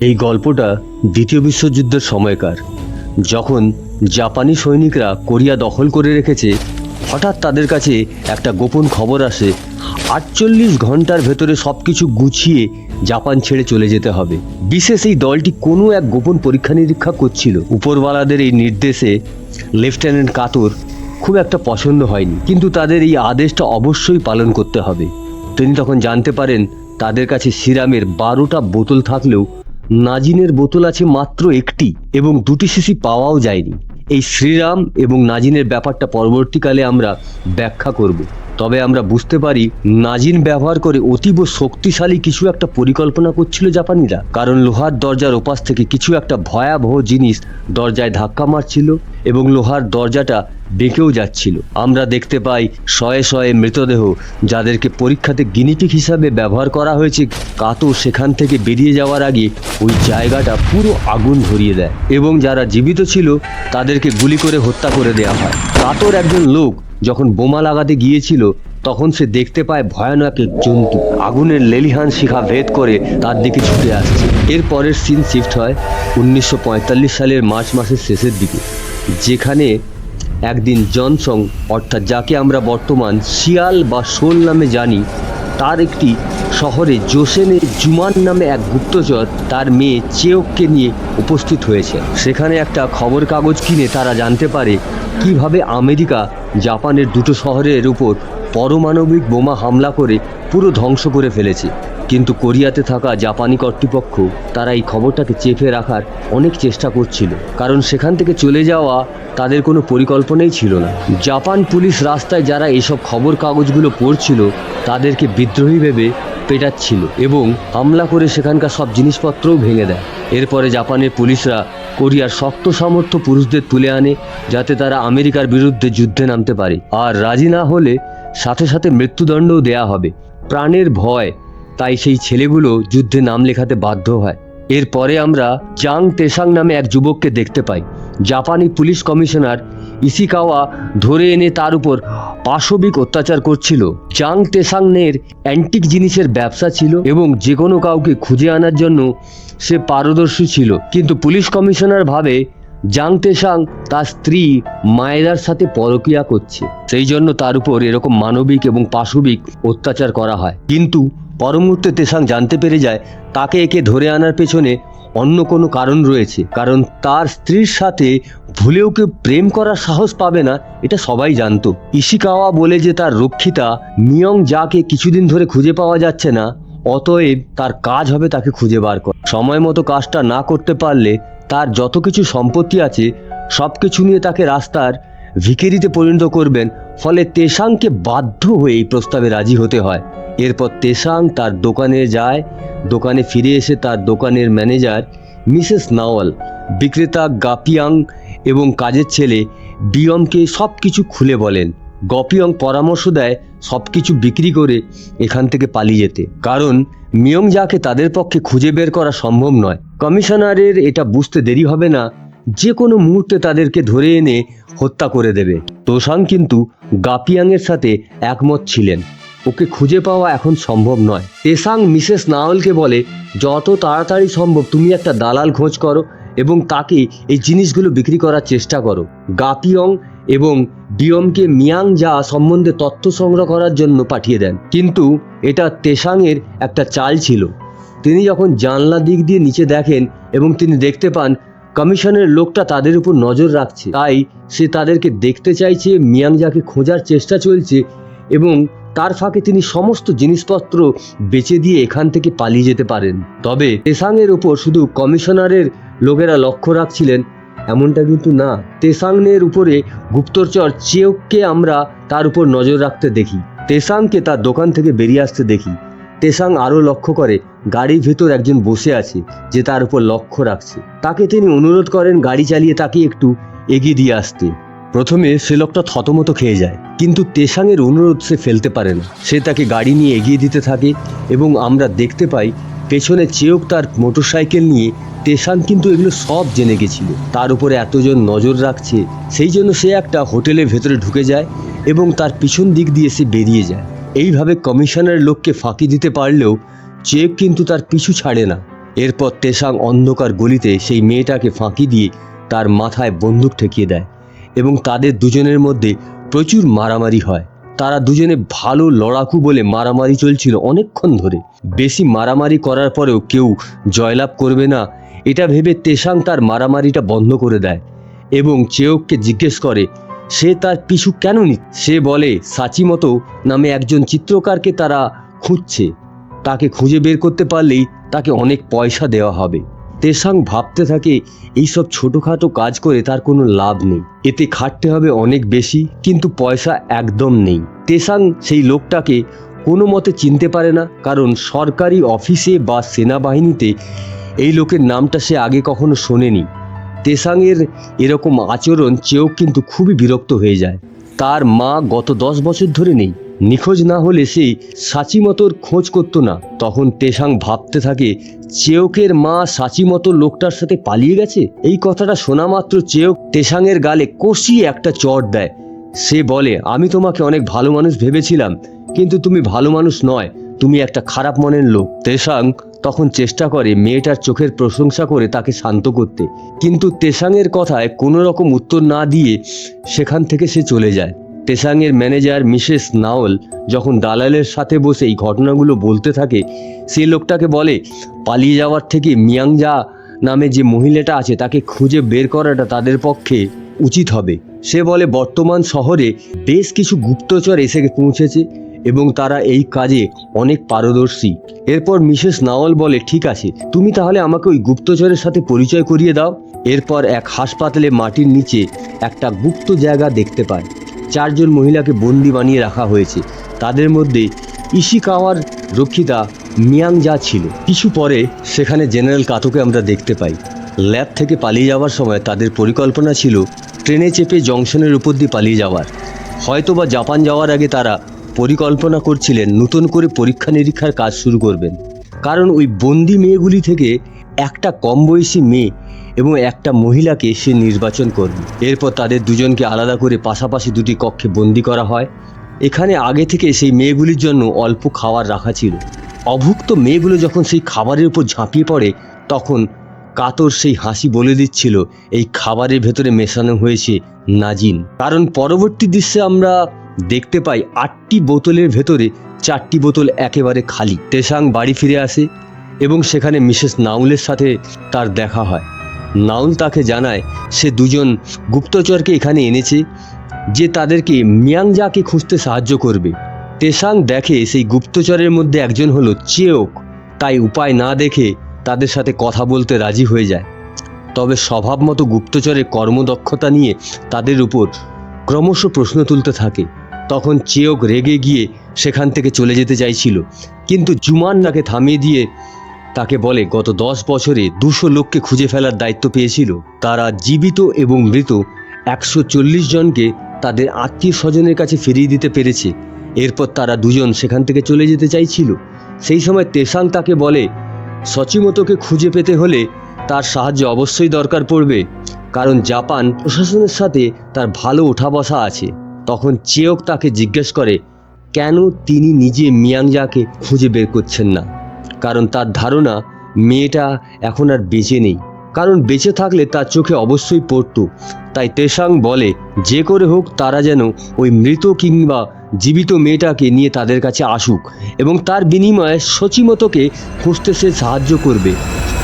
এই গল্পটা দ্বিতীয় বিশ্বযুদ্ধের সময়কার, যখন জাপানি সৈনিকরা কোরিয়া দখল করে রেখেছে। হঠাৎ তাদের কাছে একটা গোপন খবর আসে, 48 ঘন্টার ভেতরে সবকিছু গুছিয়ে জাপান ছেড়ে চলে যেতে হবে। বিশেষ এই দলটি কোনো এক গোপন পরীক্ষা নিরীক্ষা করছিল। উপরওয়ালাদের এই নির্দেশে লেফটেন্যান্ট কাতর খুব একটা পছন্দ হয়নি, কিন্তু তাদের এই আদেশটা অবশ্যই পালন করতে হবে। তিনি তখন জানতে পারেন তাদের কাছে সিরামের 12টা বোতল থাকলেও নাজিনের বোতল আছে মাত্র একটি, এবং 2টি শিশি পাওয়াও যায়নি। এই শ্রীরাম এবং নাজিনের ব্যাপারটা পরবর্তীকালে আমরা ব্যাখ্যা করব। তবে আমরা বুঝতে পারি নাজিন ব্যবহার করে অতীব শক্তিশালী কিছু একটা পরিকল্পনা করছিল জাপানিরা, কারণ লোহার দরজার ওপাশ থেকে কিছু একটা ভয়াবহ জিনিস দরজায় ধাক্কা মারছিল এবং লোহার দরজাটা বেঁকেও যাচ্ছিল। আমরা দেখতে পাই শয়ে শয়ে মৃতদেহ, যাদেরকে পরীক্ষাতে গিনিপিগ হিসাবে ব্যবহার করা হয়েছে। কাতো সেখান থেকে বেরিয়ে যাওয়ার আগে ওই জায়গাটা পুরো আগুন ধরিয়ে দেয় এবং যারা জীবিত ছিল তাদেরকে গুলি করে হত্যা করে দেওয়া হয়। কাতোর একজন লোক যখন বোমা লাগাতে গিয়েছিল, তখন সে দেখতে পায় ভয়ানক এক জন্তু আগুনের লেলিহান শিখা ভেদ করে তার দিকে ছুটে আসছে। এর পরের সিন শিফট হয় 1945 সালের মার্চ মাসের শেষের দিকে, যেখানে একদিন জনসং, অর্থাৎ যাকে আমরা বর্তমান শিয়াল বা শোল নামে জানি, তার একটি শহরে জোসেনে জুমান নামে এক গুপ্তচর তার মেয়ে চেওককে নিয়ে উপস্থিত হয়েছে। সেখানে একটা খবর কাগজ কিনে তারা জানতে পারে কিভাবে আমেরিকা জাপানের 2টো শহরের উপর পারমাণবিক বোমা হামলা করে পুরো ধ্বংস করে ফেলেছে। কিন্তু কোরিয়াতে থাকা জাপানি কর্তৃপক্ষ তারা এই খবরটাকে চেপে রাখার অনেক চেষ্টা করছিল, কারণ সেখান থেকে চলে যাওয়া তাদের কোনো পরিকল্পনাই ছিল না। জাপান পুলিশ রাস্তায় যারা এইসব খবর কাগজগুলো পড়ছিল তাদেরকে বিদ্রোহী ভেবে পেটাচ্ছিল এবং হামলা করে সেখানকার সব জিনিসপত্রও ভেঙে দেয়। এরপরে জাপানের পুলিশরা কোরিয়ার শক্ত সামর্থ্য পুরুষদের তুলে আনে, যাতে তারা আমেরিকার বিরুদ্ধে যুদ্ধে নামতে পারে, আর রাজি না হলে সাথে সাথে মৃত্যুদণ্ডও দেয়া হবে। প্রাণের ভয়, তাই সেই ছেলেগুলো যুদ্ধে নাম লেখাতে বাধ্য হয়। এরপরে আমরা জাং তেসাং নামে এক যুবককে দেখতে পাই। জাপানি পুলিশ কমিশনার ইশিকাওয়া ধরে এনে তার উপর পাশবিক অত্যাচার করছিল। জাং তেসাংয়ের অ্যান্টিক জিনিসের ব্যবসা ছিল এবং যে কোনো কাউকে খুঁজে আনার জন্য সে পারদর্শী ছিল, কিন্তু পুলিশ কমিশনার ভাবে জাং তেসাং তার স্ত্রী মায়েদার সাথে পরকীয়া করছে, সেই জন্য তার উপর এরকম মানবিক এবং পাশবিক অত্যাচার করা হয়। কিন্তু পরমুহূর্তে তেসাং জানতে পেরে যায় তাকে একে ধরে আনার পেছনে অন্য কোনো কারণ রয়েছে, কারণ তার স্ত্রীর সাথে ভুলেও কেউ প্রেম করার সাহস পাবে না, এটা সবাই জানতো। ইশিকাওয়া বলে যে তার রক্ষিতা মিয়ং যাকে কিছুদিন ধরে খুঁজে পাওয়া যাচ্ছে না, অতএব তার কাজ হবে তাকে খুঁজে বার করা। সময় মতো কাজটা না করতে পারলে তার যত কিছু সম্পত্তি আছে সব কিছু নিয়ে তাকে রাস্তার ভিখারিতে পরিণত করবেন। ফলে তেসাংকে বাধ্য হয়ে এই প্রস্তাবে রাজি হতে হয়। এরপর তেসাং তার দোকানে যায়। দোকানে ফিরে এসে তার দোকানের ম্যানেজার মিসেস নাওয়াল, বিক্রেতা গাপিয়াং এবং কাজের ছেলে বিয়মকে সব কিছু খুলে বলেন। গপিয়ং পরামর্শ দেয় সব কিছু বিক্রি করে এখান থেকে পালিয়ে যেতে, কারণ মিয়ং যাকে তাদের পক্ষে খুঁজে বের করা সম্ভব নয়। কমিশনারের এটা বুঝতে দেরি হবে না, যে কোনো মুহূর্তে তাদেরকে ধরে এনে হত্যা করে দেবে। তোসাং কিন্তু গাপিয়াংয়ের সাথে একমত ছিলেন, ওকে খুঁজে পাওয়া এখন সম্ভব নয়। তেসাং মিসেস নাওয়ালকে বলে, যত তাড়াতাড়ি সম্ভব তুমি একটা দালাল খোঁজ করো এবং তাকে এই জিনিসগুলো বিক্রি করার চেষ্টা করো। গাপিয়ং এবং ডিয়মকে মিয়াং যা সম্বন্ধে তথ্য সংগ্রহ করার জন্য পাঠিয়ে দেন, কিন্তু এটা তেসাংয়ের একটা চাল ছিল। তিনি যখন জানলা দিক দিয়ে নিচে দেখেন এবং তিনি দেখতে পান কমিশনের লোকটা তাদের উপর নজর রাখছে, তাই সে তাদেরকে দেখতে চাইছে। মিয়াং যাকে খোঁজার চেষ্টা চলছে এবং তার ফাঁকে তিনি সমস্ত জিনিসপত্র বেচে দিয়ে এখান থেকে পালিয়ে যেতে পারেন। তবে তেসাংয়ের উপর শুধু কমিশনারের লোকেরা লক্ষ্য রাখছিলেন এমনটা কিন্তু না। তেসাংয়ের উপরে গুপ্তচর চেওককে আমরা তার উপর নজর রাখতে দেখি। তেসাংকে তার দোকান থেকে বেরিয়ে আসতে দেখি। তেসাং আরও লক্ষ্য করে গাড়ির ভেতর একজন বসে আছে যে তার উপর লক্ষ্য রাখছে। তাকে তিনি অনুরোধ করেন গাড়ি চালিয়ে তাকে একটু এগিয়ে দিয়ে আসতে। প্রথমে সে লোকটা থতমত খেয়ে যায়, কিন্তু তেসাংয়ের অনুরোধ সে ফেলতে পারে না। সে তাকে গাড়ি নিয়ে এগিয়ে দিতে থাকে এবং আমরা দেখতে পাই পেছনে চেওক তার মোটরসাইকেল নিয়ে। তেসাং কিন্তু এগুলো সব জেনে গেছিল, তার উপরে এতজন নজর রাখছে, সেই জন্য সে একটা হোটেলের ভেতরে ঢুকে যায় এবং তার পিছন দিক দিয়ে সে বেরিয়ে যায়। এইভাবে কমিশনারের লোককে ফাঁকি দিতে পারলেও চেওক কিন্তু তার পিছু ছাড়ে না এরপর তেসাং অন্ধকার গলিতে সেই মেয়েটাকে ফাঁকি দিয়ে তার মাথায় বন্দুক ঠেকিয়ে দেয় এবং তাদের দুজনের মধ্যে প্রচুর মারামারি হয়। তারা দুজনে ভালো লড়াকু বলে মারামারি চলছিল অনেকক্ষণ ধরে। বেশি মারামারি করার পরেও কেউ জয়লাভ করবে না এটা ভেবে তেসাং তার মারামারিটা বন্ধ করে দেয় এবং চেয়োককে জিজ্ঞেস করে সে তার পিছু কেন সে বলে সাচিমতো নামে একজন চিত্রকারকে তারা খুঁজছে, তাকে খুঁজে বের করতে পারলেই তাকে অনেক পয়সা দেওয়া হবে। তেসাং ভাবতে থাকে এইসব ছোটোখাটো কাজ করে তার কোনো লাভ নেই, এতে খাটতে হবে অনেক বেশি কিন্তু পয়সা একদম নেই। তেসাং সেই লোকটাকে কোনো মতে চিনতে পারে না, কারণ সরকারি অফিসে বা সেনাবাহিনীতে এই লোকের নামটা সে আগে কখনো শোনেনি। তেসাংয়ের এরকম আচরণ চেয়োক কিন্তু খুবই বিরক্ত হয়ে যায়। তার মা গত 10 বছর ধরে নেই, নিখোঁজ না হলে সে সাচিমতোর খোঁজ করতো না। তখন তেসাং ভাবতে থাকে চেয়োকের মা সাচিমতো লোকটার সাথে পালিয়ে গেছে। এই কথাটা শোনা মাত্র চেয়োক তেসাংয়ের গালে কষিয়ে একটা চড় দেয়। সে বলে আমি তোমাকে অনেক ভালো মানুষ ভেবেছিলাম, কিন্তু তুমি ভালো মানুষ নয়, তুমি একটা খারাপ মনের লোক। তেসাং তখন চেষ্টা করে মেয়েটার চোখের প্রশংসা করে তাকে শান্ত করতে, কিন্তু তেসাংয়ের কথায় কোনো রকম উত্তর না দিয়ে সেখান থেকে সে চলে যায়। তেসাংয়ের ম্যানেজার মিসেস নাওল যখন দালালের সাথে বসে এই ঘটনাগুলো বলতে থাকে, সেই লোকটাকে বলে পালিয়ে যাওয়ার থেকে মিয়াংজা নামে যে মহিলাটা আছে তাকে খুঁজে বের করাটা তাদের পক্ষে উচিত হবে। সে বলে বর্তমান শহরে বেশ কিছু গুপ্তচর এসে পৌঁছেছে এবং তারা এই কাজে অনেক পারদর্শী। এরপর মিসেস নাওল বলে ঠিক আছে, তুমি তাহলে আমাকে ওই গুপ্তচরের সাথে পরিচয় করিয়ে দাও। এরপর এক হাসপাতালে মাটির নিচে একটা গুপ্ত জায়গা দেখতে পায়। 4 জন মহিলাকে বন্দি বানিয়ে রাখা হয়েছে, তাদের মধ্যে ইশিকাওয়ার রক্ষিতা মিয়াংজা ছিল। কিছু পরে সেখানে জেনারেল কাতোকে আমরা দেখতে পাই। ল্যাব থেকে পালিয়ে যাওয়ার সময় তাদের পরিকল্পনা ছিল ট্রেনে চেপে জংশনের উপর দিয়ে পালিয়ে যাওয়ার। হয়তোবা জাপান যাওয়ার আগে তারা পরিকল্পনা করছিলেন নতুন করে পরীক্ষা নিরীক্ষার কাজ শুরু করবেন, কারণ ওই বন্দি মেয়েগুলি থেকে একটা কম বয়সী মেয়ে এবং একটা মহিলাকে সে নির্বাচন করবে। এরপর তাদের দুজনকে আলাদা করে পাশাপাশি দুটি কক্ষে বন্দি করা হয়। এখানে আগে থেকে সেই মেয়েগুলির জন্য অল্প খাবার রাখা ছিল। অভুক্ত মেয়েগুলো যখন সেই খাবারের উপর ঝাঁপিয়ে পড়ে তখন কাতর সেই হাসি বলে দিচ্ছিল এই খাবারের ভেতরে মেশানো হয়েছে নাজিন। কারণ পরবর্তী দৃশ্যে আমরা দেখতে পাই 8টি বোতলের ভেতরে 4টি বোতল একেবারে খালি। তেসাং বাড়ি ফিরে আসে এবং সেখানে মিসেস নাউলের সাথে তার দেখা হয়। নাউল তাকে জানায় সে দুজন গুপ্তচরকে এখানে এনেছে যে তাদেরকে মিয়াংজাকে খুঁজতে সাহায্য করবে। তেসাং দেখে সেই গুপ্তচরের মধ্যে একজন হলো চেয়োক, তাই উপায় না দেখে তাদের সাথে কথা বলতে রাজি হয়ে যায়। তবে স্বভাবমতো গুপ্তচরের কর্মদক্ষতা নিয়ে তাদের উপর ক্রমশ প্রশ্ন তুলতে থাকে। তখন চেয়োক রেগে গিয়ে সেখান থেকে চলে যেতে চাইছিল, কিন্তু জুমান তাকে থামিয়ে দিয়ে তাকে বলে গত 10 বছরে 200 লোককে খুঁজে ফেলার দায়িত্ব পেয়েছিল। তারা জীবিত এবং মৃত 140 জনকে তাদের আত্মীয় স্বজনের কাছে ফিরিয়ে দিতে পেরেছে। এরপর তারা দুজন সেখান থেকে চলে যেতে চাইছিল। সেই সময় তেসাং তাকে বলে সাচিমতোকে খুঁজে পেতে হলে তার সাহায্য অবশ্যই দরকার পড়বে, কারণ জাপান প্রশাসনের সাথে তার ভালো ওঠা বসা আছে। তখন চেয়োক তাকে জিজ্ঞেস করে কেন তিনি নিজে মিয়াংজাকে খুঁজে বের করছেন না, কারণ তার ধারণা মেয়েটা এখন আর বেঁচে নেই, কারণ বেঁচে থাকলে তার চোখে অবশ্যই পড়তো। তাই তেসাং বলে যে করে হোক তারা যেন ওই মৃত কিংবা জীবিত মেয়েটাকে নিয়ে তাদের কাছে আসুক এবং তার বিনিময়ে সাচিমতোকে খুঁজতে সে সাহায্য করবে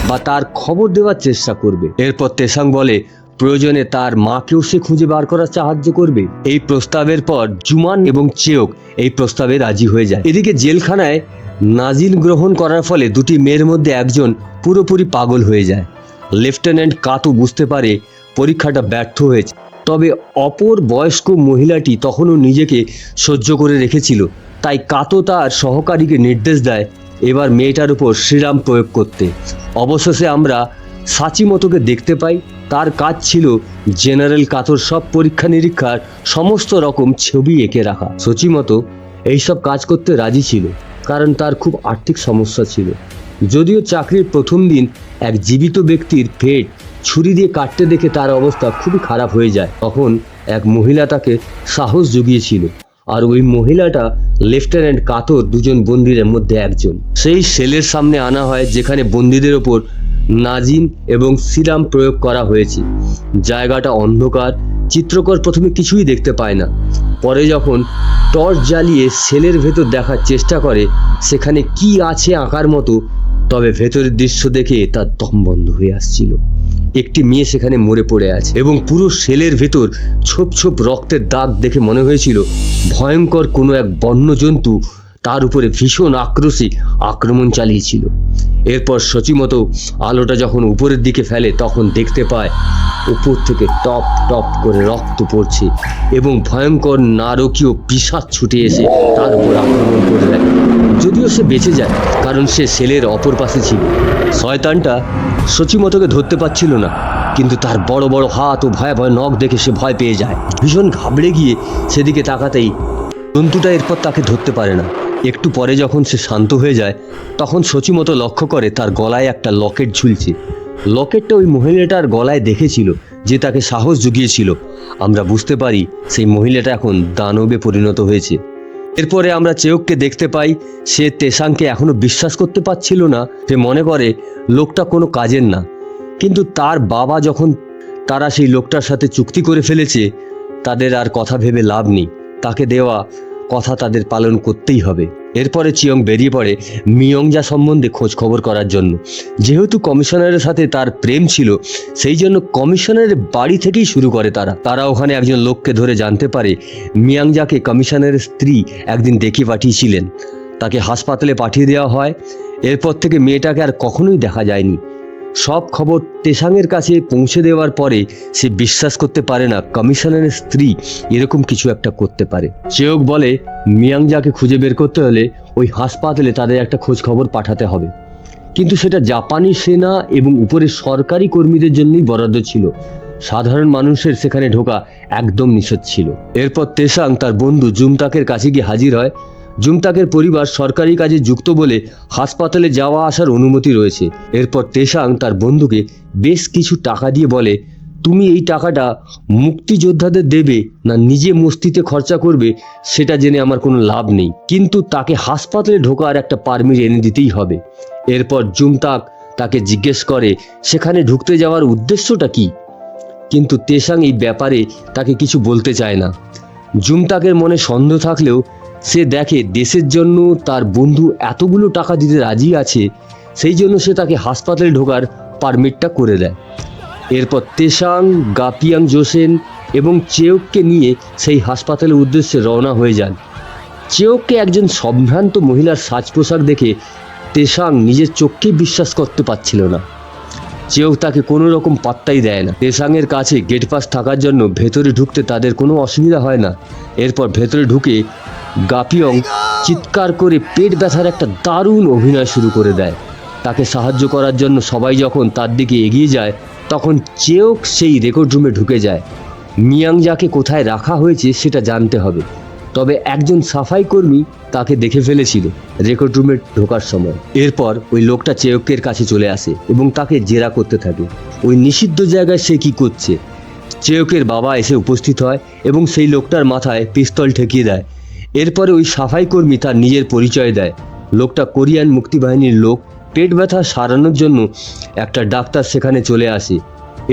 বা তার খবর দেওয়ার চেষ্টা করবে। এরপর তেসাং বলে প্রয়োজনে তার মাকেও সে খুঁজে বার করার সাহায্য করবে। এই প্রস্তাবের পর জুমান এবং চেয়োক এই প্রস্তাবে রাজি হয়ে যায়। এদিকে জেলখানায় নাজিল গ্রহণ করার ফলে দুটি মেয়ের মধ্যে একজন পুরোপুরি পাগল হয়ে যায়। লেফটেন্যান্ট কাতো বুঝতে পারে পরীক্ষাটা ব্যর্থ হয়েছে, তবে অপর বয়স্ক মহিলাটি তখনও নিজেকে সহ্য করে রেখেছিল। তাই কাতো তার সহকারীকে নির্দেশ দেয় এবার মেয়েটার উপর শ্রীরাম প্রয়োগ করতে। অবশেষে আমরা সাচিমতোকে দেখতে পাই। তার কাজ ছিল জেনারেল কাতোর সব পরীক্ষা নিরীক্ষার সমস্ত রকম ছবি এঁকে রাখা। সাচিমতো এইসব কাজ করতে রাজি ছিল, কারণ তার খুব আর্থিক সমস্যা ছিল। যদিও চাকরির প্রথম দিন এক জীবিত ব্যক্তির পেট ছুরি দিয়ে কাটতে দেখে তার অবস্থা খুবই খারাপ হয়ে যায়। তখন এক মহিলা তাকে সাহস জুগিয়েছিল আর ওই মহিলাটা লেফটেন্যান্ট কাতর, দুজন বন্দীদের মধ্যে একজন। সেই সেলের সামনে আনা হয় যেখানে বন্দীদের ওপর নাজিম এবং সিরাম প্রয়োগ করা হয়েছে। জায়গাটা অন্ধকার, চিত্রকর প্রথমে কিছুই দেখতে পায় না। পরে যখন টর্চ জ্বালিয়ে সেলের ভেতর দেখার চেষ্টা করে সেখানে কি আছে আঁকার মতো, তবে ভেতরের দৃশ্য দেখে তার দম বন্ধ হয়ে আসছিল। একটি মেয়ে সেখানে মরে পড়ে আছে এবং পুরো সেলের ভেতর ছোপ ছোপ রক্তের দাগ দেখে মনে হয়েছিল ভয়ঙ্কর কোনো এক বন্য জন্তু তার উপরে ভীষণ আক্রোশে আক্রমণ চালিয়েছিল। এরপর সচিমতো আলোটা যখন উপরের দিকে ফেলে তখন দেখতে পায় উপর থেকে টপ টপ করে রক্ত পড়ছে এবং ভয়ঙ্কর নারকীয় পিশাচ ছুটে এসে তার উপর আক্রমণ করে দেয়। যদিও সে বেঁচে যায় কারণ সে সেলের অপর পাশে ছিল। শয়তানটা সচিমতোকে ধরতে পারছিল না, কিন্তু তার বড় বড় হাত ও ভয়াবহ নখ দেখে সে ভয় পেয়ে যায়। ভীষণ ঘাবড়ে গিয়ে সেদিকে তাকাতেই জন্তুটা এরপর তাকে ধরতে পারে না। একটু পরে যখন সে শান্ত হয়ে যায় তখন সচিমতো লক্ষ্য করে তার গলায় একটা লকেট ঝুলছে। লকেটটা ওই মহিলাটার গলায় দেখেছিল যে তাকে সাহস জুগিয়েছিল। আমরা বুঝতে পারি সেই মহিলাটা এখন দানবে পরিণত হয়েছে। এরপরে আমরা চেয়ককে দেখতে পাই, সে তেসাংকে এখনো বিশ্বাস করতে পারছিল না। সে মনে করে লোকটা কোনো কাজের না, কিন্তু তার বাবা যখন তারা সেই লোকটার সাথে চুক্তি করে ফেলেছে তাদের আর কথা ভেবে লাভ নেই, তাকে দেওয়া কথা তাদের পালন করতেই হবে। এরপরে চিয়ং বেরিয়ে পড়ে মিয়ংজা সম্বন্ধে খোঁজ খবর করার জন্য। যেহেতু কমিশনারের সাথে তার প্রেম ছিল সেই জন্য কমিশনারের বাড়ি থেকেই শুরু করে তারা ওখানে একজন লোককে ধরে জানতে পারে মিয়াংজাকে কমিশনারের স্ত্রী একদিন ডেকে পাঠিয়েছিলেন। তাকে হাসপাতালে পাঠিয়ে দেওয়া হয়। এরপর থেকে মেয়েটাকে আর কখনোই দেখা যায়নি। সব খবর তেসাংয়ের কাছে পৌঁছে দেওয়ার পরে সে বিশ্বাস করতে পারে না কমিশনারের স্ত্রী এরকম কিছু একটা করতে পারে। চেয়ক বলে মিয়াংজাকে খুঁজে বের করতে হলে ওই হাসপাতালে তাদের একটা খোঁজ খবর পাঠাতে হবে, কিন্তু সেটা জাপানি সেনা এবং উপরের সরকারি কর্মীদের জন্যই বরাদ্দ ছিল। সাধারণ মানুষের সেখানে ঢোকা একদম নিষেধ ছিল। এরপর তেসাং তার বন্ধু জুমতাকের কাছে গিয়ে হাজির হয়। জুমতাকের পরিবার সরকারি কাজে যুক্ত বলে হাসপাতালে যাওয়া আসার অনুমতি রয়েছে। এরপর তেসাং তার বন্ধুকে বেশ কিছু টাকা দিয়ে বলে, তুমি এই টাকাটা মুক্তিযোদ্ধাদের দেবে না নিজে মস্তিতে খরচা করবে সেটা জেনে আমার কোনো লাভ নেই, কিন্তু তাকে হাসপাতালে ঢোকার একটা পারমিট এনে দিতেই হবে। এরপর জুমতাক তাকে জিজ্ঞেস করে সেখানে ঢুকতে যাওয়ার উদ্দেশ্যটা কি, কিন্তু তেসাং এই ব্যাপারে তাকে কিছু বলতে চায় না। জুমতাকের মনে সন্দেহ থাকলেও সে দেখে দেশের জন্য তার বন্ধু এতগুলো টাকা দিতে রাজি আছে, সেই জন্য সে তাকে হাসপাতালে ঢোকার পারমিটটা করে দেয়। এরপর তেসাং, গাপিয়াং জোসেন এবং চেয়ককে নিয়ে সেই হাসপাতালের উদ্দেশ্যে রওনা হয়ে যান। চেয়ককে একজন সম্ভ্রান্ত মহিলার সাজ পোশাক দেখে তেসাং নিজের চোখকে বিশ্বাস করতে পারছিল না। চেয়ক তাকে কোনো রকম পাত্তাই দেয় না। তেসাংয়ের কাছে গেট পাস থাকার জন্য ভেতরে ঢুকতে তাদের কোনো অসুবিধা হয় না। এরপর ভেতরে ঢুকে গাপিয়ং চিৎকার করে পেট ব্যথার একটা দারুণ অভিনয় শুরু করে দেয়। তাকে সাহায্য করার জন্য সবাই যখন তার দিকে এগিয়ে যায় তখন চেয়ক সেই রেকর্ড রুমে ঢুকে যায়। মিয়াংজাকে কোথায় রাখা হয়েছে সেটা জানতে হবে, তবে একজন সাফাই কর্মী তাকে দেখে ফেলেছিল রেকর্ড রুমে ঢোকার সময়। এরপর ওই লোকটা চেয়কের কাছে চলে আসে এবং তাকে জেরা করতে থাকে ওই নিষিদ্ধ জায়গায় সে কি করছে। চেয়কের বাবা এসে উপস্থিত হয় এবং সেই লোকটার মাথায় পিস্তল ঠেকিয়ে দেয়। এরপরে ওই সাফাই কর্মী তার নিজের পরিচয় দেয়। লোকটা কোরিয়ান মুক্তিবাহিনীর লোক। পেট ব্যথা সারানোর জন্য একটা ডাক্তার সেখানে চলে আসে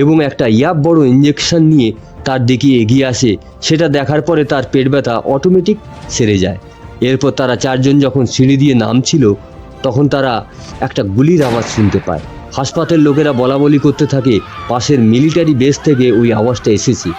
এবং একটা বড় ইঞ্জেকশন নিয়ে তার দিকে এগিয়ে আসে। সেটা দেখার পরে তার পেট ব্যথা অটোমেটিক সেরে যায়। এরপর তারা চারজন যখন সিঁড়ি দিয়ে নামছিল তখন তারা একটা গুলির আওয়াজ শুনতে পায়। হাসপাতালের লোকেরা বলা বলি করতে থাকে পাশের মিলিটারি বেস থেকে ওই আওয়াজটা এসেছে।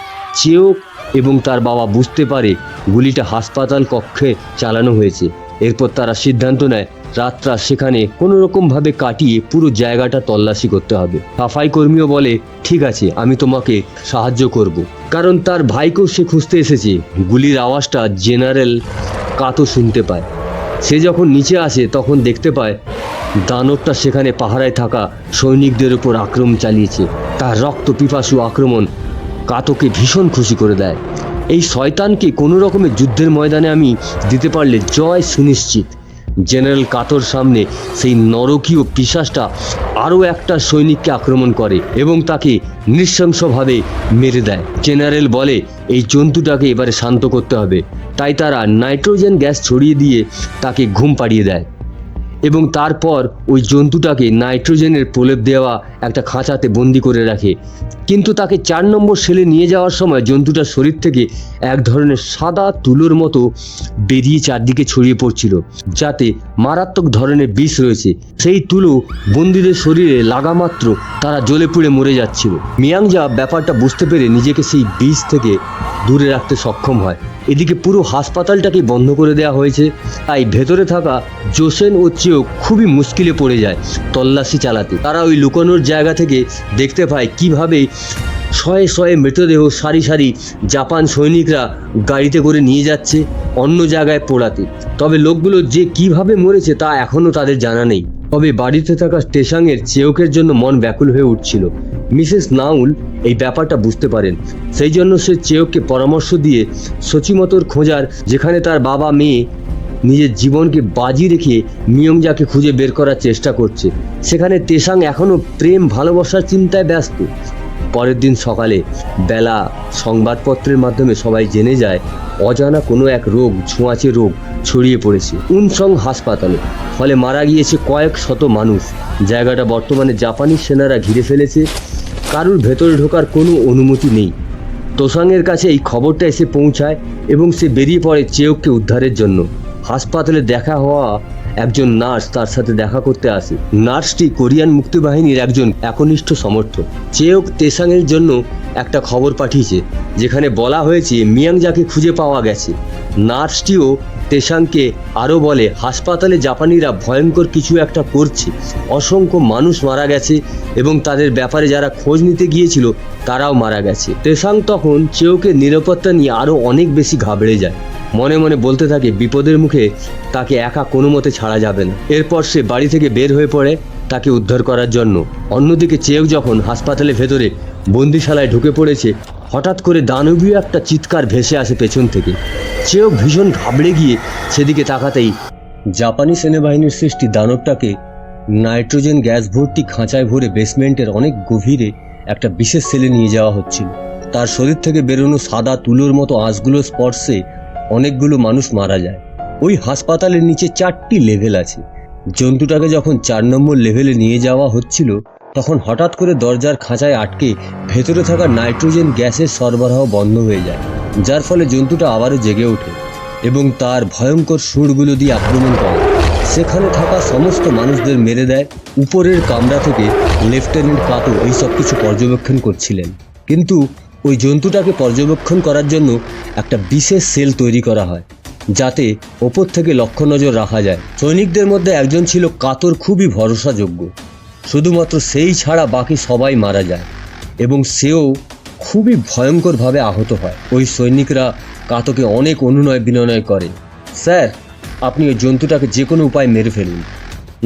চেয়ক এবং তার বাবা বুঝতে পারে গুলিটা হাসপাতাল কক্ষে চালানো হয়েছে। এরপর তারা সিদ্ধান্ত নেয় রাতটা সেখানে কোনো রকমভাবে কাটিয়ে পুরো জায়গাটা তল্লাশি করতে হবে। সাফাই কর্মীও বলে ঠিক আছে, আমি তোমাকে সাহায্য করব, কারণ তার ভাইকেও সে খুঁজতে এসেছে। গুলির আওয়াজটা জেনারেল কাতো শুনতে পায়। সে যখন নিচে আসে তখন দেখতে পায় দানবটা সেখানে পাহারায় থাকা সৈনিকদের উপর আক্রমণ চালিয়েছে। তার রক্ত পিপাসু আক্রমণ কাতোকে ভীষণ খুশি করে দেয়। এই শয়তানকে কোনো রকমের যুদ্ধের ময়দানে আমি দিতে পারলে জয় সুনিশ্চিত। জেনারেল কাতোর সামনে সেই নরকীয় পিশাচটা আরও একটা সৈনিককে আক্রমণ করে এবং তাকে নৃশংসভাবে মেরে দেয়। জেনারেল বলে এই জন্তুটাকে এবারে শান্ত করতে হবে, তাই তারা নাইট্রোজেন গ্যাস ছড়িয়ে দিয়ে তাকে ঘুম পাড়িয়ে দেয় এবং তারপর ওই জন্তুটাকে নাইট্রোজেনের প্রলেপ দেওয়া একটা খাঁচাতে বন্দি করে রাখে। কিন্তু তাকে 4 নম্বর সেলে নিয়ে যাওয়ার সময় জন্তুটার শরীর থেকে এক ধরনের সাদা তুলোর মতো বেরিয়ে চারদিকে ছড়িয়ে পড়ছিল, যাতে মারাত্মক ধরনের বিষ রয়েছে। সেই তুলো বন্দীদের শরীরে লাগা মাত্র তারা জ্বলে পুড়ে মরে যাচ্ছিল। মিয়াংজা ব্যাপারটা বুঝতে পেরে নিজেকে সেই বিষ থেকে দূরে রাখতে সক্ষম হয়। এদিকে পুরো হাসপাতালটাকে বন্ধ করে দেওয়া হয়েছে, তাই ভেতরে থাকা জোসেন ও চেও খুবই মুশকিলে পড়ে যায় তল্লাশি চালাতে। তারা ওই লুকানোর জায়গা থেকে দেখতে পায় কিভাবে শয়ে শয়ে মৃতদেহ সারি সারি জাপান সৈনিকরা গাড়িতে করে নিয়ে যাচ্ছে অন্য জায়গায় পোড়াতে। তবে লোকগুলো যে কিভাবে মরেছে তা এখনও তাদের জানা নেই। তবে বাড়িতে থাকা টেসাংয়ের চেয়কের জন্য মন ব্যাকুল হয়ে উঠছিল। মিসেস নাউল এই ব্যাপারটা বুঝতে পারেন, সেই জন্য সে চেয়ককে পরামর্শ দিয়ে সচিমতোর খোঁজার, যেখানে তার বাবা মেয়ে নিজের জীবনকে বাজি রেখে মিয়ংজাকে খুঁজে বের করার চেষ্টা করছে। সেখানে তেসাং এখনও প্রেম ভালোবাসার চিন্তায় ব্যস্ত। পরের দিন সকালে বেলা সংবাদপত্রের মাধ্যমে সবাই জেনে যায় অজানা কোনো এক রোগ, ছোঁয়াচে রোগ ছড়িয়ে পড়েছে উনসং হাসপাতালে। ফলে মারা গিয়েছে কয়েক শত মানুষ। জায়গাটা বর্তমানে জাপানি সেনারা ঘিরে ফেলেছে। কারুর ভেতরে ঢোকার কোনো অনুমতি নেই। তোসাংয়ের কাছে এই খবরটা এসে পৌঁছায় এবং সে বেরিয়ে পড়ে চেয়ককে উদ্ধারের জন্য। হাসপাতালে দেখা হওয়া একজন নার্স তার সাথে দেখা করতে আসে। নার্সটি কোরিয়ান মুক্তিবাহিনীর একজন একনিষ্ঠ সমর্থক। চেয়ক তেসাংয়ের জন্য একটা খবর পাঠিয়েছে, যেখানে বলা হয়েছে মিয়াংজাকে খুঁজে পাওয়া গেছে। নার্সটিও তেসাংকে আরও বলে হাসপাতালে জাপানিরা ভয়ঙ্কর কিছু একটা করছে, অসংখ্য মানুষ মারা গেছে এবং তাদের ব্যাপারে যারা খোঁজ নিতে গিয়েছিল তারাও মারা গেছে। তেসাং তখন চেয়কের নিরাপত্তা নিয়ে আরও অনেক বেশি ঘাবড়ে যায়। মনে মনে বলতে থাকে বিপদের মুখে তাকে একা কোনো মতে ছাড়া যাবে না। এরপর সে বাড়ি থেকে বের হয়ে পড়ে তাকে উদ্ধার করার জন্য। অন্যদিকে চেয়ক যখন হাসপাতালের ভেতরে বন্দিশালায় ঢুকে পড়েছে, হঠাৎ করে দানবীয় একটা চিৎকার ভেসে আসে পেছন থেকে। চেয়ক ভীষণ ঘাবড়ে গিয়ে সেদিকে তাকাতেই জাপানি সেনাবাহিনীর সৃষ্টি দানবটাকে নাইট্রোজেন গ্যাস ভর্তি খাঁচায় ভরে বেসমেন্টের অনেক গভীরে একটা বিশেষ সেলে নিয়ে যাওয়া হচ্ছিল। তার শরীর থেকে বেরোনো সাদা তুলোর মতো আঁশগুলোর স্পর্শে অনেকগুলো মানুষ মারা যায়। ওই হাসপাতালের নিচে 4টি লেভেল আছে। জন্তুটাকে যখন 4 নম্বর লেভেলে নিয়ে যাওয়া হচ্ছিল, তখন হঠাৎ করে দরজার খাঁচায় আটকে ভেতরে থাকা নাইট্রোজেন গ্যাসের সরবরাহ বন্ধ হয়ে যায়, যার ফলে জন্তুটা আবারও জেগে ওঠে এবং তার ভয়ঙ্কর সুরগুলো দিয়ে আক্রমণ করে। সেখানে থাকা সমস্ত মানুষদের মেরে দেয়। উপরের কামরা থেকে লেফটেন্যান্ট কাতো এই সব কিছু পর্যবেক্ষণ করছিলেন। কিন্তু ওই জন্তুটাকে পর্যবেক্ষণ করার জন্য একটা বিশেষ সেল তৈরি করা হয়, যাতে ওপর থেকে লক্ষ্য নজর রাখা যায়। সৈনিকদের মধ্যে একজন ছিল কাতোর খুবই ভরসাযোগ্য। শুধুমাত্র সেই ছাড়া বাকি সবাই মারা যায় এবং সেও খুবই ভয়ঙ্করভাবে আহত হয়। ওই সৈনিকরা কাতোকে অনেক অনুনয় বিনয় করে, স্যার আপনি ওই জন্তুটাকে যে কোনো উপায় মেরে ফেলুন,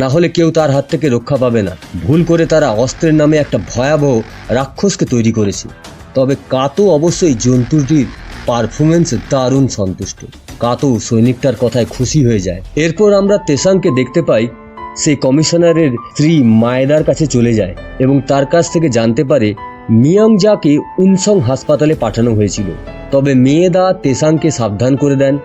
না হলে কেউ তার হাত থেকে রক্ষা পাবে না। ভুল করে তারা অস্ত্রের নামে একটা ভয়াবহ রাক্ষসকে তৈরি করেছে। তবে কাতো অবশ্যই জন্তুটির পারফরমেন্সে দারুণ সন্তুষ্ট। কাতো সৈনিকটার কথায় খুশি হয়ে যায়। এরপর আমরা তেসাংকে দেখতে পাই সে কমিশনারের স্ত্রী মায়েদার কাছে চলে যায় এবং তার কাছ থেকে জানতে পারে মিয়াংজাকে উনসং হাসপাতালে পাঠানো হয়েছিল। তবে মেয়েদা তেসাংকে সাবধান করে দেন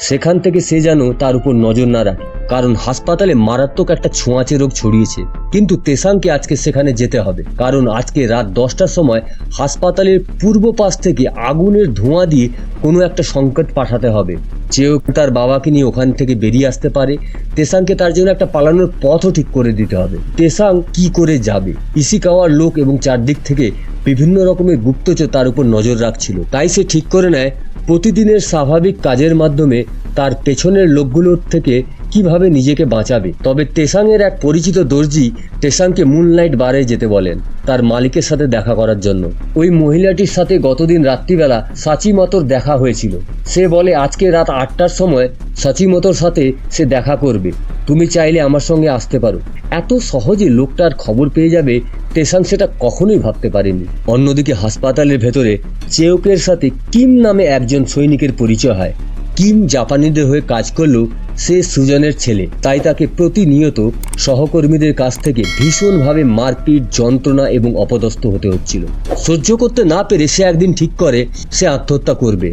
সেখান থেকে সে যেন তার উপর নজর না রাখে, কারণ হাসপাতালে মারাত্মক একটা ছোঁয়াচে রোগ ছড়িয়েছে। কিন্তু তেসাংকে আজকে সেখানে যেতে হবে, কারণ আজকে রাত 10টার সময় হাসপাতালের পূর্ব পাশ থেকে আগুনের ধোঁয়া দিয়ে কোনো একটা সংকেত পাঠাতে হবে। চেয়েও তার বাবাকে নিয়ে ওখান থেকে বেরিয়ে আসতে পারে। তেসাংকে তার জন্য একটা পালানোর পথও ঠিক করে দিতে হবে। তেসাং কি করে যাবে? ইশিকাওয়ার লোক এবং চারদিক থেকে বিভিন্ন রকমের গুপ্তচর তার উপর নজর রাখছিল। তাই সে ঠিক করে নেয় প্রতিদিনের স্বাভাবিক কাজের মাধ্যমে তার পেছনের লোকগুলোর থেকে কিভাবে নিজেকে বাঁচাবে। তবে তেসাংয়ের এক পরিচিত দর্জি তেসাংকে মুনলাইট বারে যেতে বলেন তার মালিকের সাথে দেখা করার জন্য। ওই মহিলাটির সাথে গতদিন রাত্রিবেলা সাচিমতোর দেখা হয়েছিল। সে বলে আজকে রাত 8টার সময় সাচিমতোর সাথে সে দেখা করবে, তুমি চাইলে আমার সঙ্গে আসতে পারো। এত সহজে লোকটার খবর পেয়ে যাবে তেসাং সেটা কখনোই ভাবতে পারেনি। অন্যদিকে হাসপাতালের ভেতরে চেয়কের সাথে কিম নামে একজন সৈনিকের পরিচয় হয়। কিম জাপানিদের হয়ে কাজ করলেও সে সুজনের ছেলে, তাই তাকে প্রতিনিয়ত সহকর্মীদের কাছ থেকে ভীষণভাবে মারপিট, যন্ত্রণা এবং অপদস্থ হতে হচ্ছিল। সহ্য করতে না পেরে সে একদিন ঠিক করে সে আত্মহত্যা করবে।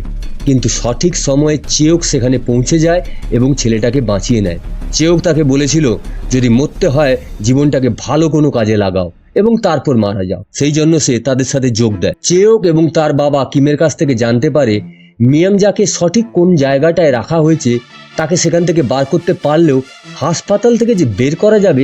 কিন্তু সঠিক সময়ে চেয়োক সেখানে পৌঁছে যায় এবং ছেলেটাকে বাঁচিয়ে নেয়। চেয়োক তাকে বলেছিল যদি মরতে হয় জীবনটাকে ভালো কোনো কাজে লাগাও এবং তারপর মারা যাও। সেই জন্য সে তাদের সাথে যোগ দেয়। চেয়োক এবং তার বাবা কিমের কাছ থেকে জানতে পারে মিয়াংজাকে সঠিক কোন জায়গাটায় রাখা হয়েছে তাকে সেখান থেকে বার করতে পারলেও হাসপাতাল থেকে যে বের করা যাবে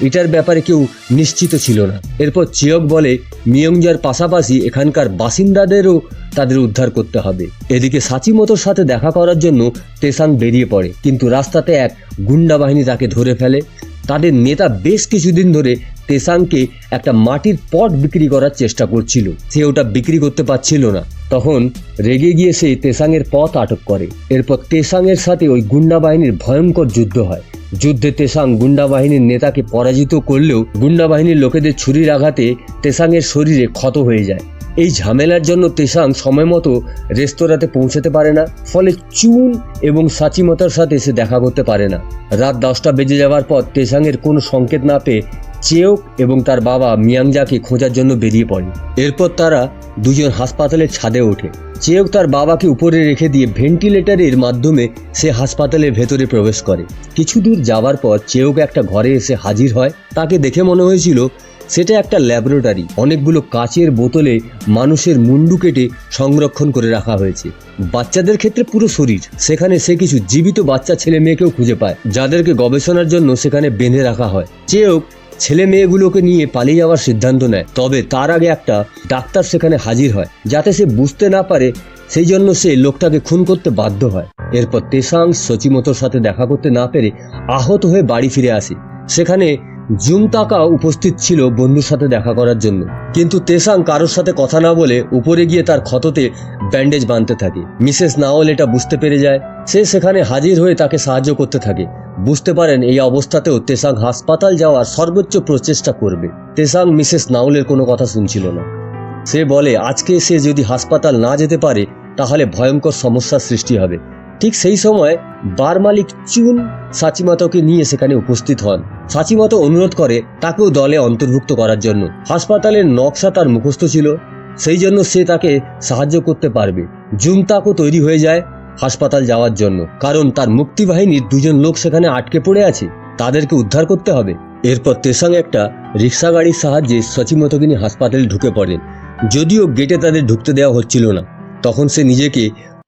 এটার ব্যাপারে কেউ নিশ্চিত ছিল না। এরপর চেয়োক বলে মিয়াংজার পাশাপাশি এখানকার বাসিন্দাদেরও তাদের উদ্ধার করতে হবে। এদিকে সাচিমোতোর সাথে দেখা করার জন্য তেসাং বেরিয়ে পড়ে, কিন্তু রাস্তাতে এক গুন্ডা বাহিনী তাকে ধরে ফেলে। তাদের নেতা বেশ কিছুদিন ধরে তেসাংকে একটা মাটির পট বিক্রি করার চেষ্টা করছিল, সে ওটা বিক্রি করতে পারছিল না। তখন রেগে গিয়ে সে তেসাংয়ের পথ আটক করে। এরপর তেসাংয়ের সাথে ওই গুন্ডা বাহিনীর ভয়ঙ্কর যুদ্ধ হয়। যুদ্ধে তেসাং গুন্ডা বাহিনীর নেতাকে পরাজিত করলেও গুন্ডা বাহিনীর লোকেদের ছুরির আঘাতে তেসাংয়ের শরীরে ক্ষত হয়ে যায়। এই ঝামেলার জন্য তেসাং সময় মতো রেস্তোরাঁতে পৌঁছাতে পারে না, ফলে চুন এবং সাচিমোতোর সাথে সে দেখা করতে পারে না। রাত 10টা বেজে যাওয়ার পর তেসাংয়ের কোনো সংকেত না পেয়ে চেয়োক এবং তার বাবা মিয়াংজাকে খোঁজার জন্য বেরিয়ে পড়ে। এরপর তারা দুজন হাসপাতালের ছাদে ওঠে। চেয়োক তার বাবাকে উপরে রেখে দিয়ে ভেন্টিলেটরের মাধ্যমে সে হাসপাতালের ভেতরে প্রবেশ করে। কিছু দূর যাওয়ার পর চেয়োক একটা ঘরে এসে হাজির হয়। তাকে দেখে মনে হয়েছিল সেটা একটা ল্যাবরেটরি। অনেকগুলো কাচের বোতলে মানুষের মুন্ডু কেটে সংরক্ষণ করে রাখা হয়েছে। বাচ্চাদের ক্ষেত্রে পুরো শরীর। সেখানে সে কিছু জীবিত বাচ্চা ছেলে মেয়েকেও খুঁজে পায়, যাদেরকে গবেষণার জন্য সেখানে বেঁধে রাখা হয়। চেয়োক ছেলে মেয়েগুলোকে নিয়ে পালিয়ে যাওয়ার সিদ্ধান্ত নেয়, তবে তার আগে একটা ডাক্তার সেখানে হাজির হয়। যাতে সে বুঝতে না পারে সেই জন্য সে লোকটাকে খুন করতে বাধ্য হয়। এরপর তেসাং সাচিমোতোর সাথে দেখা করতে না পেরে আহত হয়ে বাড়ি ফিরে আসে। সেখানে জুমতাকাও উপস্থিত ছিল বন্ধুর সাথে দেখা করার জন্য, কিন্তু তেসাং কারোর সাথে কথা না বলে উপরে গিয়ে তার ক্ষততে ব্যান্ডেজ বাঁধতে থাকে। মিসেস নাওল এটা বুঝতে পেরে যায়। সে সেখানে হাজির হয়ে তাকে সাহায্য করতে থাকে। বুঝতে পারেন এই অবস্থাতেও তেসাং হাসপাতাল যাওয়ার সর্বোচ্চ প্রচেষ্টা করবে। তেসাং মিসেস নাওলের কোনো কথা শুনছিল না। সে বলে আজকে সে যদি হাসপাতাল না যেতে পারে তাহলে ভয়ঙ্কর সমস্যার সৃষ্টি হবে। ঠিক সেই সময় বার মালিক চুন সাচিমোতোকে নিয়ে সেখানে উপস্থিত হন। সাচিমোতো অনুরোধ করে তাকেও দলে অন্তর্ভুক্ত করার জন্য। হাসপাতালের নকশা তার মুখস্থ ছিল, সেই জন্য সে তাকে সাহায্য করতে পারবে। জুমতাকও তৈরি হয়ে যায় হাসপাতাল যাওয়ার জন্য, কারণ তার মুক্তিবাহিনীর দুজন লোক সেখানে আটকে পড়ে আছে, তাদেরকে উদ্ধার করতে হবে। এরপর তেসাং একটা রিক্সা গাড়ির সাহায্যে সাচিমোতোকে নিয়ে হাসপাতালে ঢুকে পড়েন। যদিও গেটে তাদের ঢুকতে দেওয়া হচ্ছিল না, তখন সে নিজেকে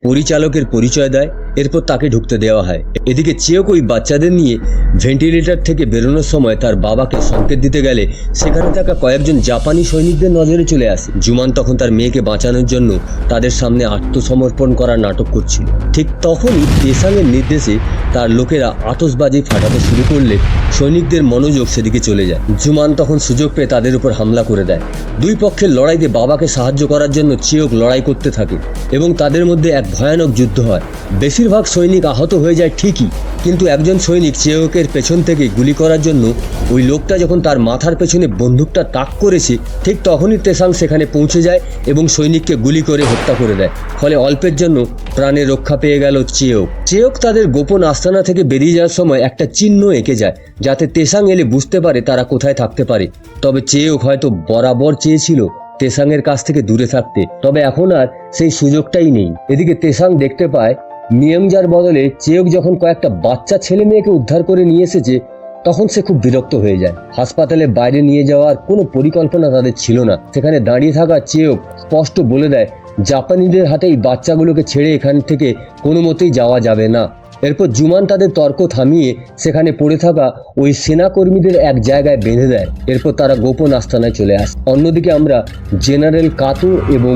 পরিচালকের পরিচয় দেয়। এরপর তাকে ঢুকতে দেওয়া হয়। এদিকে চেয়োক ওই বাচ্চাদের নিয়ে ভেন্টিলেটর থেকে বেরোনোর সময় তার বাবাকে সংকেত দিতে গেলে সেখানে থাকা কয়েকজন জাপানি সৈনিকদের নজরে চলে আসে। জুমান তখন তার মেয়েকে বাঁচানোর জন্য তাদের সামনে আত্মসমর্পণ করার নাটক করছিল। ঠিক তখনই তেসাংয়ের নির্দেশে তার লোকেরা আতশবাজি ফাটাতে শুরু করলে সৈনিকদের মনোযোগ সেদিকে চলে যায়। জুমান তখন সুযোগ পেয়ে তাদের উপর হামলা করে দেয়। দুই পক্ষের লড়াইতে বাবাকে সাহায্য করার জন্য চেয়োক লড়াই করতে থাকে এবং তাদের মধ্যে এক ভয়ানক যুদ্ধ হয়। বেশিরভাগ সৈনিক আহত হয়ে যায় ঠিকই, কিন্তু একজন সৈনিক চেয়োকের পেছন থেকে গুলি করার জন্য ওই লোকটা যখন তার মাথার পেছনে বন্দুকটা তাক করেছে ঠিক তখনই তেসাং সেখানে পৌঁছে যায় এবং সৈনিককে গুলি করে হত্যা করে দেয়। ফলে অল্পের জন্য প্রাণে রক্ষা পেয়ে গেল চেয়োক। চেয়োক তাদের গোপন আস্তানা থেকে বেরিয়ে যাওয়ার সময় একটা চিহ্ন এঁকে যায়, যাতে তেসাং এলে বুঝতে পারে তারা কোথায় থাকতে পারে। তবে চেয়োক হয়তো বরাবর চেয়েছিল তেসাংয়ের কাছ থেকে দূরে থাকতে, তবে এখন আর সেই সুযোগটাই নেই। এদিকে তেসাং দেখতে পায় মিয়াংজার বদলে চেয়োক যখন কয়েকটা বাচ্চা ছেলে মেয়েকে উদ্ধার করে নিয়ে এসেছে তখন সে খুব বিরক্ত হয়ে যায়। হাসপাতালে বাইরে নিয়ে যাওয়ার কোনো পরিকল্পনা তাদের ছিল না। সেখানে দাঁড়িয়ে থাকা চেয়োক স্পষ্ট বলে দেয় জাপানিদের হাতে এই বাচ্চাগুলোকে ছেড়ে এখান থেকে কোনো মতেই যাওয়া যাবে না। এরপর জুমান তাদের তর্ক থামিয়ে সেখানে পড়ে থাকা ওই সেনাকর্মীদের এক জায়গায় বেঁধে দেয়। এরপর তারা গোপন আস্তানায় চলে আসে। অন্যদিকে আমরা জেনারেল কাতো এবং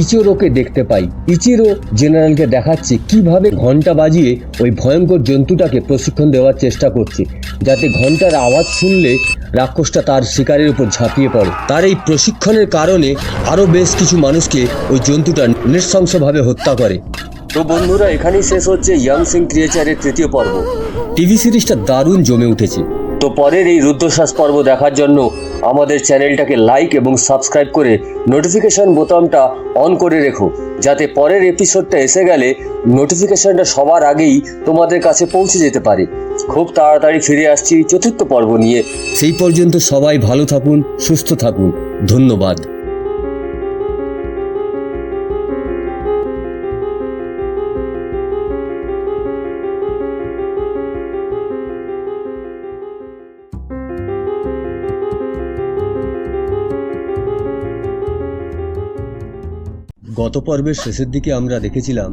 ইচিরোকে দেখতে পাই। ইচিরো জেনারেলকে দেখাচ্ছে কিভাবে ঘন্টা বাজিয়ে ওই ভয়ঙ্কর জন্তুটাকে প্রশিক্ষণ দেওয়ার চেষ্টা করছে, যাতে ঘন্টার আওয়াজ শুনলে রাক্ষসটা তার শিকারের উপর ঝাঁপিয়ে পড়ে। তার এই প্রশিক্ষণের কারণে আরও বেশ কিছু মানুষকে ওই জন্তুটা নৃশংসভাবে হত্যা করে। তো বন্ধুরা, এখানেই শেষ হচ্ছে ইয়াং সিং ক্রিয়েচারের তৃতীয় পর্ব। টিভি সিরিজটা দারুণ জমে উঠেছে। তো পরের এই রুদ্রশ্বাস পর্ব দেখার জন্য আমাদের চ্যানেলটাকে লাইক এবং সাবস্ক্রাইব করে নোটিফিকেশন বোতামটা অন করে রেখো, যাতে পরের এপিসোডটা এসে গেলে নোটিফিকেশনটা সবার আগেই তোমাদের কাছে পৌঁছে যেতে পারে। খুব তাড়াতাড়ি ফিরে আসছি চতুর্থ পর্ব নিয়ে। সেই পর্যন্ত সবাই ভালো থাকুন, সুস্থ থাকুন। ধন্যবাদ। গত পর্বের শেষের দিকে আমরা দেখেছিলাম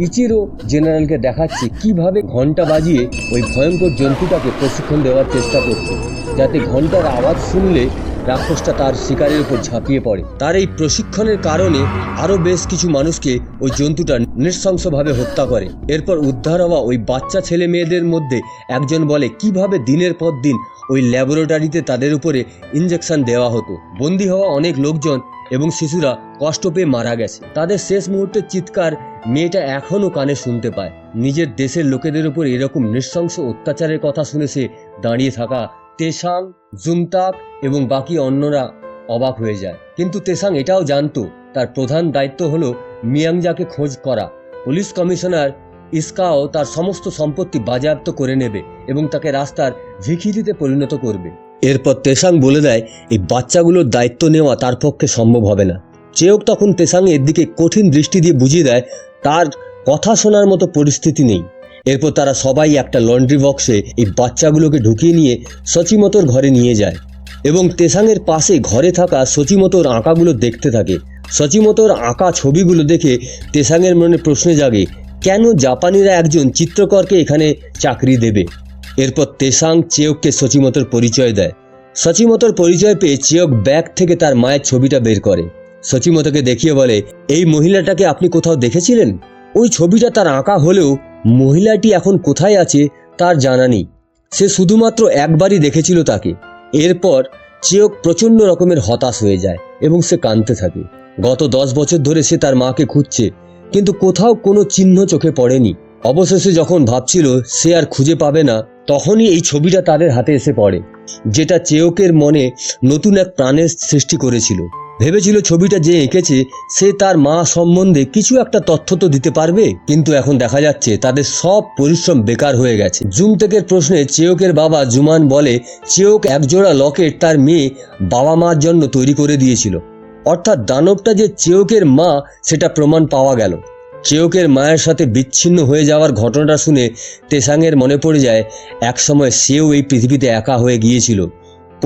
ইচিরো জেনারেলকে দেখাচ্ছে কিভাবে ঘন্টা বাজিয়ে ওই ভয়ঙ্কর জন্তুটাকে প্রশিক্ষণ দেওয়ার চেষ্টা করছে, যাতে ঘন্টার আওয়াজ শুনলে রাক্ষসটা তার শিকারের উপর ঝাঁপিয়ে পড়ে। তার এই প্রশিক্ষণের কারণে আরও বেশ কিছু মানুষকে ওই জন্তুটা নৃশংসভাবে হত্যা করে। এরপর উদ্ধার হওয়া ওই বাচ্চা ছেলে মেয়েদের মধ্যে একজন বলে কিভাবে দিনের পর দিন ওই ল্যাবরেটরিতে তাদের উপরে ইঞ্জেকশন দেওয়া হতো। বন্দী হওয়া অনেক লোকজন এবং শিশুরা কষ্ট পেয়ে মারা গেছে। তাদের শেষ মুহূর্তের চিৎকার মেয়েটা এখনও কানে শুনতে পায়। নিজের দেশের লোকেদের উপর এরকম নৃশংস অত্যাচারের কথা শুনে সে দাঁড়িয়ে থাকা তেসাং, জুমতাক এবং বাকি অন্যরা অবাক হয়ে যায়। কিন্তু তেসাং এটাও জানতো তার প্রধান দায়িত্ব হলো মিয়াংজাকে খোঁজ করা। পুলিশ কমিশনার ইস্কাও তার সমস্ত সম্পত্তি বাজেয়াপ্ত করে নেবে এবং তাকে রাস্তার ভিখিরিতে পরিণত করবে। এরপর তেসাং বলে দেয় এই বাচ্চাগুলোর দায়িত্ব নেওয়া তার পক্ষে সম্ভব হবে না। চেয়ক তখন তেসাং এর দিকে কঠিন দৃষ্টি দিয়ে বুঝিয়ে দেয় তার কথা শোনার মতো পরিস্থিতি নেই। এরপর তারা সবাই একটা লন্ড্রি বক্সে এই বাচ্চাগুলোকে ঢুকিয়ে নিয়ে সচিমতোর ঘরে নিয়ে যায় এবং তেসাংয়ের পাশে ঘরে থাকা সচিমতোর আঁকাগুলো দেখতে থাকে। সচিমতোর আঁকা ছবিগুলো দেখে তেসাংয়ের মনে প্রশ্ন জাগে, কেন জাপানিরা একজন চিত্রকরকে এখানে চাকরি দেবে? এরপর তেসাং চেয়ককে সচিমতোর পরিচয় দেয়। সচিমতোর পরিচয় পেয়ে চেয়ক ব্যাগ থেকে তার মায়ের ছবিটা বের করে। সচিমতোকে দেখিয়ে বলে, এই মহিলাটাকে আপনি কোথাও দেখেছিলেন? ওই ছবিটা তার আঁকা হলেও মহিলাটি এখন কোথায় আছে তার জানা নেই। সে শুধুমাত্র একবারই দেখেছিল তাকে। এরপর চেয়ক প্রচণ্ড রকমের হতাশ হয়ে যায় এবং সে কাঁদতে থাকে। গত 10 বছর ধরে সে তার মাকে খুঁজছে, কিন্তু কোথাও কোনো চিহ্ন চোখে পড়েনি। অবশেষে যখন ভাবছিল সে আর খুঁজে পাবে না, তখনই এই ছবিটা তাদের হাতে এসে পড়ে, যেটা চেয়কের মনে নতুন এক প্রাণের সৃষ্টি করেছিল। ভেবেছিল ছবিটা যে এঁকেছে সে তার মা সম্বন্ধে কিছু একটা তথ্য তো দিতে পারবে, কিন্তু এখন দেখা যাচ্ছে তাদের সব পরিশ্রম বেকার হয়ে গেছে। জুমতেকের প্রশ্নে চেয়কের বাবা জুমান বলে চেয়ক একজোড়া লকেট তার মেয়ে বাবা মার জন্য তৈরি করে দিয়েছিল, অর্থাৎ দানবটা যে চেয়কের মা সেটা প্রমাণ পাওয়া গেল। চেয়কের মায়ের সাথে বিচ্ছিন্ন হয়ে যাওয়ার ঘটনাটা শুনে তেসাংয়ের মনে পড়ে যায় একসময় সেও এই পৃথিবীতে একা হয়ে গিয়েছিল।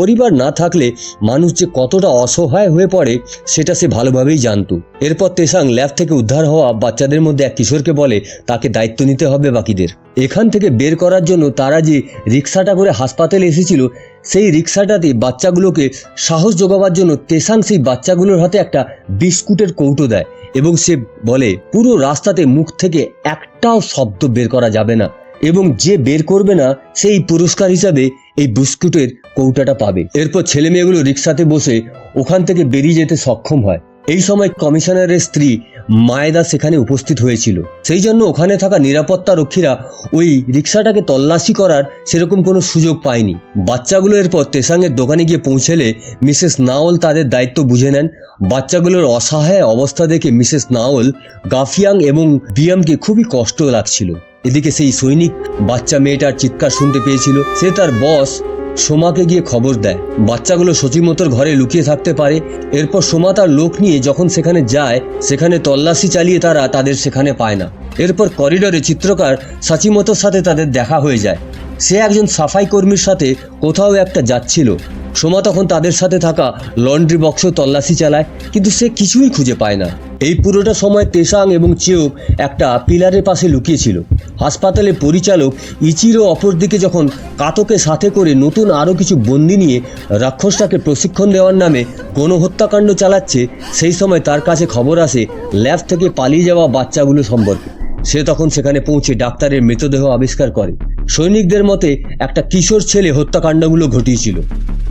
পরিবার না থাকলে মানুষ যে কতটা অসহায় হয়ে পড়ে সেটা সে ভালোভাবেই জানতো। এরপর তেসাং ল্যাব থেকে উদ্ধার হওয়া বাচ্চাদের মধ্যে এক কিশোরকে বলে তাকে দায়িত্ব নিতে হবে বাকিদের। এখান থেকে বের করার জন্য তারা যে রিক্সাটা করে হাসপাতালে এসেছিল সেই রিক্সাটাতে বাচ্চাগুলোকে সাহস জোগাবার জন্য তেসাং সেই বাচ্চাগুলোর হাতে একটা বিস্কুটের কৌটো দেয় এবং সে বলে পুরো রাস্তাতে মুখ থেকে একটাও শব্দ বের করা যাবে না এবং যে বের করবে না সেই পুরস্কার হিসাবে এই বিস্কুটের কৌটাটা পাবে। এরপর ছেলে মেয়েগুলো রিক্সাতে বসে ওখান থেকে বেরিয়ে যেতে সক্ষম হয়। এই সময় কমিশনারের স্ত্রী মায়েদা সেখানে উপস্থিত হয়েছিল। সেই জন্য ওখানে থাকা নিরাপত্তা রক্ষীরা ওই রিক্সাটাকে তল্লাশি করার সেরকম কোনো সুযোগ পায়নি। বাচ্চাগুলো এরপর তেসাংয়ের দোকানে গিয়ে পৌঁছলে মিসেস নাওল তাদের দায়িত্ব বুঝে নেন। বাচ্চাগুলোর অসহায় অবস্থা দেখে মিসেস নাওল গাফিয়াং এবং বিয়ামকে খুবই কষ্ট লাগছিল। এদিকে সেই সৈনিক বাচ্চা মেয়েটার চিৎকার শুনতে পেয়েছিল। সে তার বস সোমাকে গিয়ে খবর দেয় বাচ্চাগুলো সচিমতোর ঘরে লুকিয়ে থাকতে পারে। এরপর সোমা তার লোক নিয়ে যখন সেখানে যায় সেখানে তল্লাশি চালিয়ে তারা তাদের সেখানে পায় না। এরপর করিডোরে চিত্রকার সাচিমতোর সাথে তাদের দেখা হয়ে যায়। সে একজন সাফাই কর্মীর সাথে কোথাও একটা যাচ্ছিল। সোমা তখন তাদের সাথে থাকা লন্ড্রি বক্স তল্লাশি চালায়, কিন্তু সে কিছুই খুঁজে পায় না। এই পুরোটা সময় তেসাং এবং চেয়ক একটা পিলারের পাশে লুকিয়েছিল। হাসপাতালে পরিচালক ইচিরো অপরদিকে যখন কাতোকে সাথে করে নতুন আরও কিছু বন্দি নিয়ে রাক্ষসটাকে প্রশিক্ষণ দেওয়ার নামে গণহত্যাকাণ্ড চালাচ্ছে, সেই সময় তার কাছে খবর আসে ল্যাব থেকে পালিয়ে যাওয়া বাচ্চাগুলো সম্পর্কে। সে তখন সেখানে পৌঁছে ডাক্তারের মৃতদেহ আবিষ্কার করে। সৈনিকদের মতে একটা কিশোর ছেলে হত্যাকাণ্ডগুলো ঘটিয়েছিল,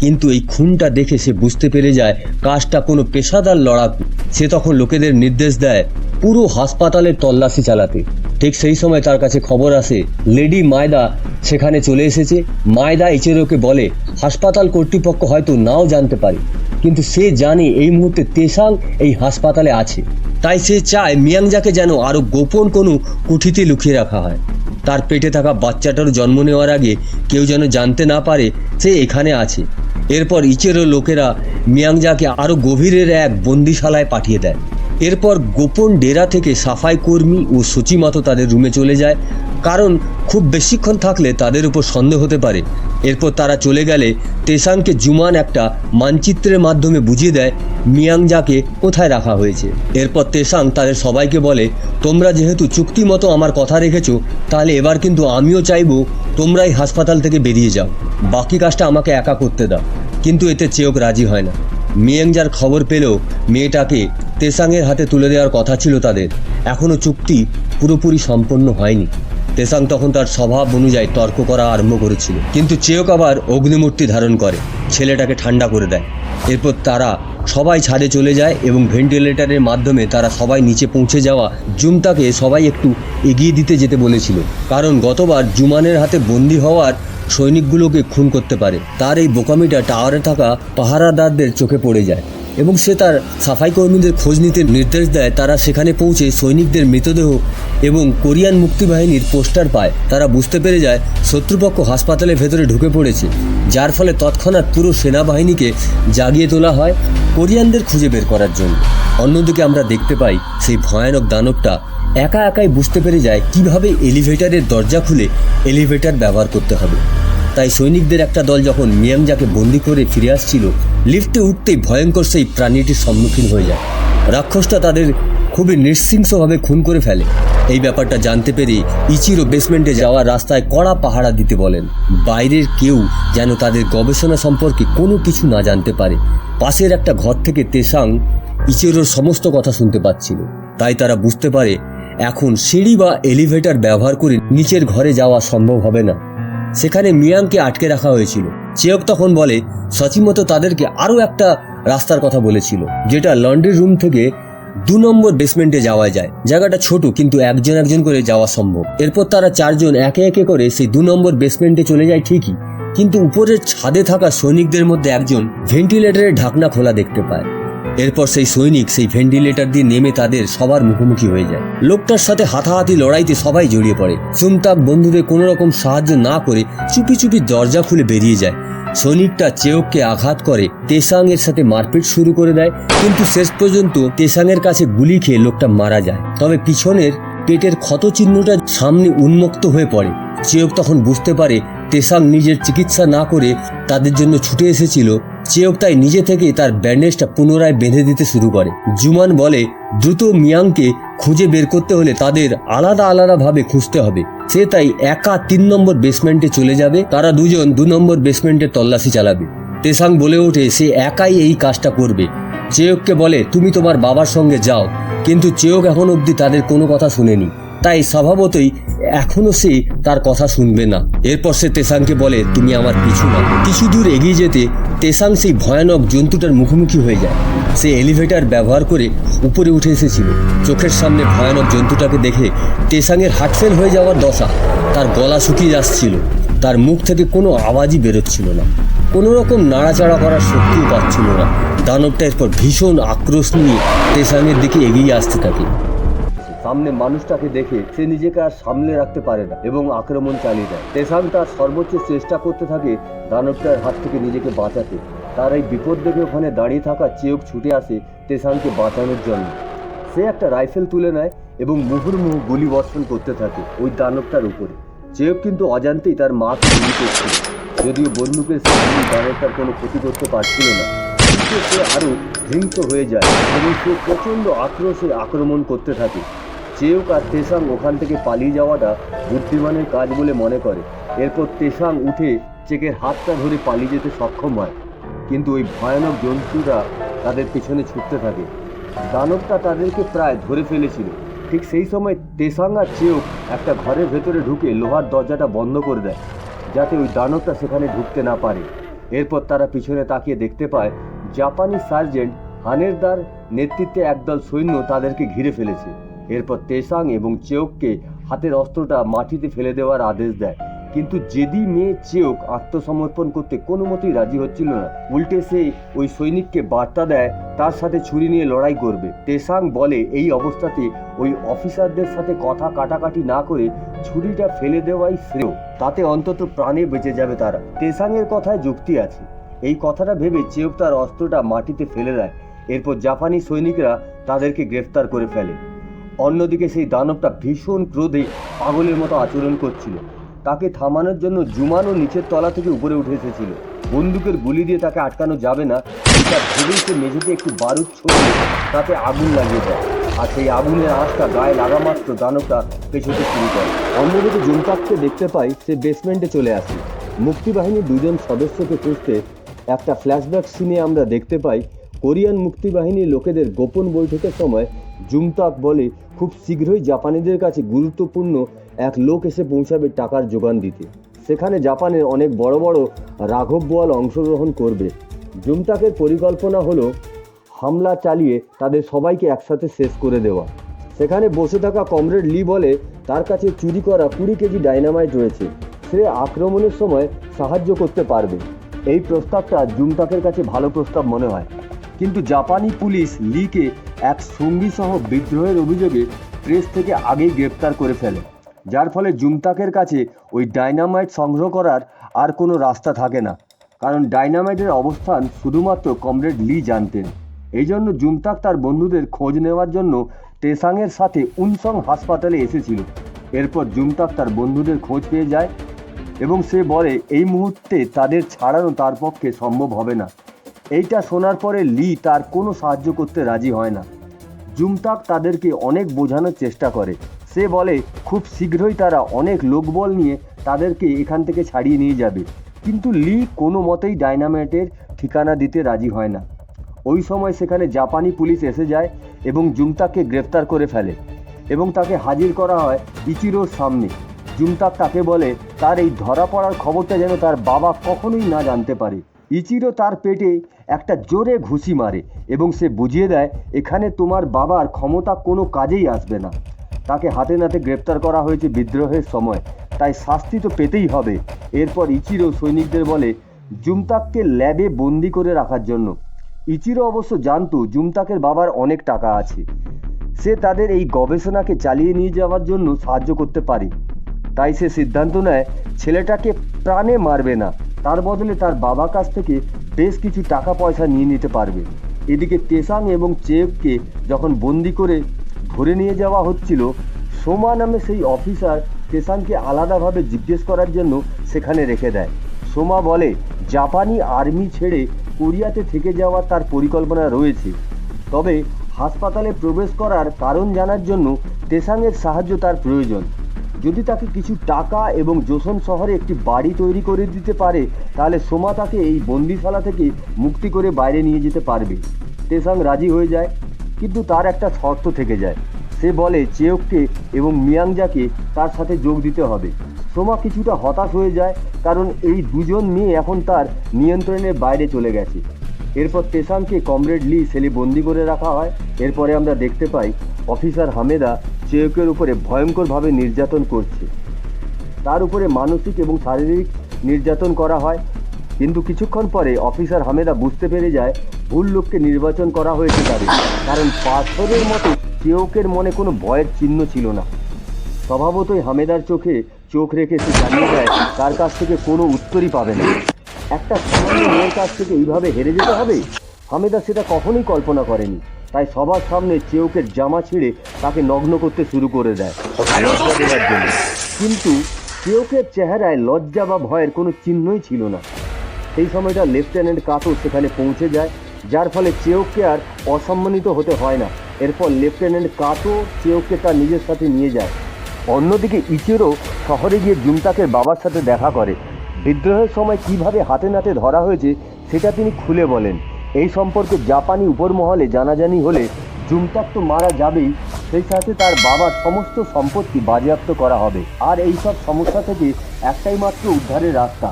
কিন্তু এই খুনটা দেখে সে বুঝতে পেরে যায় কাজটা কোনো পেশাদার লড়াকু। সে তখন লোকেদের নির্দেশ দেয় পুরো হাসপাতালের তল্লাশি চালাতে। ঠিক সেই সময় তার কাছে খবর আসে লেডি মায়দা সেখানে চলে এসেছে। মায়দা ইচিরোকে বলে হাসপাতাল কর্তৃপক্ষ হয়তো নাও জানতে পারে, কিন্তু সে জানে এই মুহূর্তে তেসাং এই হাসপাতালে আছে। তাই সে চায় মিয়াংজাকে যেন আরও গোপন কোনো কুঠিতে লুকিয়ে রাখা হয়। তার পেটে থাকা বাচ্চাটার জন্ম নেওয়ার আগে কেউ যেন জানতে না পারে সে এখানে আছে। এরপর ইচিরো লোকেরা মিয়াংজাকে আরও গভীরের এক বন্দিশালায় পাঠিয়ে দেয়। এরপর গোপন ডেরা থেকে সাফাই কর্মী ও সচিমাতো তাদের রুমে চলে যায়, কারণ খুব বেশিক্ষণ থাকলে তাদের উপর সন্দেহ হতে পারে এরপর তারা চলে গেলে তেসাংকে জুমান একটা মানচিত্রের মাধ্যমে বুঝিয়ে দেয় মিয়াংজাকে কোথায় রাখা হয়েছে। এরপর তেসাং তাদের সবাইকে বলে, তোমরা যেহেতু চুক্তি মতো আমার কথা রেখেছো, তাহলে এবার কিন্তু আমিও চাইবো তোমরাই হাসপাতাল থেকে বেরিয়ে যাও, বাকি কাজটা আমাকে একা করতে দাও। কিন্তু এতে চেওক রাজি হয় না। মিয়াংজার খবর পেলেও মেয়েটাকে তেসাংয়ের হাতে তুলে দেওয়ার কথা ছিল তাদের, এখনও চুক্তি পুরোপুরি সম্পন্ন হয়নি। তেসাং তখন তার স্বভাব অনুযায়ী তর্ক করা আরম্ভ করেছিল, কিন্তু চেওক আবার অগ্নিমূর্তি ধারণ করে ছেলেটাকে ঠান্ডা করে দেয়। এরপর তারা সবাই ছাদে চলে যায় এবং ভেন্টিলেটরের মাধ্যমে তারা সবাই নিচে পৌঁছে যাওয়া জুমতাকে সবাই একটু এগিয়ে দিতে যেতে বলেছিল, কারণ গতবার জুমানের হাতে বন্দী হওয়ার সৈনিকগুলোকে খুন করতে পারে। তার এই বোকামিটা টাওয়ারে থাকা পাহারাদারদের চোখে পড়ে যায় এবং সে তার সাফাই কর্মীদের খোঁজ নিতে নির্দেশ দেয়। তারা সেখানে পৌঁছে সৈনিকদের মৃতদেহ এবং কোরিয়ান মুক্তিবাহিনীর পোস্টার পায়। তারা বুঝতে পেরে যায় শত্রুপক্ষ হাসপাতালের ভেতরে ঢুকে পড়েছে, যার ফলে তৎক্ষণাৎ পুরো সেনাবাহিনীকে জাগিয়ে তোলা হয় কোরিয়ানদের খুঁজে বের করার জন্য। অন্যদিকে আমরা দেখতে পাই সেই ভয়ানক দানবটা একা একাই বুঝতে পেরে যায় কিভাবে এলিভেটরের দরজা খুলে এলিভেটর ব্যবহার করতে হবে। তাই সৈনিকদের একটা দল যখন মিয়াংজাকে বন্দি করে ফিরে আসছিল, লিফটে উঠতেই ভয়ঙ্কর সেই প্রাণীটির সম্মুখীন হয়ে যায়। রাক্ষসটা তাদের খুবই নৃশংসভাবে খুন করে ফেলে। এই ব্যাপারটা জানতে পেরে ইচিরো বেসমেন্টে যাওয়ার রাস্তায় কড়া পাহারা দিতে বলেন, বাইরের কেউ যেন তাদের গবেষণা সম্পর্কে কোনো কিছু না জানতে পারে। পাশের একটা ঘর থেকে তেসাং ইচিরোর সমস্ত কথা শুনতে পাচ্ছিল, তাই তারা বুঝতে পারে এখন সিঁড়ি বা এলিভেটর ব্যবহার করে নিচের ঘরে যাওয়া সম্ভব হবে না। সেখানে মিয়াংকে আটকে রাখা হয়েছিল। চেওক তখন বলে সচিমতো তাদেরকে আরও একটা রাস্তার কথা বলেছিল, যেটা লন্ড্রি রুম থেকে 2 নম্বর বেসমেন্টে যাওয়া যায়। জায়গাটা ছোট, কিন্তু একজন একজন করে যাওয়া সম্ভব। এরপর তারা 4 জন একে একে করে সেই 2 নম্বর বেসমেন্টে চলে যায় ঠিকই, কিন্তু উপরের ছাদে থাকা সৈনিকদের মধ্যে একজন ভেন্টিলেটরের ঢাকনা খোলা দেখতে পায়। এরপর সেই সৈনিক সেই ভেন্টিলেটর দিয়ে নেমে তাদের সবার মুখোমুখি হয়ে যায়। লোকটার সাথে হাতাহাতি লড়াইতে সবাই জড়িয়ে পড়ে। চুমতাক বন্ধুদের কোনো রকম সাহায্য না করে চুপি চুপি দরজা খুলে বেরিয়ে যায়। সৈনিকটা চেওককে আঘাত করে তেসাং এর সাথে মারপিট শুরু করে দেয়, কিন্তু শেষ পর্যন্ত তেসাং এর কাছে গুলি খেয়ে লোকটা মারা যায়। তবে পিছনের পেটের ক্ষত চিহ্নটা সামনে উন্মুক্ত হয়ে পড়ে। চেওক তখন বুঝতে পারে তেসাং নিজের চিকিৎসা না করে তাদের জন্য ছুটে এসেছিল। চেওক তাই নিজে থেকে তার ব্যান্ডেজটা পুনরায় বেঁধে দিতে শুরু করে। জুমান বলে দ্রুত মিয়াংকে খুঁজে বের করতে হলে তাদের আলাদা আলাদা ভাবে খুঁজতে হবে। সে তাই একা 3 নম্বর বেসমেন্টে চলে যাবে। তারা দুজন 2 নম্বর বেসমেন্টে তল্লাশি চালাবে। তেসাং বলে ওঠে সে একাই এই কাজটা করবে। চেওককে বলে তুমি তোমার বাবার সঙ্গে যাও, কিন্তু চেওক এখন অবধি তাদের কোনো কথা শুনেনি, তাই স্বভাবতই এখনো সে তার কথা শুনবে না। এরপর সে তেসাংকে বলে তুমি আমার পিছু না। কিছু দূর এগিয়ে যেতে তেসাং সেই ভয়ানক জন্তুটার মুখোমুখি হয়ে যায়। সে এলিভেটর ব্যবহার করে উপরে উঠে এসেছিল। চোখের সামনে ভয়ানক জন্তুটাকে দেখে তেসাংয়ের হার্টফেল হয়ে যাওয়ার দশা। তার গলা শুকিয়ে আসছিল, তার মুখ থেকে কোনো আওয়াজই বেরোচ্ছিল না, কোনো রকম নাড়াচাড়া করার শক্তিও পাচ্ছিল না। দানবটা এরপর ভীষণ আক্রোশ নিয়ে তেসাংয়ের দিকে এগিয়ে আসতে থাকে। সামনে মানুষটাকে দেখে সে নিজেকে আর সামলে রাখতে পারে না এবং আক্রমণ চালিয়ে দেয়। তেসাং তার সর্বোচ্চ চেষ্টা করতে থাকে দানবটার হাত থেকে নিজেকে বাঁচাতে। তার এই বিপদ দেখে ওখানে দাঁড়িয়ে থাকা চেওক ছুটে আসে তেসাংকে বাঁচানোর জন্য। সে একটা রাইফেল তুলে নেয় এবং মুহুর্মুহু গুলি বর্ষণ করতে থাকে ওই দানবটার উপরে। চেওক কিন্তু অজান্তেই তার মাকে গুলি করছিল, যদিও বন্দুকের সামনে দানবটার কোনো ক্ষতি করতে পারছিল না। কিন্তু সে আরও হিংস্র হয়ে যায় এবং সে প্রচণ্ড আক্রোশে আক্রমণ করতে থাকে। চেওক আর তেসাং ওখান থেকে পালিয়ে যাওয়াটা বুদ্ধিমানের কাজ বলে মনে করে। এরপর তেসাং উঠে চেকের হাতটা ধরে পালিয়ে যেতে সক্ষম হয়, কিন্তু ওই ভয়ানক জন্তুটা তাদের পিছনে ছুটতে থাকে। দানবটা তাদেরকে প্রায় ধরে ফেলেছিল। ঠিক সেই সময় তেসাং আর চেওক একটা ঘরের ভেতরে ঢুকে লোহার দরজাটা বন্ধ করে দেয়, যাতে ওই দানবটা সেখানে ঢুকতে না পারে। এরপর তারা পিছনে তাকিয়ে দেখতে পায় জাপানি সার্জেন্ট হানেরদার নেতৃত্বে একদল সৈন্য তাদেরকে ঘিরে ফেলেছে। এরপর তেসাং এবং চেওককে হাতের অস্ত্রটা মাটিতে ফেলে দেওয়ার আদেশ দেয়, কিন্তু জেদি মেয়ে চেওক আত্মসমর্পণ করতে কোনো মতেই রাজি হচ্ছিল না। উল্টে সে ওই সৈনিককে বার্তা দেয় তার সাথে ছুরি নিয়ে লড়াই করবে। তেসাং বলে এই অবস্থাতে ওই অফিসারদের সাথে কথা কাটাকাটি না করে ছুরিটা ফেলে দেওয়াই শ্রেয়, তাতে অন্তত প্রাণে বেঁচে যাবে তারা। তেসাংয়ের কথায় যুক্তি আছে। এই কথাটা ভেবে চেওক তার অস্ত্রটা মাটিতে ফেলে দেয়। এরপর জাপানি সৈনিকরা তাদেরকে গ্রেফতার করে ফেলে। অন্যদিকে সেই দানবটা ভীষণ ক্রোধে পাগলের মতো আচরণ করছিল। তাকে থামানোর জন্য জুমানও নিচের তলা থেকে উপরে উঠে এসেছিল। বন্দুকের গুলি দিয়ে তাকে আটকানো যাবে না এটা ভেবেই সে মেঝেতে একটি বারুদ ছড়িয়ে তাতে আগুন লাগিয়ে দেয়, আর সেই আগুনের আঁচটা গায়ে লাগা মাত্র দানবটা পেছোতে শুরু করে। অন্যদিকে জুমতাককে দেখতে পাই সে বেসমেন্টে চলে আসে। মুক্তিবাহিনীর দুজন সদস্যকে খুঁজতে একটা ফ্ল্যাশব্যাক সিনে আমরা দেখতে পাই কোরিয়ান মুক্তিবাহিনীর লোকেদের গোপন বৈঠকের সময় জুমতাক বলে খুব শীঘ্রই জাপানিদের কাছে গুরুত্বপূর্ণ এক লোক এসে পৌঁছাবে টাকার যোগান দিতে। সেখানে জাপানের অনেক বড় বড় রাঘব বোয়াল অংশগ্রহণ করবে। জুমতাকের পরিকল্পনা হলো হামলা চালিয়ে তাদের সবাইকে একসাথে শেষ করে দেওয়া। সেখানে বসে থাকা কমরেড লি বলে তার কাছে চুরি করা 20 কেজি ডাইনামাইট রয়েছে, সে আক্রমণের সময় সাহায্য করতে পারবে। এই প্রস্তাবটা জুমতাকের কাছে ভালো প্রস্তাব মনে হয়, কিন্তু জাপানি পুলিশ লিকে এক সঙ্গী সহ বিদ্রোহের অভিযোগে প্রেস থেকে আগেই গ্রেপ্তার করে ফেলে, যার ফলে জুমতাকের কাছে ওই ডাইনামাইট সংগ্রহ করার আর কোনো রাস্তা থাকে না, কারণ ডাইনামাইটের অবস্থান শুধুমাত্র কমরেড লি জানতেন। এই জন্য জুমতাক তার বন্ধুদের খোঁজ নেওয়ার জন্য টেসাংয়ের সাথে উনসং হাসপাতালে এসেছিল। এরপর জুমতাক তার বন্ধুদের খোঁজ পেয়ে যায় এবং সে বলে এই মুহূর্তে তাদের ছাড়ানো তার পক্ষে সম্ভব হবে না। এইটা শোনার পরে লি তার কোনো সাহায্য করতে রাজি হয় না। জুমতাক তাদেরকে অনেক বোঝানোর চেষ্টা করে, সে বলে খুব শীঘ্রই তারা অনেক লোকবল নিয়ে তাদেরকে এখান থেকে ছাড়িয়ে নিয়ে যাবে, কিন্তু লি কোনো মতেই ডাইনামাইটের ঠিকানা দিতে রাজি হয় না। ওই সময় সেখানে জাপানি পুলিশ এসে যায় এবং জুমতাককে গ্রেফতার করে ফেলে এবং তাকে হাজির করা হয় ইচিরোর সামনে। জুমতাক তাকে বলে তার এই ধরা পড়ার খবরটা যেন তার বাবা কখনোই না জানতে পারে। ইচিরো তার পেটে একটা জোরে ঘুষি মারে এবং সে বুঝিয়ে দেয় এখানে তোমার বাবার ক্ষমতা কোনো কাজেই আসবে না। তাকে হাতে নাতে গ্রেপ্তার করা হয়েছে বিদ্রোহের সময়, তাই শাস্তি তো পেতেই হবে। এরপর ইচিরো সৈনিকদের বলে জুমতাককে ল্যাবে বন্দি করে রাখার জন্য। ইচিরো অবশ্য জানতো জুমতাকের বাবার অনেক টাকা আছে, সে তাদের এই গবেষণাকে চালিয়ে নিয়ে যাওয়ার জন্য সাহায্য করতে পারে, তাই সে সিদ্ধান্ত নেয় ছেলেটাকে প্রাণে মারবে না, তার বদলে তার বাবার কাছ থেকে বেশ কিছু টাকা পয়সা নিয়ে নিতে পারবে। এদিকে টেসাং এবং চেককে যখন বন্দি করে ধরে নিয়ে যাওয়া হচ্ছিল, সোমা নামে সেই অফিসার টেসাংকে আলাদাভাবে জিজ্ঞেস করার জন্য সেখানে রেখে দেয়। সোমা বলে জাপানি আর্মি ছেড়ে কোরিয়াতে থেকে যাওয়ার তার পরিকল্পনা রয়েছে, তবে হাসপাতালে প্রবেশ করার কারণ জানার জন্য টেসাংয়ের সাহায্য তার প্রয়োজন। যদি তাকে কিছু টাকা এবং জোসন শহরে একটি বাড়ি তৈরি করে দিতে পারে তাহলে সোমা তাকে এই বন্দিশালা থেকে মুক্তি করে বাইরে নিয়ে যেতে পারবে। টেসাং রাজি হয়ে যায়, কিন্তু তার একটা শর্ত থেকে যায়। সে বলে চেয়ককে এবং মিয়াংজাকে তার সাথে যোগ দিতে হবে। সোমা কিছুটা হতাশ হয়ে যায়, কারণ এই দুজন মেয়ে এখন তার নিয়ন্ত্রণের বাইরে চলে গেছে। এরপর টেসাংকে কমরেড লি সেলে বন্দি করে রাখা হয়। এরপরে আমরা দেখতে পাই অফিসার হামেদা চেয়কের উপরে ভয়ঙ্করভাবে নির্যাতন করছে, তার উপরে মানসিক এবং শারীরিক নির্যাতন করা হয়। কিন্তু কিছুক্ষণ পরে অফিসার হামেদা বুঝতে পেরে যায় ভুল লোককে নির্বাচন করা হয়েছে তাদের, কারণ পাথরের মতো চেয়কের মনে কোনো ভয়ের চিহ্ন ছিল না। স্বভাবতই হামেদার চোখে চোখ রেখে সে জানিয়ে দেয় তার কাছ থেকে কোনো উত্তরই পাবে না। একটা সামান্য মেয়ের কাছ থেকে এইভাবে হেরে যেতে হবে, হামেদা সেটা কখনোই কল্পনা করেনি। তাই সবার সামনে চেয়কের জামা ছিঁড়ে তাকে নগ্ন করতে শুরু করে দেয় লজ্জা দেওয়ার জন্য। কিন্তু চেয়কের চেহারায় লজ্জা বা ভয়ের কোনো চিহ্নই ছিল না। সেই সময়টা লেফটেন্যান্ট কাতো সেখানে পৌঁছে যায়, যার ফলে চেয়ককে আর অসম্মানিত হতে হয় না। এরপর লেফটেন্যান্ট কাতো চেয়ককে তার নিজের সাথে নিয়ে যায়। অন্যদিকে ইচিরো শহরে গিয়ে জুমতাকের বাবার সাথে দেখা করে। বিদ্রোহের সময় কিভাবে হাতে নাতে ধরা হয়েছে সেটা তিনি খুলে বলেন। এই সম্পর্কে জাপানি উপরমহলে জানাজানি হলে জুমতাক তো মারা যাবেই, সেই সাথে তার বাবার সমস্ত সম্পত্তি বাজেয়াপ্ত করা হবে। আর এই সব সমস্যা থেকে একটাই মাত্র উদ্ধারের রাস্তা,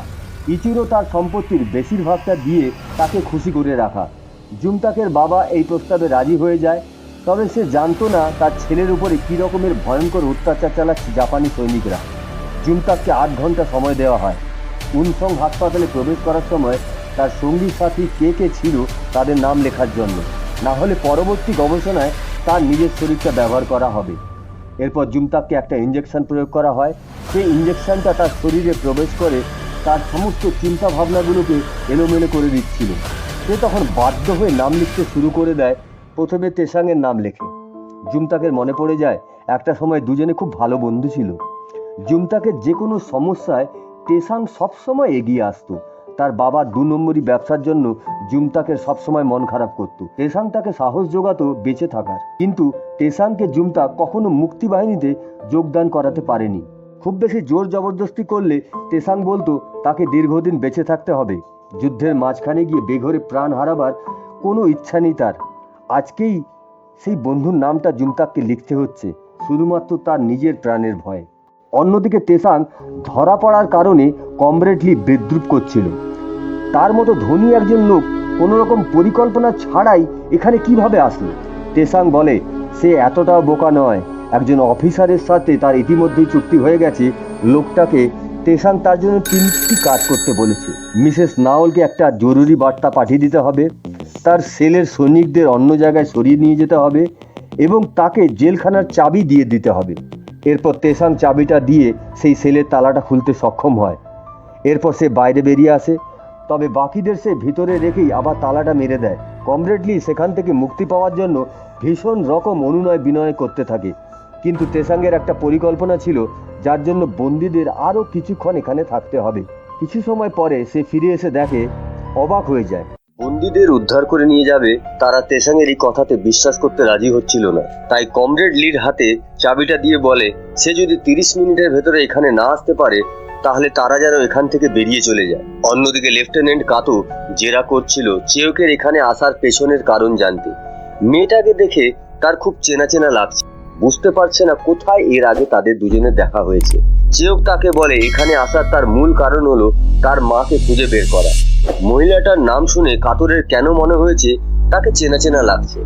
ইচিরো তার সম্পত্তির বেশিরভাগটা দিয়ে তাকে খুশি করে রাখা। জুমতাকের বাবা এই প্রস্তাবে রাজি হয়ে যায়, তবে সে জানতো না তার ছেলের উপরে কী রকমের ভয়ঙ্কর অত্যাচার চালাচ্ছে জাপানি সৈনিকরা। জুমতাককে 8 ঘন্টা সময় দেওয়া হয়। উনসং হাসপাতালে প্রবেশ করার সময় তার সঙ্গী সাথী কে কে ছিল তাদের নাম লেখার জন্য, না হলে পরবর্তী গবেষণায় তার নিজের শরীরটা ব্যবহার করা হবে। এরপর জুমতাককে একটা ইঞ্জেকশন প্রয়োগ করা হয়। সেই ইঞ্জেকশনটা তার শরীরে প্রবেশ করে তার সমস্ত চিন্তা ভাবনাগুলোকে এলোমেলো করে দিচ্ছিল। সে তখন বাধ্য হয়ে নাম লিখতে শুরু করে দেয়। প্রথমে টেসাংয়ের নাম লেখে। জুমতাকের মনে পড়ে যায় একটা সময় দুজনে খুব ভালো বন্ধু ছিল। জুমতাকের যে কোনো সমস্যায় তেসাং সবসময় এগিয়ে আসতো। তার বাবার 2 নম্বরই ব্যবসার জন্য জুমতাকের সবসময় মন খারাপ করত। তেসাং তাকে সাহস জোগাতো বেঁচে থাকার, কিন্তু তেসাংকে জুমতা কখনো মুক্তি বাহিনীতে যোগদান করাতে পারেনি। খুব বেশি জোর জবরদস্তি করলে তেসাং বলতো তাকে দীর্ঘদিন বেঁচে থাকতে হবে। যুদ্ধের মাঝখানে গিয়ে বেঘরে প্রাণ হারাবার কোনো ইচ্ছা নেই তার। আজকেই সেই বন্ধুর নামটা জুমতাককে লিখতে হচ্ছে শুধুমাত্র তার নিজের প্রাণের ভয়ে। অন্যদিকে তেসাং ধরা পড়ার কারণে কমরেড লি বিদ্রুপ করছিল। তার মতো ধনী একজন লোক কোনো রকম পরিকল্পনা ছাড়াই এখানে কিভাবে আসলো? তেসাং বলে সে এতটাও বোকা নয়। একজন অফিসারের সাথে তার ইতিমধ্যেই চুক্তি হয়ে গেছে। লোকটাকে তেসাং তার জন্য 3টি কাজ করতে বলেছে। মিসেস নাওলকে একটা জরুরি বার্তা পাঠিয়ে দিতে হবে, তার সেলের সৈনিকদের অন্য জায়গায় সরিয়ে নিয়ে যেতে হবে এবং তাকে জেলখানার চাবি দিয়ে দিতে হবে। এরপর তেসাং চাবিটা দিয়ে সেই সেলের তালাটা খুলতে সক্ষম হয়। এরপর সে বাইরে বেরিয়ে আসে, তবে বাকিদের সে ভিতরে রেখেই আবার তালাটা মেরে দেয়। কমরেড লি সেখান থেকে মুক্তি পাওয়ার জন্য ভীষণ রকম অনুনয় বিনয় করতে থাকে, কিন্তু তেসাংয়ের একটা পরিকল্পনা ছিল যার জন্য বন্দীদের আরও কিছুক্ষণ এখানে থাকতে হবে। কিছু সময় পরে সে ফিরে এসে দেখে, অবাক হয়ে যায়। বন্দীদের উদ্ধার করে নিয়ে যাবে, তারা তেসাংয়ের এই কথাতে বিশ্বাস করতে রাজি হচ্ছিল না। তাই কমরেড লির হাতে চাবিটা দিয়ে বলে সে যদি 30 মিনিটের ভেতরে এখানে না আসতে পারে তাহলে তারা যেন এখান থেকে বেরিয়ে চলে যায়। অন্যদিকে লেফটেন্যান্ট কাতো জেরা করছিল চেয়োকের এখানে আসার পেছনের কারণ জানতে। মেয়েটাকে দেখে তার খুব চেনা চেনা লাগছে, বুঝতে পারছে না কোথায় এর আগে তাদের দুজনের দেখা হয়েছে। চেয়োক তাকে বলে এখানে আসার তার মূল কারণ হলো তার মাকে খুঁজে বের করা। মহিলাটার নাম শুনে কাতরের কেন মনে হয়েছে তাকে চেনা চেনা লাগছে,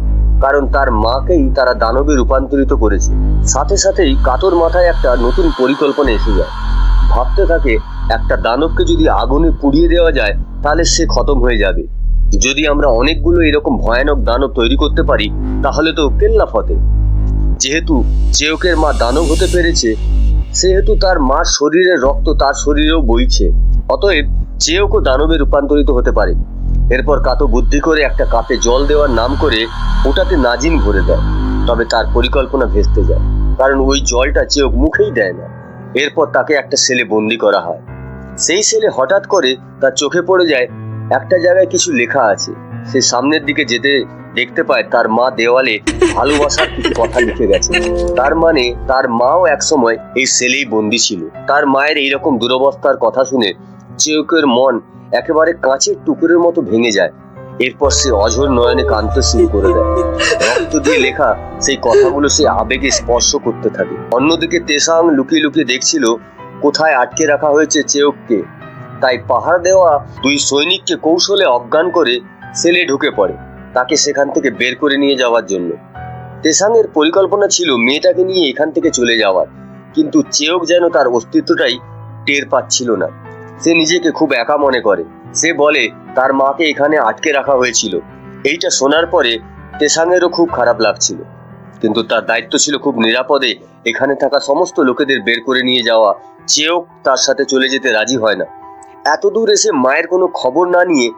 কারণ তার মাকেই তারা দানবে রূপান্তরিত করেছে। সাথে সাথেই কাতর মাথায় একটা নতুন পরিকল্পনা এসে যায়। ভাবতে থাকে একটা দানবকে যদি আগুনে পুড়িয়ে দেওয়া যায় তাহলে সে খতম হয়ে যাবে। যদি আমরা অনেকগুলো এরকম ভয়ানক দানব তৈরি করতে পারি তাহলে তো কেল্লা ফতে। যেহেতু চেয়োকের মা দানব হতে পেরেছে সেহেতু তার মার শরীরের রক্ত তার শরীরেও বইছে, অতএব চেয়োকও দানবে রূপান্তরিত হতে পারে। এরপর কাতো বুদ্ধি করে একটা কাপে জল দেওয়ার নাম করে ওটাতে নাজিন ভরে দেয়, তবে তার পরিকল্পনা ভেস্তে যায়, কারণ ওই জলটা চেয়োক মুখেই দেয় না। এরপর তাকে একটা সেলে বন্দি করা হয়। সেই সেলে হঠাৎ করে তার চোখে পড়ে যায় একটা জায়গায় কিছু লেখা আছে। সে সামনের দিকে যেতে দেখতে পায় তার মা দেওয়ালে ভালোবাসার কিছু কথা লিখে গেছে। তার মানে তার মাও একসময় এই সেলেই বন্দি ছিল। তার মায়ের এইরকম দুরবস্থার কথা শুনে চেয়োকের মন একেবারে কাঁচের টুকরোর মতো ভেঙে যায়। এরপর সে অঝোর নয়নে কাঁদতে শুরু করে দেয়। রক্ত দিয়ে লেখা সেই কথাগুলো সে আবেগে স্পর্শ করতে থাকে। অন্যদিকে তেসাং লুকিয়ে লুকিয়ে দেখছিল কোথায় আটকে রাখা হয়েছে চেয়োককে। তাই পাহাড় দেওয়া 2 সৈনিককে কৌশলে অজ্ঞান করে সেলে ঢুকে পড়ে তাকে সেখান থেকে বের করে নিয়ে যাওয়ার জন্য। তেসাংয়ের পরিকল্পনা ছিল মেয়েটাকে নিয়ে এখান থেকে চলে যাওয়ার, কিন্তু চেয়োক যেন তার অস্তিত্বটাই টের পাচ্ছিল না। সে নিজেকে খুব একা মনে করে। সে বলে তার মাকে এখানে আটকে রাখা হয়েছিল। এইটা শোনার পরে তেসাংয়েরও খুব খারাপ লাগছিল, কিন্তু তার দায়িত্ব ছিল খুব নিরাপদে এখানে থাকা সমস্ত লোকেদের বের করে নিয়ে যাওয়া। চেয়োক তার সাথে চলে যেতে রাজি হয় না। এত দূর এসে মায়ের কোনো খবর না নিয়ে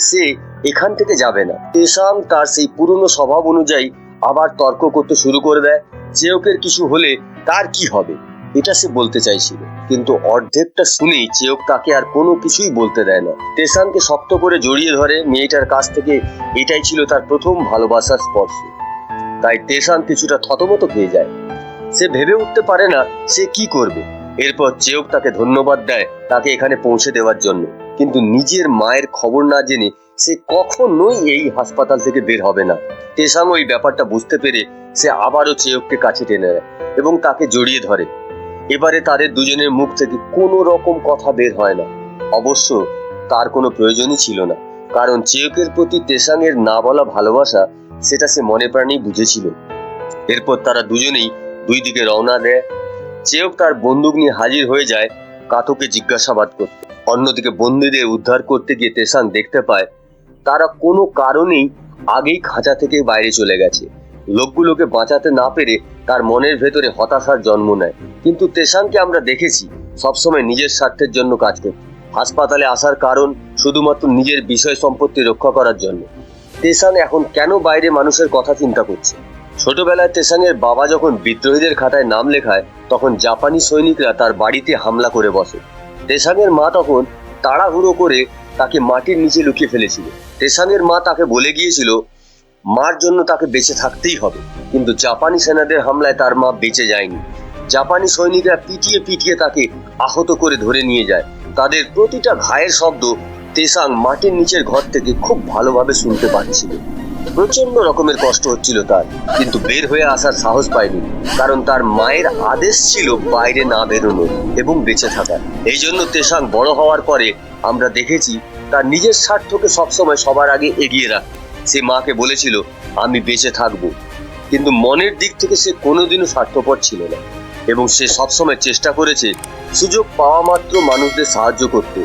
সে এখান থেকে যাবে না। তেসাং তার সেই পুরনো স্বভাব অনুযায়ী আবার তর্ক করতে শুরু করে দেয়। চেয়োকের কিছু হলে তার কি হবে এটা সে বলতে চাইছিল, কিন্তু অর্ধেকটা শুনেই চেয়োক তাকে আর কোনো কিছুই বলতে দেয় না। তেসাংকে শক্ত করে জড়িয়ে ধরে। মেয়েটার কাছ থেকে এটাই ছিল তার প্রথম ভালোবাসার স্পর্শ। তাই তেসাং কিছুটা থতমত খেয়ে যায়। সে ভেবে উঠতে পারে না সে কি করবে। এরপর চেয়োক তাকে ধন্যবাদ দেয় তাকে এখানে পৌঁছে দেওয়ার জন্য, কিন্তু নিজের মায়ের খবর না জেনে সে কখনোই এই হাসপাতাল থেকে বের হবে না। তেসাং ওই ব্যাপারটা বুঝতে পেরে সে আবারও চেয়োককে কাছে টেনে নেয় এবং তাকে জড়িয়ে ধরে। এবারে তাদের দুজনের মুখ থেকে কোনো রকম কথা বের হয় না। অবশ্য তার কোনো প্রয়োজনই ছিল না, কারণ চেয়োকের প্রতি তেসাংয়ের না বলা ভালোবাসা সেটা সে মনে প্রাণেই বুঝেছিল। এরপর তারা দুজনেই 2 দিকে রওনা দেয়। চেয়োক তার বন্দুক নিয়ে হাজির হয়ে যায় কাতোকে জিজ্ঞাসাবাদ করতে। অন্যদিকে বন্দীদের উদ্ধার করতে গিয়ে তেসাং দেখতে পায় তারা কোনো কারণেই আগেই খাঁচা থেকে বাইরে চলে গেছে। লোকগুলোকে বাঁচাতে না পেরে তার মনের ভেতরে হতাশার জন্ম নেয়। কিন্তু তেসাংকে আমরা দেখেছি সবসময় নিজের স্বার্থের জন্য কাজ করতে। হাসপাতালে আসার কারণ শুধুমাত্র নিজের বিষয় সম্পত্তি রক্ষা করার জন্য। তেসাং এখন কেন বাইরে মানুষের কথা চিন্তা করছে ছোটবেলায় তেসাংয়ের বাবা যখন বিদ্রোহীদের খাতায় নাম লেখায় তখন জাপানি সৈনিকরা তার বাড়িতে হামলা করে বসে। তেসাংয়ের মা তখন তাড়াহুড়ো করে তাকে মাটির নিচে লুকিয়ে ফেলেছিল। তেসাংয়ের মা তাকে বলে গিয়েছিল মার জন্য তাকে বেঁচে থাকতেই হবে, কিন্তু জাপানি সেনাদের হামলায় তার মা বেঁচে যায়নি। জাপানি সৈনিকরা পিটিয়ে পিটিয়ে তাকে আহত করে ধরে নিয়ে যায়। তাদের প্রতিটা ঘায়ের শব্দ তেসাং মাটির নিচের ঘর থেকে খুব ভালোভাবে শুনতে পাচ্ছিল। প্রচন্ড রকমের কষ্ট হচ্ছিল তার, কিন্তু বের হয়ে আসার সাহস পায়নি, কারণ তার মায়ের আদেশ ছিল বাইরে না বেরোনোর এবং বেঁচে থাকার। এই জন্য তেসাং বড় হওয়ার পরে আমরা দেখেছি তার নিজের স্বার্থকে সবসময় সবার আগে এগিয়ে রাখে। সে মাকে বলেছিল আমি বেঁচে থাকবো, কিন্তু মনের দিক থেকে সে কোনোদিনও স্বার্থপর ছিল না এবং সে সবসময় চেষ্টা করেছে সুযোগ পাওয়া মাত্র মানুষদের সাহায্য করতে।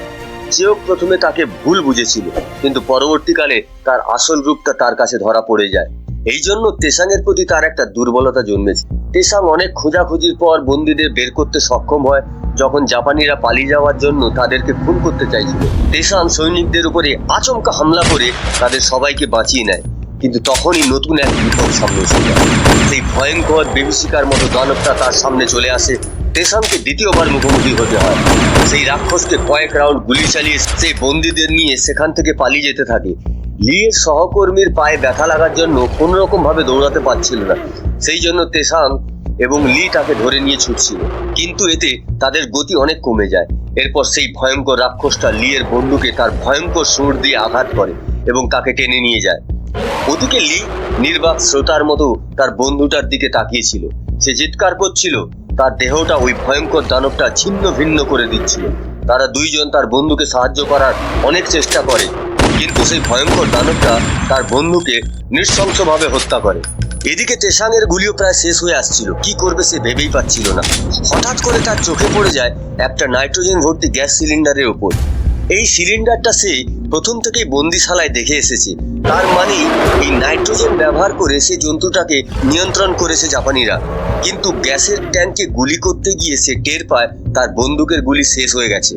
চেয়োক প্রথমে তাকে ভুল বুঝেছিল, কিন্তু পরবর্তীকালে তার আসল রূপটা তার কাছে ধরা পড়ে যায়। এই জন্য তেসাংয়ের প্রতি তার একটা দুর্বলতা জন্মেছে। তেসাং অনেক খোঁজাখুঁজির পর বন্দীদের বের করতে সক্ষম হয় যখন জাপানিরা পালিয়ে যাওয়ার জন্য তাদেরকে খুন করতে চাইছিল। তেসাং সৈনিকদের উপরে আচমকা হামলা করে তাদের সবাইকে বাঁচিয়ে নেয়, কিন্তু তখনই নতুন এক বিপদ সামনে এসে যায়। সেই ভয়ঙ্কর বিভীষিকার মতো দানবটা তার সামনে চলে আসে। তেসাংকে দ্বিতীয়বার মুখোমুখি হতে হয়। সেই রাক্ষসকে কয়েক রাউন্ড গুলি চালিয়ে সেই বন্দীদের নিয়ে সেখান থেকে পালিয়ে যেতে থাকে। লির সহকর্মীর পায়ে ব্যথা লাগার জন্য কোন রকম ভাবে দৌড়াতে পারছিল না, সেই জন্য তেসাং এবং লি তাকে ধরে নিয়ে ছুটছিল, কিন্তু এতে তাদের গতি অনেক কমে যায়। এরপর সেই ভয়ঙ্কর রাক্ষসটা লিয়ের বন্দুকে তার ভয়ঙ্কর সুর দিয়ে আঘাত করে এবং তাকে টেনে নিয়ে যায়। ওদিকে লি নির্বাক শ্রোতার মতো তার বন্ধুটার দিকে তাকিয়েছিল। সে চিৎকার করছিল, তার দেহটা ওই ভয়ঙ্কর দানবটা ছিন্ন ভিন্ন করে দিচ্ছিল। তারা দুইজন তার বন্ধুকে সাহায্য করার অনেক চেষ্টা করে, কিন্তু সেই ভয়ঙ্কর দানবটা তার বন্ধুকে নৃশংসভাবে হত্যা করে। এদিকে তেসাংয়ের গুলিও প্রায় শেষ হয়ে আসছিল, কি করবে সে ভেবেই পাচ্ছিল না। হঠাৎ করে তার চোখে পড়ে যায় একটা নাইট্রোজেন ভর্তি গ্যাস সিলিন্ডারের ওপর। এই সিলিন্ডারটা সে প্রথম থেকেই বন্দিশালায় দেখে এসেছে, তার মানে এই নাইট্রোজেন ব্যবহার করে সে জন্তুটাকে নিয়ন্ত্রণ করেছে জাপানিরা। কিন্তু গ্যাসের ট্যাঙ্কে গুলি করতে গিয়ে সে টের পায় তার বন্দুকের গুলি শেষ হয়ে গেছে।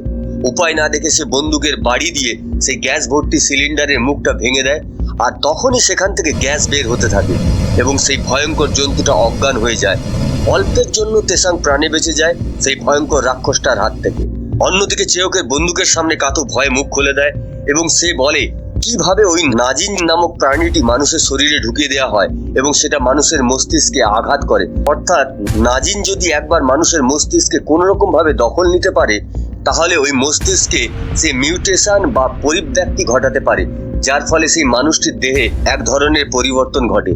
উপায় না দেখে সে বন্দুকের বাড়ি দিয়ে সেই গ্যাস ভর্তি সিলিন্ডারের মুখটা ভেঙে দেয়, আর তখনই সেখান থেকে গ্যাস বের হতে থাকে এবং সেই ভয়ঙ্কর জন্তুটা অজ্ঞান হয়ে যায়। অল্পের জন্য তেসাং প্রাণে বেঁচে যায় সেই ভয়ঙ্কর রাক্ষসটার হাত থেকে। অন্যদিকে চেয়োকের বন্দুকের সামনে কাতো ভয়ে মুখ খুলে দেয় এবং সে বলে কিভাবে ওই নাজিন নামক প্রাণীটি মানুষের শরীরে ঢুকিয়ে দেওয়া হয় এবং সেটা মানুষের মস্তিষ্কে আঘাত করে। অর্থাৎ নাজিন যদি একবার মানুষের মস্তিষ্কে কোনো রকম ভাবে দখল নিতে পারে, তাহলে ওই মস্তিষ্কে সে মিউটেশন বা পরিব্যক্তি ঘটাতে পারে, যার ফলে সেই মানুষটির দেহে এক ধরনের পরিবর্তন ঘটে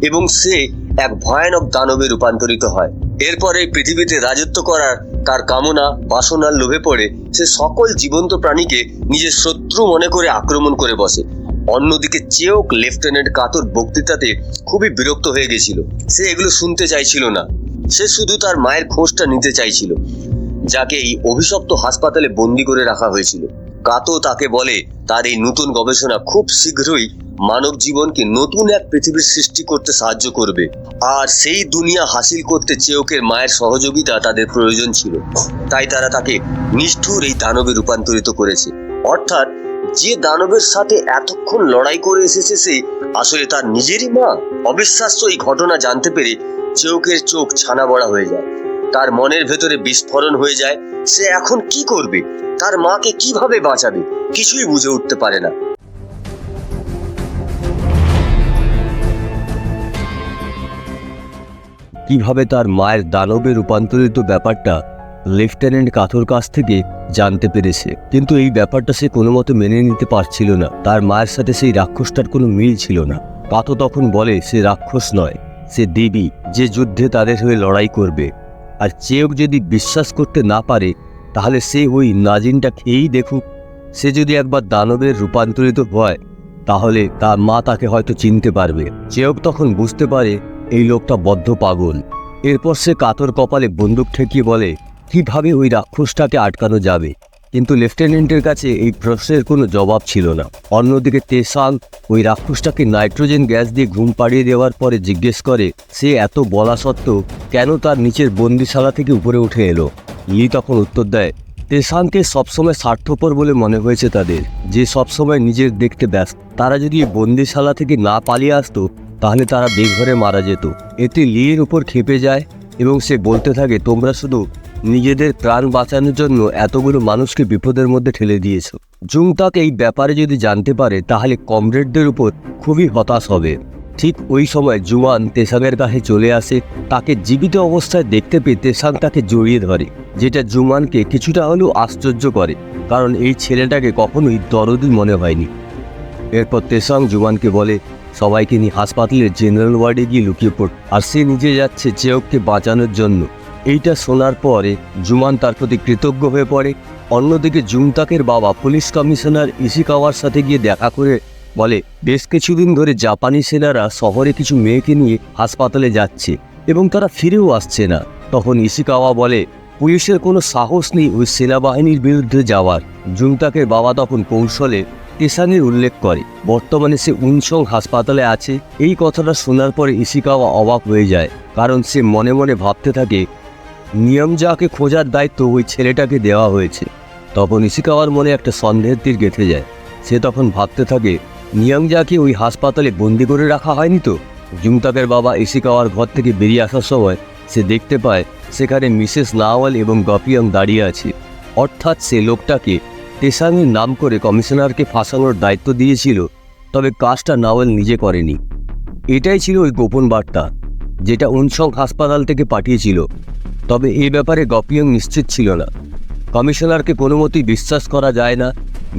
এবং সে এক ভয়ানক দানবে রূপান্তরিত হয়। এরপরে পৃথিবীতে রাজত্ব করার তার কামনা বাসনার লোভে পড়ে সে সকল জীবন্ত প্রাণীকে নিজের শত্রু মনে করে আক্রমণ করে বসে। অন্যদিকে চেয়োক লেফটেন্যান্ট কাতোর বক্তৃতাতে খুবই বিরক্ত হয়ে গেছিল। সে এগুলো শুনতে চাইছিল না, সে শুধু তার মায়ের খোঁজটা নিতে চাইছিল, যাকে এই অভিশপ্ত হাসপাতালে বন্দি করে রাখা হয়েছিল। কাতো তাকে বলে তার এই নতুন গবেষণা খুব শীঘ্রই মানব জীবনকে নতুন এক পৃথিবীর সৃষ্টি করতে সাহায্য করবে, আর সেই দুনিয়া হাসিল করতে চেয়োকের মায়ের সহযোগিতা তাদের প্রয়োজন ছিল। তাই তারা তাকে নিষ্ঠুর এই দানবে রূপান্তরিত করেছে। অর্থাৎ যে দানবের সাথে এতক্ষণ লড়াই করে এসেছে সে আসলে তার নিজেরই মা। অবিশ্বাস্য এই ঘটনা জানতে পেরে চেয়োকের চোখ ছানা বড়া হয়ে যায়, তার মনের ভেতরে বিস্ফোরণ হয়ে যায়। সে এখন কি করবে, তার মাকে কিভাবে বাঁচাবে, কিছুই বুঝে উঠতে পারে না। কিভাবে তার মায়ের দানবে রূপান্তরিত ব্যাপারটা লেফটেন্যান্ট কাথোর কাছ থেকে জানতে পেরেছে, কিন্তু এই ব্যাপারটা সে কোনো মতে মেনে নিতে পারছিল না। তার মায়ের সাথে সেই রাক্ষসটার কোনো মিল ছিল না। কাথো তখন বলে সে রাক্ষস নয়, সে দেবী, যে যুদ্ধে তাদের হয়ে লড়াই করবে। আর চেয়োক যদি বিশ্বাস করতে না পারে তাহলে সে ওই নাজিনটা খেয়েই দেখুক। সে যদি একবার দানবের রূপান্তরিত হয় তাহলে তার মা তাকে হয়তো চিনতে পারবে। চেয়োক তখন বুঝতে পারে এই লোকটা বদ্ধ পাগল। এরপর সে কাতোর কপালে বন্দুক ঠেকিয়ে বলে কিভাবে ওই রাক্ষসটাকে আটকানো যাবে, কিন্তু লেফটেন্যান্টের কাছে এই প্রশ্নের কোনো জবাব ছিল না। অন্যদিকে তেসাং ওই রাক্ষসটাকে নাইট্রোজেন গ্যাস দিয়ে ঘুম পাড়িয়ে দেওয়ার পরে জিজ্ঞেস করে সে এত বলা সত্ত্বেও কেন তার নিচের বন্দিশালা থেকে উপরে উঠে এলো। লি তখন উত্তর দেয় তেসাংকে সবসময় স্বার্থপর বলে মনে হয়েছে তাদের, যে সবসময় নিজের দেখতে ব্যস্ত। তারা যদি এই বন্দিশালা থেকে না পালিয়ে আসতো তাহলে তারা বেঘরে মারা যেত। এতে লির উপর ক্ষেপে যায় এবং সে বলতে থাকে, তোমরা শুধু নিজেদের প্রাণ বাঁচানোর জন্য এতগুলো মানুষকে বিপদের মধ্যে ঠেলে দিয়েছো। জুংতাক এই ব্যাপারে যদি জানতে পারে তাহলে কমরেডদের উপর খুবই হতাশ হবে। ঠিক ওই সময় জুয়ান তেসাংয়ের কাছে চলে আসে। তাকে জীবিত অবস্থায় দেখতে পেয়ে তেসাং তাকে জড়িয়ে ধরে, যেটা জুমানকে কিছুটা হলেও আশ্চর্য করে, কারণ এই ছেলেটাকে কখনোই দরদি মনে হয়নি। এরপর তেসাং জুমানকে বলে সবাইকে নিয়ে হাসপাতালের জেনারেল ওয়ার্ডে গিয়ে লুকিয়ে পড়, আর সে নিজে যাচ্ছে চেয়ককে বাঁচানোর জন্য। এইটা শোনার পরে জুমান তার প্রতি কৃতজ্ঞ হয়ে পড়ে। অন্যদিকে জুংতাকের বাবা পুলিশ কমিশনার ইশিকাওয়ার সাথে গিয়ে দেখা করে বলে বেশ কিছুদিন ধরে জাপানি সেনারা শহরে কিছু মেয়েকে নিয়ে হাসপাতালে যাচ্ছে এবং তারা ফিরেও আসছে না। তখন ইশিকাওয়া বলে পুলিশের কোনো সাহস নেই ওই সেনাবাহিনীর বিরুদ্ধে যাওয়ার। জুংতাকের বাবা তখন কৌশলে তেসাংয়ের উল্লেখ করে বর্তমানে সে উনসং হাসপাতালে আছে। এই কথাটা শোনার পরে ইশিকাওয়া অবাক হয়ে যায়, কারণ সে মনে মনে ভাবতে থাকে নিয়মজাকে খোঁজার দায়িত্ব ওই ছেলেটাকে দেওয়া হয়েছে। তখন ইশিকাওয়ার মনে একটা সন্দেহের তীর গেঁথে যায়। সে তখন ভাবতে থাকে নিয়মজাকে ওই হাসপাতালে বন্দি করে রাখা হয়নি তো। জুংতাকের বাবা ইশিকাওয়ার ঘর থেকে বেরিয়ে আসার সময় সে দেখতে পায় সেখানে মিসেস নাওয়াল এবং গপিয়ং দাঁড়িয়ে আছে। অর্থাৎ সে লোকটাকে তেসাংয়ের নাম করে কমিশনারকে ফাঁসানোর দায়িত্ব দিয়েছিল, তবে কাজটা নাওয়াল নিজে করেনি। এটাই ছিল ওই গোপন বার্তা যেটা উনসং হাসপাতাল থেকে পাঠিয়েছিল। তবে এই ব্যাপারে গপিয়ং নিশ্চিত ছিল না। কমিশনারকে কোনো মতেই বিশ্বাস করা যায় না।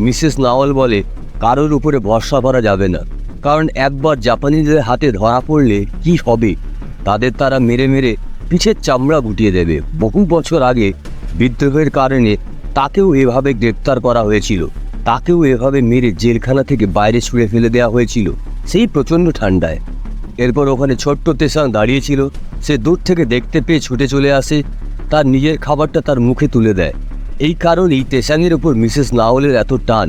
মিসেস নাওয়াল বলে কারোর উপরে ভরসা করা যাবে না, কারণ একবার জাপানিদের হাতে ধরা পড়লে কি হবে, তাদের তারা মেরে মেরে পিছের চামড়া গুটিয়ে দেবে। বহু বছর আগে বিদ্রোহের কারণে তাকেও এভাবে গ্রেপ্তার করা হয়েছিল, তাকেও এভাবে মেরে জেলখানা থেকে বাইরে ছুঁড়ে ফেলে দেওয়া হয়েছিল, সেই প্রচণ্ড ঠান্ডায়। এরপর ওখানে ছোট্ট তেসাং দাঁড়িয়েছিল। সে দূর থেকে দেখতে পেয়ে ছুটে চলে আসে, তার নিজের খাবারটা তার মুখে তুলে দেয়। এই কারণেই তেসাংয়ের উপর মিসেস নাওয়ালের এত টান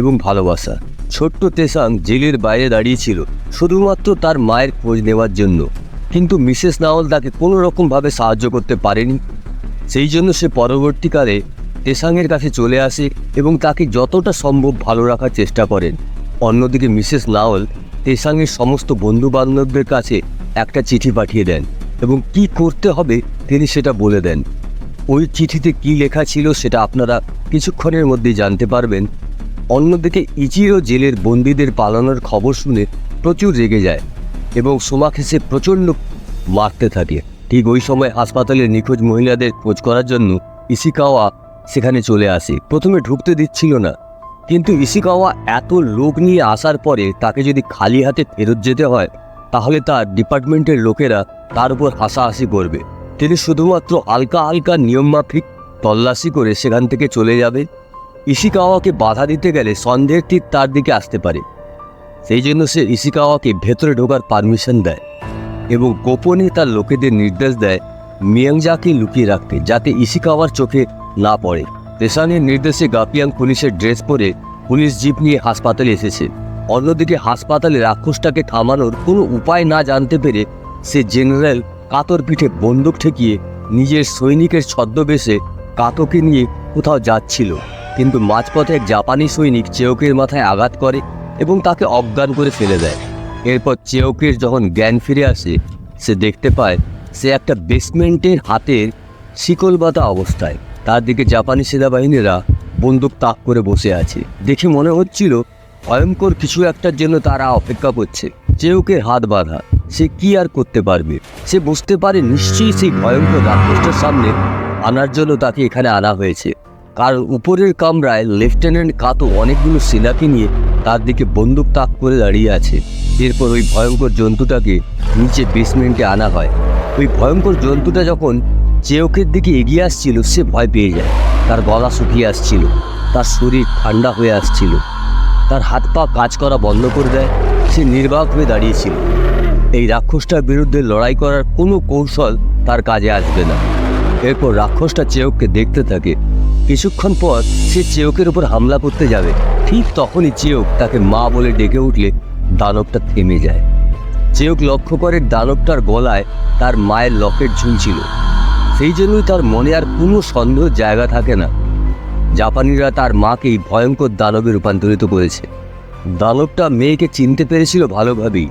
এবং ভালোবাসা। ছোট্ট তেসাং জেলের বাইরে দাঁড়িয়েছিল শুধুমাত্র তার মায়ের খোঁজ নেওয়ার জন্য, কিন্তু মিসেস নাওয়াল তাকে কোনো রকমভাবে সাহায্য করতে পারেনি। সেই জন্য সে পরবর্তীকালে তেসাংয়ের কাছে চলে আসে এবং তাকে যতটা সম্ভব ভালো রাখার চেষ্টা করেন। অন্যদিকে মিসেস নাওয়াল তেসাংয়ের সমস্ত বন্ধু বান্ধবদের কাছে একটা চিঠি পাঠিয়ে দেন এবং কি করতে হবে তিনি সেটা বলে দেন। ওই চিঠিতে কি লেখা ছিল সেটা আপনারা কিছুক্ষণের মধ্যেই জানতে পারবেন। অন্যদিকে ইচিরো জেলের বন্দীদের পালানোর খবর শুনে প্রচুর রেগে যায় এবং সোমাকে সে প্রচণ্ড মারতে থাকে। ঠিক ওই সময় হাসপাতালের নিখোঁজ মহিলাদের খোঁজ করার জন্য ইশিকাওয়া সেখানে চলে আসে। প্রথমে ঢুকতে দিচ্ছিল না, কিন্তু ইশিকাওয়া এত লোক নিয়ে আসার পরে তাকে যদি খালি হাতে ফেরত যেতে হয় তাহলে তার ডিপার্টমেন্টের লোকেরা তার উপর হাসাহাসি করবে। তিনি শুধুমাত্র হালকা হালকা নিয়মমাফিক তল্লাশি করে সেখান থেকে চলে যাবে। ইশিকাওয়াকে বাধা দিতে গেলে সন্দেহের তীর তার দিকে আসতে পারে, সেই জন্য সে ইশিকাওয়াকে ভেতরে ঢোকার পারমিশন দেয় এবং গোপনে তার লোকেদের নির্দেশ দেয় মিয়াংজাকে লুকিয়ে রাখতে, যাতে ইশিকাওয়ার চোখে না পড়ে। তেসাংয়ের নির্দেশে গাপিয়াং পুলিশের ড্রেস পরে পুলিশ জিপ নিয়ে হাসপাতালে এসেছে। অন্যদিকে হাসপাতালে রাক্ষসটাকে থামানোর কোনো উপায় না জানতে পেরে সে জেনারেল কাতোর পিঠে বন্দুক ঠেকিয়ে নিজের সৈনিকের ছদ্মবেশে কাতোকে নিয়ে কোথাও যাচ্ছিল, কিন্তু মাঝপথে এক জাপানি সৈনিক চেয়কের মাথায় আঘাত করে এবং তাকে অজ্ঞান করে ফেলে দেয়। এরপর চেয়কের যখন জ্ঞান ফিরে আসে সে দেখতে পায় সে একটা বেসমেন্টের হাতের শিকল বাঁধা অবস্থায়। তার দিকে জাপানি সেনাবাহিনীরা বন্দুক তাক করে বসে আছে। দেখে মনে হচ্ছিল ভয়ঙ্কর কিছু একটার জন্য তারা অপেক্ষা করছে। চেয়কের হাত বাঁধা, সে কি আর করতে পারবে? সে বুঝতে পারে নিশ্চয়ই সেই ভয়ঙ্কর রাক্ষসটার সামনে আনার জন্য তাকে এখানে আনা হয়েছে, কারণ উপরের কামরায় লেফটেন্যান্ট কাতো অনেকগুলো সেনাকে নিয়ে তার দিকে বন্দুক তাক করে দাঁড়িয়ে আছে। এরপর ওই ভয়ঙ্কর জন্তুটাকে নিচে বেসমেন্টে আনা হয়। ওই ভয়ঙ্কর জন্তুটা যখন চেয়কের দিকে এগিয়ে আসছিল সে ভয় পেয়ে যায়। তার গলা শুকিয়ে আসছিল, তার শরীর ঠান্ডা হয়ে আসছিল, তার হাত পা কাজ করা বন্ধ করে দেয়। সে নির্বাক হয়ে দাঁড়িয়েছিল। এই রাক্ষসটার বিরুদ্ধে লড়াই করার কোনো কৌশল তার কাজে আসবে না। এরপর রাক্ষসটা চেয়ককে দেখতে থাকে। কিছুক্ষণ পর সে চেয়কের উপর হামলা করতে যাবে, ঠিক তখনই চেয়ক তাকে মা বলে ডেকে উঠলে দানবটা থেমে যায়। চেয়ক লক্ষ্য করে দানবটার গলায় তার মায়ের লকেট ঝুলছিল। সেই জন্যই তার মনে আর কোনো সন্দেহের জায়গা থাকে না। জাপানিরা তার মাকেই ভয়ঙ্কর দানবে রূপান্তরিত করেছে। দানবটা মেয়েকে চিনতে পেরেছিল ভালোভাবেই।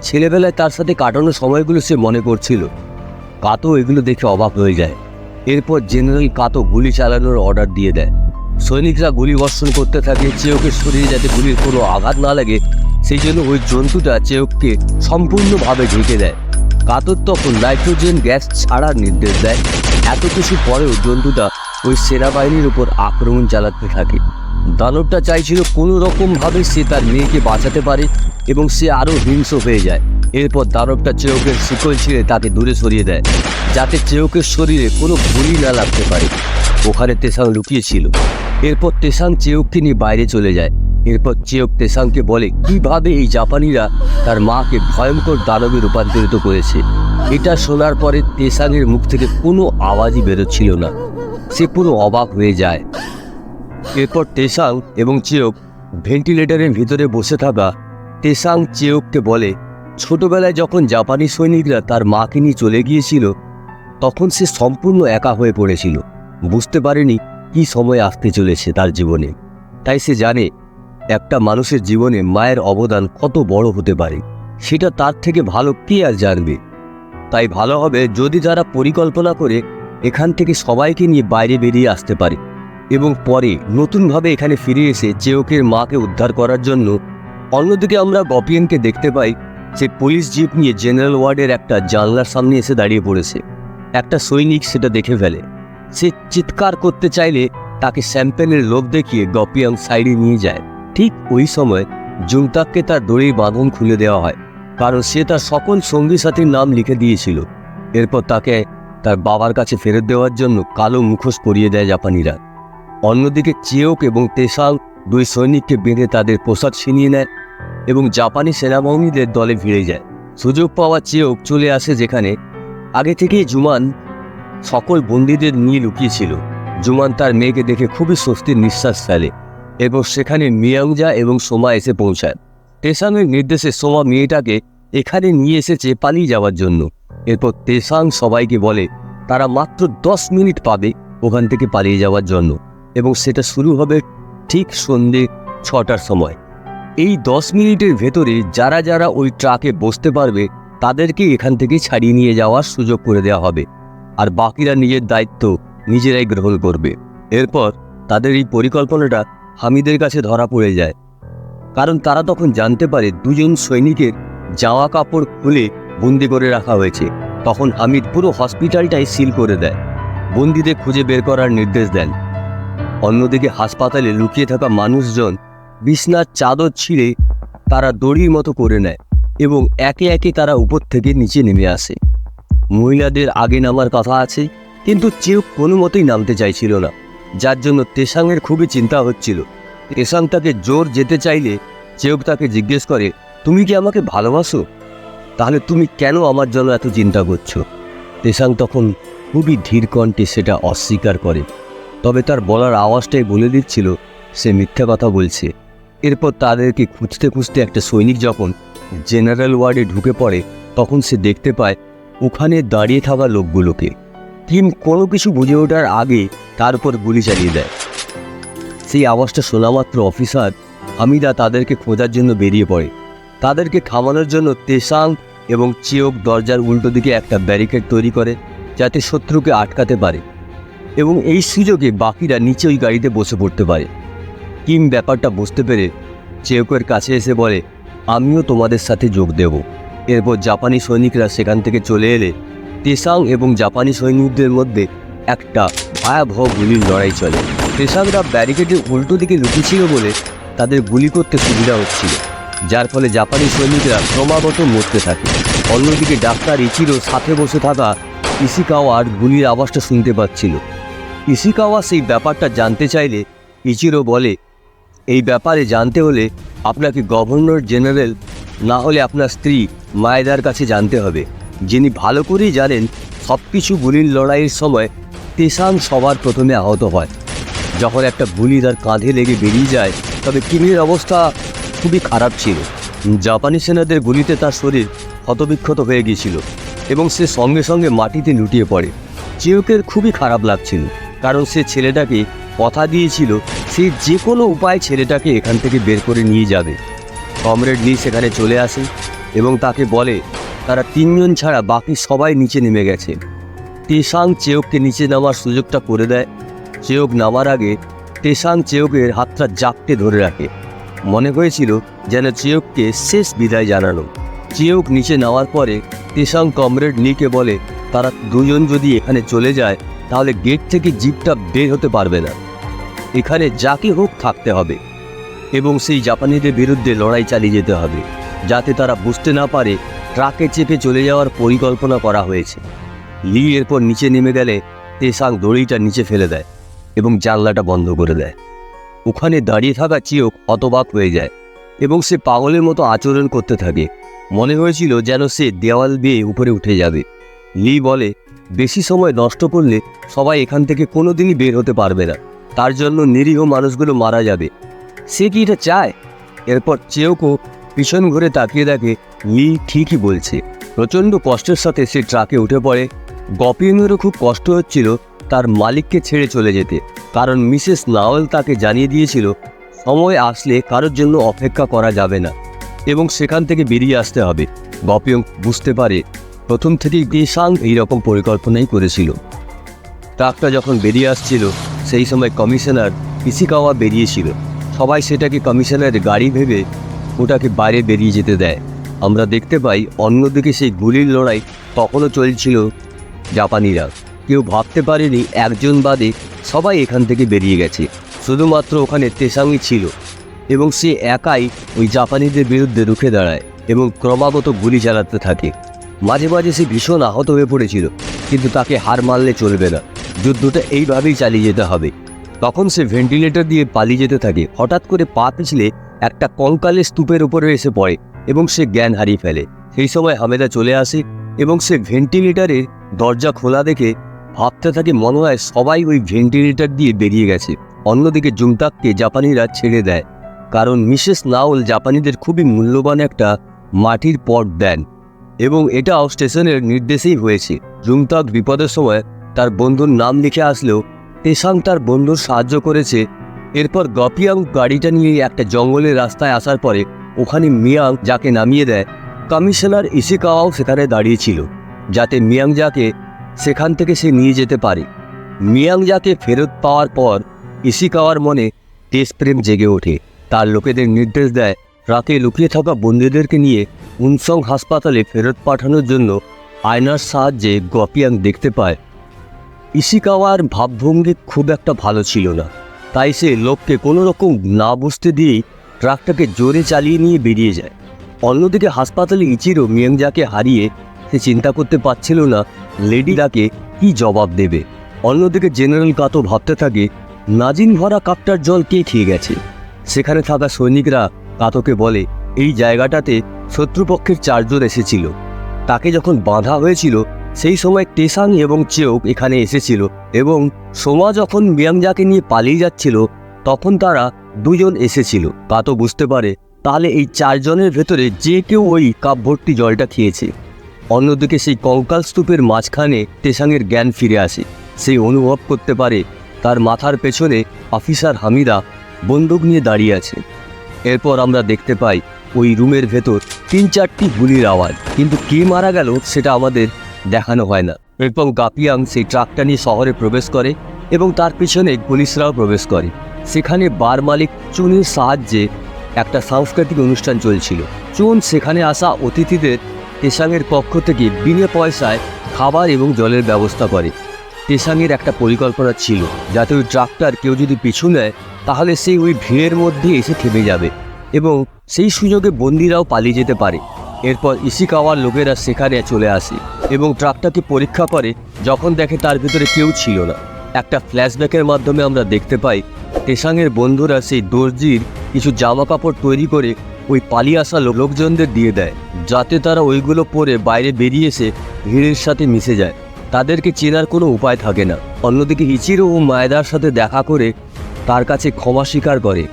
ছেলেবেলায় তার সাথে কাটানো সময়গুলো সে মনে করছিল। কাতো এগুলো দেখে অবাক হয়ে যায়। এরপর জেনারেল কাতো গুলি চালানোর অর্ডার দিয়ে দেয়। সৈনিকরা গুলি বর্ষণ করতে থাকে। চেয়কের শরীরে যাতে গুলির কোনো আঘাত না লাগে সেই জন্য ওই জন্তুটা চেয়ককে সম্পূর্ণভাবে ঢেকে দেয়। কাতর তখন নাইট্রোজেন গ্যাস ছাড়ার নির্দেশ দেয়। এত কিছু পরেও জন্তুটা ওই সেনাবাহিনীর উপর আক্রমণ চালাতে থাকে। দানবটা চাইছিল কোনো রকমভাবে সে তার মেয়েকে বাঁচাতে পারে এবং সে আরও হিংস্র হয়ে যায়। এরপর দানবটা চেয়কের শিকল ছিঁড়ে তাকে দূরে সরিয়ে দেয় যাতে চেয়কের শরীরে কোনো গুলি না লাগতে পারে। ওখানে তেসাং লুকিয়েছিল। এরপর তেসাং চেয়ককে নিয়ে বাইরে চলে যায়। এরপর চেয়ক তেসাংকে বলে কিভাবে এই জাপানিরা তার মাকে ভয়ঙ্কর দানবে রূপান্তরিত করেছে। এটা শোনার পরে তেসাংয়ের মুখ থেকে কোনো আওয়াজই বেরোচ্ছিল না। সে পুরো অবাক হয়ে যায়। এরপর তেসাং এবং চেয়ক ভেন্টিলেটরের ভিতরে বসে থাকা। তেসাং চেয়ককে বলে ছোটবেলায় যখন জাপানি সৈনিকরা তার মাকে নিয়ে চলে গিয়েছিল তখন সে সম্পূর্ণ একা হয়ে পড়েছিল। বুঝতে পারেনি কি সময় আসতে চলেছে তার জীবনে। তাই সে জানে একটা মানুষের জীবনে মায়ের অবদান কত বড় হতে পারে, সেটা তার থেকে ভালো কে আর জানবে। তাই ভালো হবে যদি তারা পরিকল্পনা করে এখান থেকে সবাইকে নিয়ে বাইরে বেরিয়ে আসতে পারে এবং পরে নতুনভাবে এখানে ফিরে এসে চেয়কের মাকে উদ্ধার করার জন্য। অন্যদিকে আমরা গপিয়েনকে দেখতে পাই সে পুলিশ জিপ নিয়ে জেনারেল ওয়ার্ডের একটা জানলার সামনে এসে দাঁড়িয়ে পড়েছে। একটা সৈনিক সেটা দেখে ফেলে। সে চিৎকার করতে চাইলে তাকে স্যাম্পেলের লোভ দেখিয়ে গপিয়াং সাইডে নিয়ে যায়। ঠিক ওই সময় জুংতাককে তার দড়ির বাঁধন খুলে দেওয়া হয়, কারণ সে তার সকল সঙ্গী সাথীর নাম লিখে দিয়েছিল। এরপর তাকে তার বাবার কাছে ফেরত দেওয়ার জন্য কালো মুখোশ পরিয়ে দেয় জাপানিরা। অন্যদিকে চেয়ক এবং তেসাং দুই সৈনিককে বেঁধে তাদের পোশাক ছিনিয়ে নেয় এবং জাপানি সেনাবাহিনীদের দলে ভিড়ে যায়। সুযোগ পাওয়া চেয়ক চলে আসে যেখানে আগে থেকেই জুমান সকল বন্দীদের নিয়ে লুকিয়েছিল। জুমান তার মেয়েকে দেখে খুবই স্বস্তির নিঃশ্বাস ফেলে এবং সেখানে মিয়াংজা এবং সোমা এসে পৌঁছায়। তেসাংয়ের নির্দেশে সোমা মেয়েটাকে এখানে নিয়ে এসেছে পালিয়ে যাওয়ার জন্য। এরপর তেসাং সবাইকে বলে তারা মাত্র 10 মিনিট পাবে ওখান থেকে পালিয়ে যাওয়ার জন্য এবং সেটা শুরু হবে ঠিক সন্ধ্যে 6টার সময়। এই 10 মিনিটের ভেতরে যারা যারা ওই ট্রাকে বসতে পারবে তাদেরকে এখান থেকে ছাড়িয়ে নিয়ে যাওয়ার সুযোগ করে দেওয়া হবে, আর বাকিরা নিজের দায়িত্ব নিজেরাই গ্রহণ করবে। এরপর তাদের এই পরিকল্পনাটা হামিদের কাছে ধরা পড়ে যায়, কারণ তারা তখন জানতে পারে দুজন সৈনিকের জামা কাপড় খুলে বন্দি করে রাখা হয়েছে। তখন হামিদ পুরো হসপিটালটাই সিল করে দেয়, বন্দীদের খুঁজে বের করার নির্দেশ দেন। অন্যদিকে হাসপাতালে লুকিয়ে থাকা মানুষজন বিছনার চাদর ছিঁড়ে তারা দড়ির মতো করে নেয় এবং একে একে তারা উপর থেকে নিচে নেমে আসে। মহিলাদের আগে নামার কথা আছে, কিন্তু চেয়ক কোনো মতেই নামতে চাইছিল না, যার জন্য তেসাংয়ের খুবই চিন্তা হচ্ছিল। তেসাং তাকে জোর যেতে চাইলে চেয়ক তাকে জিজ্ঞেস করে তুমি কি আমাকে ভালোবাসো? তাহলে তুমি কেন আমার জন্য এত চিন্তা করছো? তেসাং তখন খুবই ধীর কণ্ঠে সেটা অস্বীকার করে, তবে তার বলার আওয়াজটাই বলে দিচ্ছিল সে মিথ্যা কথা বলছে। এরপর তাদেরকে খুঁজতে খুঁজতে একটা সৈনিক যখন জেনারেল ওয়ার্ডে ঢুকে পড়ে তখন সে দেখতে পায় ওখানে দাঁড়িয়ে থাকা লোকগুলোকে। কিম কোনো কিছু বুঝে ওঠার আগে তার উপর গুলি চালিয়ে দেয়। সেই আওয়াজটা শোনা মাত্র অফিসার হামিদা তাদেরকে খোঁজার জন্য বেরিয়ে পড়ে। তাদেরকে থামানোর জন্য তেসাং এবং চেয়ক দরজার উল্টো দিকে একটা ব্যারিকেড তৈরি করে যাতে শত্রুকে আটকাতে পারে এবং এই সুযোগে বাকিরা নিচে ওই গাড়িতে বসে পড়তে পারে। কিম ব্যাপারটা বুঝতে পেরে চেয়কের কাছে এসে বলে আমিও তোমাদের সাথে যোগ দেব। এরপর জাপানি সৈনিকরা সেখান থেকে চলে এলে তেসাং এবং জাপানি সৈনিকদের মধ্যে একটা ভয়াবহ গুলির লড়াই চলে। তেসাংরা ব্যারিকেডের উল্টো দিকে লুকিয়েছিল বলে তাদের গুলি করতে সুবিধা হচ্ছিল, যার ফলে জাপানি সৈনিকরা ক্রমাগত মরতে থাকে। অন্যদিকে ডাক্তার ইচিরো সাথে বসে থাকা ইশিকাওয়ার গুলির আওয়াজটা শুনতে পাচ্ছিল। ইশিকাওয়া সেই ব্যাপারটা জানতে চাইলে ইচিরো বলে এই ব্যাপারে জানতে হলে আপনাকে গভর্নর জেনারেল না হলে আপনার স্ত্রী মায়েদার কাছে জানতে হবে, যিনি ভালো করেই জানেন সব কিছু। গুলির লড়াইয়ের সময় তেসাং সবার প্রথমে আহত হয়। যখন একটা গুলি তার কাঁধে লেগে বেরিয়ে যায় তবে কিমের অবস্থা খুবই খারাপ ছিল। জাপানি সেনাদের গুলিতে তার শরীর ক্ষতবিক্ষত হয়ে গিয়েছিল এবং সে সঙ্গে সঙ্গে মাটিতে লুটিয়ে পড়ে। চেয়কের খুবই খারাপ লাগছিল, কারণ সে ছেলেটাকে কথা দিয়েছিল সে যে কোনো উপায়ে ছেলেটাকে এখান থেকে বের করে নিয়ে যাবে। কমরেড লি সেখানে চলে আসে এবং তাকে বলে তারা 3 জন ছাড়া বাকি সবাই নিচে নেমে গেছে। তেসাং চেয়ককে নিচে নামার সুযোগটা করে দেয়। চেয়ক নামার আগে তেসাং চেয়কের হাতটা জাপটে ধরে রাখে। মনে হয়েছিল যেন চেয়ককে শেষ বিদায় জানানো। চেয়ক নিচে নামার পরে তেসাং কমরেড লিকে বলে তারা 2 জন যদি এখানে চলে যায় তাহলে গেট থেকে জিপটা বের হতে পারবে না। এখানে যাকে হোক থাকতে হবে এবং সেই জাপানিদের বিরুদ্ধে লড়াই চালিয়ে যেতে হবে, যাতে তারা বুঝতে না পারে ট্রাকে চেপে চলে যাওয়ার পরিকল্পনা করা হয়েছে। লি এরপর নিচে নেমে গেলে তেসাং দড়িটা নিচে ফেলে দেয় এবং জানলাটা বন্ধ করে দেয়। ওখানে দাঁড়িয়ে থাকা চিয়ক হতবাক হয়ে যায় এবং সে পাগলের মতো আচরণ করতে থাকে। মনে হয়েছিল যেন সে দেওয়াল বেয়ে উপরে উঠে যাবে। লি বলে বেশি সময় নষ্ট করলে সবাই এখান থেকে কোনোদিনই বের হতে পারবে না, তার জন্য নিরীহ মানুষগুলো মারা যাবে। সে কি এটা চায়? এরপর চেয়কও পিছন ঘুরে তাকিয়ে দেখে লি ঠিকই বলছে। প্রচণ্ড কষ্টের সাথে সে ট্রাকে উঠে পড়ে। গপিংয়েরও খুব কষ্ট হচ্ছিল তার মালিককে ছেড়ে চলে যেতে, কারণ মিসেস নাওয়েল তাকে জানিয়ে দিয়েছিল সময় আসলে কারোর জন্য অপেক্ষা করা যাবে না এবং সেখান থেকে বেরিয়ে আসতে হবে। গপিয়ং বুঝতে পারে প্রথম থেকেই তেসাং এইরকম পরিকল্পনাই করেছিল। ট্রাকটা যখন বেরিয়ে আসছিল সেই সময় কমিশনার ইশিকাওয়া বেরিয়েছিল। সবাই সেটাকে কমিশনারের গাড়ি ভেবে ওটাকে বাইরে বেরিয়ে যেতে দেয়। আমরা দেখতে পাই অন্যদিকে সেই গুলির লড়াই তখনও চলছিল। জাপানিরা কেউ ভাবতে পারেনি একজন বাদে সবাই এখান থেকে বেরিয়ে গেছে। শুধুমাত্র ওখানে তেসাংই ছিল এবং সে একাই ওই জাপানিদের বিরুদ্ধে রুখে দাঁড়ায় এবং ক্রমাগত গুলি চালাতে থাকে। মাঝে মাঝে সে ভীষণ আহত হয়ে পড়েছিল, কিন্তু তাকে হার মানলে চলবে না, যুদ্ধটা এইভাবেই চালিয়ে যেতে হবে। তখন সে ভেন্টিলেটর দিয়ে পালিয়ে যেতে থাকে। হঠাৎ করে পা পিছলে একটা কঙ্কালের স্তূপের উপরে এসে পড়ে এবং সে জ্ঞান হারিয়ে ফেলে। সেই সময় হামেদা চলে আসে এবং সে ভেন্টিলেটরের দরজা খোলা দেখে ভাবতে থাকে মনে হয় সবাই ওই ভেন্টিলেটর দিয়ে বেরিয়ে গেছে। অন্যদিকে জুংতাককে জাপানিরা ছেড়ে দেয়, কারণ মিসেস নাওল জাপানিদের খুবই মূল্যবান একটা মাটির পট দেন এবং এটাও স্টেশনের নির্দেশেই হয়েছে। জুংতাক বিপদের সময় তার বন্ধুর নাম লিখে আসলেও তেসাং তার বন্ধুর সাহায্য করেছে। এরপর গপিয়াং গাড়িটা নিয়ে একটা জঙ্গলের রাস্তায় আসার পরে ওখানে মিয়াং যাকে নামিয়ে দেয়। কমিশনার ইশিকাওয়াও সেখানে দাঁড়িয়েছিল যাতে মিয়াং যাকে সেখান থেকে সে নিয়ে যেতে পারে। মিয়াং যাকে ফেরত পাওয়ার পর ইশিকাওয়ার মনে দেশপ্রেম জেগে ওঠে। তার লোকেদের নির্দেশ দেয় রাতে লুকিয়ে থাকা বন্দীদেরকে নিয়ে উনসং হাসপাতালে ফেরত পাঠানোর জন্য। আয়নার সাহায্যে গপিয়াং দেখতে পায় ইশিকাওয়ার ভাবভঙ্গি খুব একটা ভালো ছিল না, তাই সে লোককে কোনো রকম না বুঝতে দিয়েই ট্রাকটাকে জোরে চালিয়ে নিয়ে বেরিয়ে যায়। অন্যদিকে হাসপাতালে ইচিরো মিয়াংজাকে হারিয়ে সে চিন্তা করতে পারছিল না লেডিদাকে কি জবাব দেবে। অন্যদিকে জেনারেল কাতো ভাবতে থাকে নাজিন ভরা কাপটার জল কে খেয়ে গেছে। সেখানে থাকা সৈনিকরা কাতোকে বলে এই জায়গাটাতে শত্রুপক্ষের 4 জন এসেছিল। তাকে যখন বাঁধা হয়েছিল সেই সময় তেসাং এবং চেয়ক এখানে এসেছিল এবং সোমা যখন মিয়াংজাকে নিয়ে পালিয়ে যাচ্ছিল তখন তারা 2 জন এসেছিল। কাতো বুঝতে পারে তাহলে এই 4 জনের ভেতরে যে কেউ ওই কাপ ভর্তি জলটা খেয়েছে। অন্যদিকে সেই কঙ্কাল স্তূপের মাঝখানে তেসাংয়ের জ্ঞান ফিরে আসে। সেই অনুভব করতে পারে তার মাথার পেছনে অফিসার হামিদা বন্দুক নিয়ে দাঁড়িয়ে আছে। এরপর আমরা দেখতে পাই ওই রুমের ভেতর 3-4টি গুলির আওয়াজ, কিন্তু কে মারা গেল সেটা আমাদের দেখানো হয় না। এরপর গাপিয়াং সেই ট্রাকটা নিয়ে শহরে প্রবেশ করে এবং তার পিছনে পুলিশরাও প্রবেশ করে। সেখানে বার মালিক চুনের সাহায্যে একটা সাংস্কৃতিক অনুষ্ঠান চলছিল। চুন সেখানে আসা অতিথিদের তেসাংয়ের পক্ষ থেকে বিনা পয়সায় খাবার এবং জলের ব্যবস্থা করে। তেসাংয়ের একটা পরিকল্পনা ছিল যাতে ওই ট্রাকটার কেউ যদি পিছু নেয় তাহলে সেই ওই ভিড়ের মধ্যে এসে থেমে যাবে এবং সেই সুযোগে বন্দীরাও পালিয়ে যেতে পারে। এরপর ইশিকাওয়ার লোকেরা সেখানে চলে আসে এবং ট্রাকটাকে পরীক্ষা করে। যখন দেখে তার ভিতরে কেউ ছিল না, একটা ফ্ল্যাশব্যাকের মাধ্যমে আমরা দেখতে পাই তেসাংয়ের বন্ধুরা সেই দর্জির কিছু জামা কাপড় তৈরি করে ওই পালিয়ে আসা লোকজনদের দিয়ে দেয়, যাতে তারা ওইগুলো পরে বাইরে বেরিয়ে এসে ভিড়ের সাথে মিশে যায়। তাদেরকে চেনার কোনো উপায় থাকে না। অন্যদিকে ইচিরো ও মায়েদার সাথে দেখা করে তার কাছে ক্ষমা স্বীকার করে।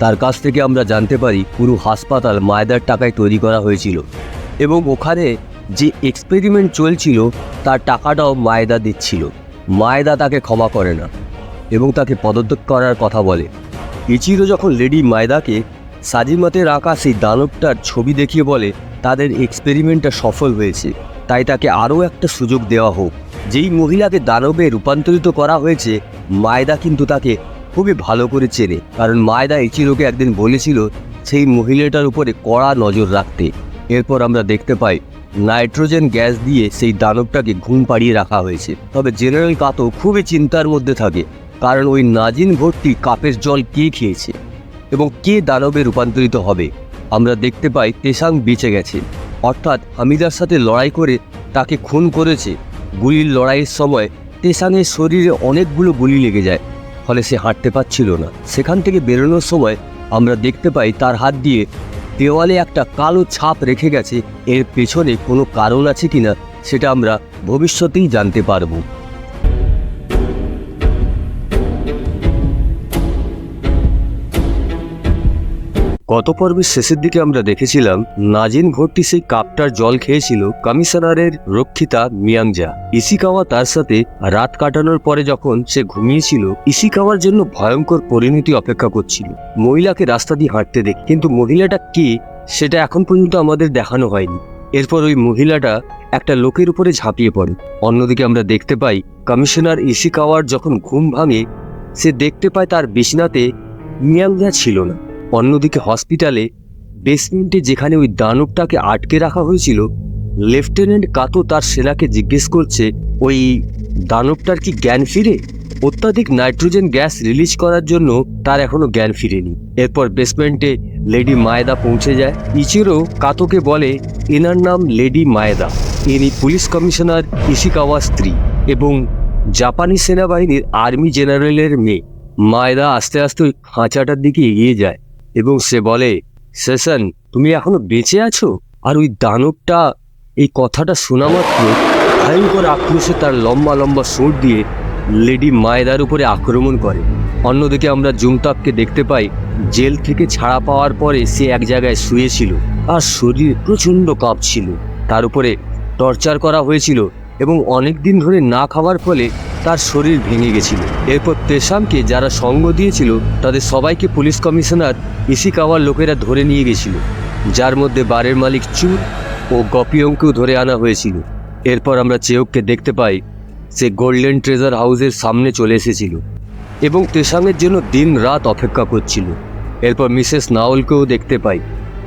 তার কাছ থেকে আমরা জানতে পারি পুরো হাসপাতাল মায়েদার টাকায় তৈরি করা হয়েছিল এবং ওখানে যে এক্সপেরিমেন্ট চলছিল তার টাকাটাও মায়েদা দিচ্ছিল। মায়েদা তাকে ক্ষমা করে না এবং তাকে পদত্যাগ করার কথা বলে। ইচিরো যখন লেডি মায়েদাকে সাজিমাতের আঁকা সেই দানবটার ছবি দেখিয়ে বলে তাদের এক্সপেরিমেন্টটা সফল হয়েছে, তাই তাকে আরও একটা সুযোগ দেওয়া হোক। যেই মহিলাকে দানবে রূপান্তরিত করা হয়েছে, মায়দা কিন্তু তাকে খুবই ভালো করে চেনে, কারণ মায়দা ইচিরোকে একদিন বলেছিল সেই মহিলাটার উপরে কড়া নজর রাখতে। এরপর আমরা দেখতে পাই নাইট্রোজেন গ্যাস দিয়ে সেই দানবটাকে ঘুম পাড়িয়ে রাখা হয়েছে। তবে জেনারেল কাতো খুবই চিন্তার মধ্যে থাকে, কারণ ওই নাজিন ভর্তি কাপের জল কে খেয়েছে এবং কে দানবে রূপান্তরিত হবে। আমরা দেখতে পাই তেসাং বেঁচে গেছে, অর্থাৎ হামিদার সাথে লড়াই করে তাকে খুন করেছে। গুলির লড়াইয়ের সময় তেসাংয়ের শরীরে অনেকগুলো গুলি লেগে যায়, ফলে সে হাঁটতে পারছিল না। সেখান থেকে বেরোনোর সময় আমরা দেখতে পাই তার হাত দিয়ে দেওয়ালে একটা কালো ছাপ রেখে গেছে। এর পেছনে কোনো কারণ আছে কিনা সেটা আমরা ভবিষ্যতেই জানতে পারবো। গত পর্বের শেষের দিকে আমরা দেখেছিলাম নাজিন ভর্তি সেই কাপটার জল খেয়েছিল কমিশনারের রক্ষিতা মিয়াংজা। ইশিকাওয়া তার সাথে রাত কাটানোর পরে যখন সে ঘুমিয়েছিল, ইশিকাওয়ার জন্য ভয়ঙ্কর পরিণতি অপেক্ষা করছিল। মহিলাকে রাস্তা দিয়ে হাঁটতে দেখি, কিন্তু মহিলাটা কে সেটা এখন পর্যন্ত আমাদের দেখানো হয়নি। এরপর ওই মহিলাটা একটা লোকের উপরে ঝাঁপিয়ে পড়ে। অন্যদিকে আমরা দেখতে পাই কমিশনার ইশিকাওয়ার যখন ঘুম ভাঙে, সে দেখতে পায় তার বিছনাতে মিয়াংজা ছিল না। অন্যদিকে হসপিটালে বেসমেন্টে যেখানে ওই দানবটাকে আটকে রাখা হয়েছিল, লেফটেন্যান্ট কাতো তার সেনাকে জিজ্ঞেস করছে ওই দানবটার কি জ্ঞান ফিরে। অত্যাধিক নাইট্রোজেন গ্যাস রিলিজ করার জন্য তার এখনো জ্ঞান ফিরেনি। এরপর বেসমেন্টে লেডি মায়েদা পৌঁছে যায়। ইচিরো কাতোকে বলে এনার নাম লেডি মায়েদা, ইনি পুলিশ কমিশনার ইশিকাওয়ার স্ত্রী এবং জাপানি সেনাবাহিনীর আর্মি জেনারেলের মেয়ে। মায়েদা আস্তে আস্তে ওই খাঁচাটার দিকে এগিয়ে যায় এবং সে বলে, সেশন, তুমি এখনো বেঁচে আছো? আর ওই দানবটা এই কথাটা শোনা মাত্র ভয়ঙ্কর আক্রোশে তার লম্বা লম্বা সোঁট দিয়ে লেডি মায়েদার উপরে আক্রমণ করে। অন্যদিকে আমরা জুমতাককে দেখতে পাই জেল থেকে ছাড়া পাওয়ার পরে সে এক জায়গায় শুয়েছিল, আর শরীর প্রচণ্ড কাঁপছিল। তার উপরে টর্চার করা হয়েছিল এবং অনেক দিন ধরে না খাওয়ার ফলে তার শরীর ভেঙে গেছিল। এরপর তেসামকে যারা সঙ্গ দিয়েছিল তাদের সবাইকে পুলিশ কমিশনার ইশিকাওয়ার লোকেরা ধরে নিয়ে গেছিল, যার মধ্যে বারের মালিক চুর ও গপিয়ংকেও ধরে আনা হয়েছিল। এরপর আমরা চেয়ককে দেখতে পাই সে গোল্ডেন ট্রেজার হাউসের সামনে চলে এসেছিল এবং তেসাংয়ের জন্য দিন রাত অপেক্ষা করছিল। এরপর মিসেস নাওলকেও দেখতে পাই,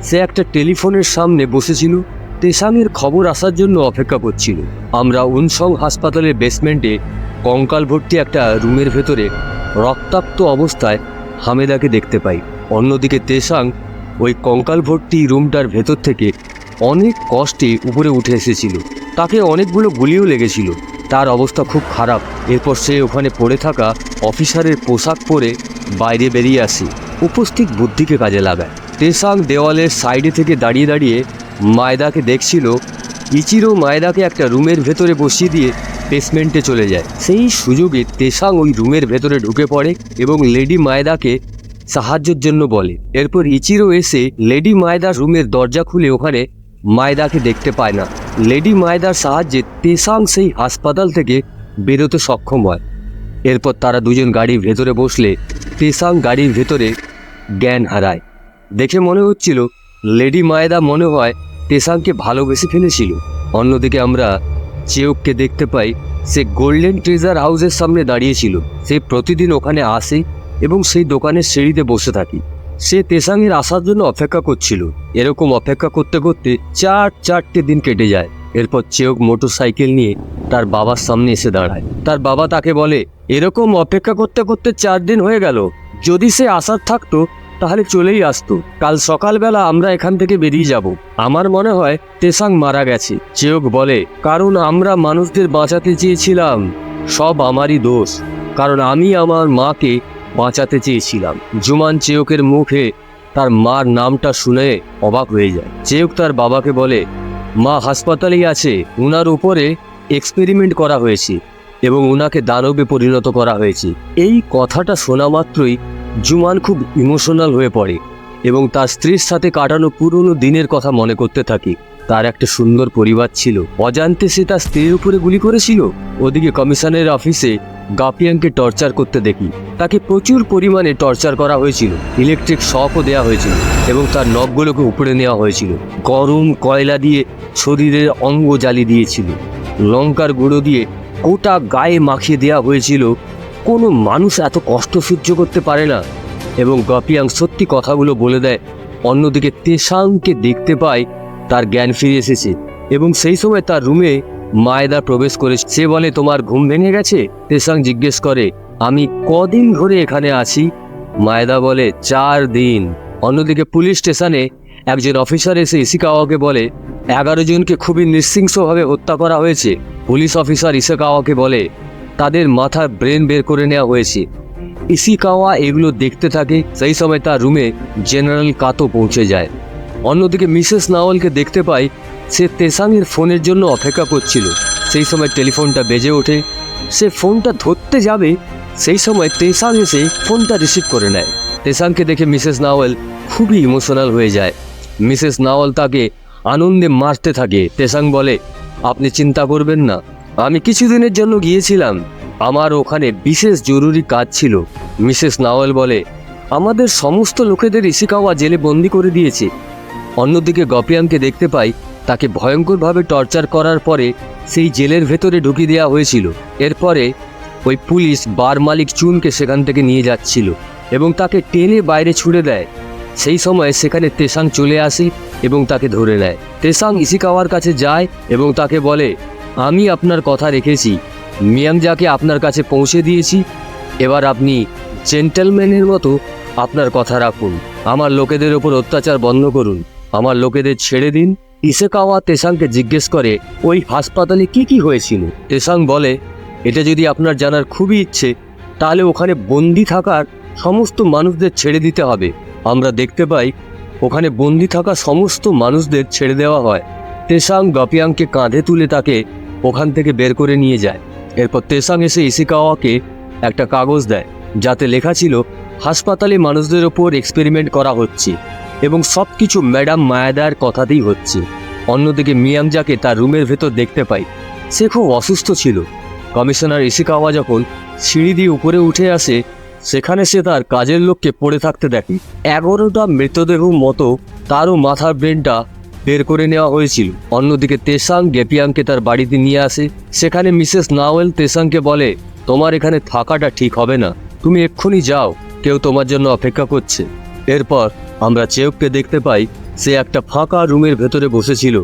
সে একটা টেলিফোনের সামনে বসেছিল, তেসাংয়ের খবর আসার জন্য অপেক্ষা করছিল। আমরা উনসং হাসপাতালের বেসমেন্টে কঙ্কাল ভর্তি একটা রুমের ভেতরে রক্তাক্ত অবস্থায় হামেদাকে দেখতে পাই। অন্যদিকে তেসাং ওই কঙ্কাল ভর্তি রুমটার ভেতর থেকে অনেক কষ্টে উপরে উঠে এসেছিল। তাকে অনেকগুলো গুলিও লেগেছিল, তার অবস্থা খুব খারাপ। এরপর সে ওখানে পড়ে থাকা অফিসারের পোশাক পরে বাইরে বেরিয়ে আসে, উপস্থিত বুদ্ধিকে কাজে লাগায়। তেসাং দেওয়ালের সাইডে থেকে দাঁড়িয়ে দাঁড়িয়ে মায়েদাকে দেখছিল। ইচিরো মায়েদাকে একটা রুমের ভেতরে বসিয়ে দিয়ে বেসমেন্টে চলে যায়। সেই সুযোগে তেসাং ওই রুমের ভেতরে ঢুকে পড়ে এবং লেডি মায়েদাকে সাহায্যের জন্য বলে। এরপর ইচিরো এসে লেডি মায়েদার রুমের দরজা খুলে ওখানে মায়েদাকে দেখতে পায় না। লেডি মায়েদার সাহায্যে তেসাং সেই হাসপাতাল থেকে বেরোতে সক্ষম হয়। এরপর তারা দুজন গাড়ির ভেতরে বসলে তেসাং গাড়ির ভেতরে জ্ঞান হারায়। দেখে মনে হচ্ছিল লেডি মায়েদা মনে হয় তেসাংকে ভালোবেসে ফেলেছিল। অন্যদিকে আমরা চেয়ককে দেখতে পাই, সে গোল্ডেন ট্রেজার হাউসের সামনে দাঁড়িয়েছিল। সে প্রতিদিন ওখানে আসে এবং সেই দোকানের সিঁড়িতে বসে থাকে। সে তেসাংয়ের আসার জন্য অপেক্ষা করছিল। এরকম অপেক্ষা করতে করতে চারটে দিন কেটে যায়। এরপর চেয়ক মোটরসাইকেল নিয়ে তার বাবার সামনে এসে দাঁড়ায়। তার বাবা তাকে বলে, এরকম অপেক্ষা করতে করতে 4 দিন হয়ে গেল, যদি সে আসার থাকতো তাহলে চলেই আসতো। কাল সকালবেলা আমরা এখান থেকে বেরিয়ে যাব। আমার মনে হয় তেসাং মারা গেছে। চেয়ক বলে, কারণ আমরা মানুষদের বাঁচাতে চেয়েছিলাম। সব আমারই দোষ, কারণ আমি আমার মাকে বাঁচাতে চেয়েছিলাম। জুমান চেয়কের মুখে তার মার নামটা শুনে অবাক হয়ে যায়। চেয়ক তার বাবাকে বলে, মা হাসপাতালেই আছে, উনার উপরে এক্সপেরিমেন্ট করা হয়েছে এবং উনাকে দানবে পরিণত করা হয়েছে। এই কথাটা শোনা মাত্রই জুমান খুব ইমোশনাল হয়ে পড়ে এবং তার স্ত্রীর সাথে কাটানো পুরনো দিনের কথা মনে করতে থাকে। তার একটা সুন্দর পরিবার ছিল, অজান্তে সে তার স্ত্রীর উপরে গুলি করেছিল। ওদিকে কমিশনের অফিসে গাপিয়ানকে টর্চার করতে দেখি। তাকে প্রচুর পরিমাণে টর্চার করা হয়েছিল, ইলেকট্রিক শকও দেওয়া হয়েছিল এবং তার নখগুলোকে উপড়ে নেওয়া হয়েছিল। গরম কয়লা দিয়ে শরীরের অঙ্গ জ্বালিয়ে দিয়েছিল, লঙ্কার গুঁড়ো দিয়ে গোটা গায়ে মাখিয়ে দেওয়া হয়েছিল। কোনো মানুষ এত কষ্ট সহ্য করতে পারে না। এবং গাপিয়াং সত্যি কথাগুলো বলে দেয়। অন্যদিকে তেসাংকে দেখতে পায় তার জ্ঞান ফিরে এসেছে এবং সেই সময় তার রুমে মায়েদা প্রবেশ করে। সে বলে, তোমার ঘুম ভেঙে গেছে? তেসাং জিজ্ঞেস করে, আমি কদিন ধরে এখানে আছি? মায়েদা বলে, 4 দিন। অন্যদিকে পুলিশ স্টেশনে একজন অফিসার এসে ইসিকাওয়াকে বলে, 11 জনকে খুবই নৃশংসভাবে হত্যা করা হয়েছে। পুলিশ অফিসার ইসিকাওয়াকে বলে, তাদের মাথার ব্রেন বের করে নেওয়া হয়েছে। ইসিকাওয়া এগুলো দেখতে থাকে। সেই সময় তার রুমে জেনারেল কাতো পৌঁছে যায়। অন্যদিকে মিসেস নাওয়ালকে দেখতে পায় সে তেসাংয়ের ফোনের জন্য অপেক্ষা করছিল। সেই সময় টেলিফোনটা বেজে ওঠে। সে ফোনটা ধরতে যাবে, সেই সময় তেসাং এসে ফোনটা রিসিভ করে নেয়। তেসাংকে দেখে মিসেস নাওয়াল খুবই ইমোশনাল হয়ে যায়। মিসেস নাওয়াল তাকে আনন্দে মারতে থাকে। তেসাং বলে, আপনি চিন্তা করবেন না, আমি কিছুদিনের জন্য গিয়েছিলাম, আমার ওখানে বিশেষ জরুরি কাজ ছিল। মিসেস নাওয়াল বলে, আমাদের সমস্ত লোকেদের ইসিকাওয়া জেলে বন্দি করে দিয়েছে। অন্যদিকে গপিয়াংকে দেখতে পাই তাকে ভয়ঙ্করভাবে টর্চার করার পরে সেই জেলের ভেতরে ঢুকিয়ে দেওয়া হয়েছিল। এরপরে ওই পুলিশ বার মালিক চুনকে সেখান থেকে নিয়ে যাচ্ছিল এবং তাকে টেনে বাইরে ছুড়ে দেয়। সেই সময় সেখানে তেসাং চলে আসে এবং তাকে ধরে নেয়। তেসাং ইসিকাওয়ার কাছে যায় এবং তাকে বলে, আমি আপনার কথা রেখেছি, মিয়াংজাকে আপনার কাছে পৌঁছে দিয়েছি, এবার আপনি জেন্টলম্যানের মতো আপনার কথা রাখুন, আমার লোকেদের ওপর অত্যাচার বন্ধ করুন, আমার লোকেদের ছেড়ে দিন। ইসিকাওয়া তেসাংকে জিজ্ঞেস করে, ওই হাসপাতালে কি হয়েছিল? তেসাং বলে, এটা যদি আপনার জানার খুবই ইচ্ছে তাহলে ওখানে বন্দি থাকার সমস্ত মানুষদের ছেড়ে দিতে হবে। আমরা দেখতে পাই ওখানে বন্দি থাকা সমস্ত মানুষদের ছেড়ে দেওয়া হয়। তেসাং গপিয়াংকে কাঁধে তুলে তাকে ওখান থেকে বের করে নিয়ে যায়। এরপর তেসাং এসে ইসিকাওয়াকে একটা কাগজ দেয় যাতে লেখা ছিল হাসপাতালে মানুষদের ওপর এক্সপেরিমেন্ট করা হচ্ছে এবং সব কিছু ম্যাডাম মায়াদার কথাতেই হচ্ছে। অন্যদিকে মিয়াংজাকে তার রুমের ভেতর দেখতে পাই, সে খুব অসুস্থ ছিল। কমিশনার ইসিকাওয়া যখন সিঁড়ি দিয়ে উপরে উঠে আসে সেখানে সে তার কাজের লোককে পড়ে থাকতে দেখে। 11টা মৃতদেহ মতো তারও মাথার ব্রেনটা বের করে নেওয়া হয়েছিল। অন্যদিকে তেসাং গেপিয়াংকে তার বাড়িতে নিয়ে আসে। সেখানে মিসেস নাওয়েল তেসাংকে বলে, তোমার এখানে থাকাটা ঠিক হবে না, তুমি এক্ষুনি যাও, কেউ তোমার জন্য অপেক্ষা করছে। এরপর আমরা চেয়ককে দেখতে পাই, সে একটা ফাঁকা রুমের ভেতরে বসেছিল,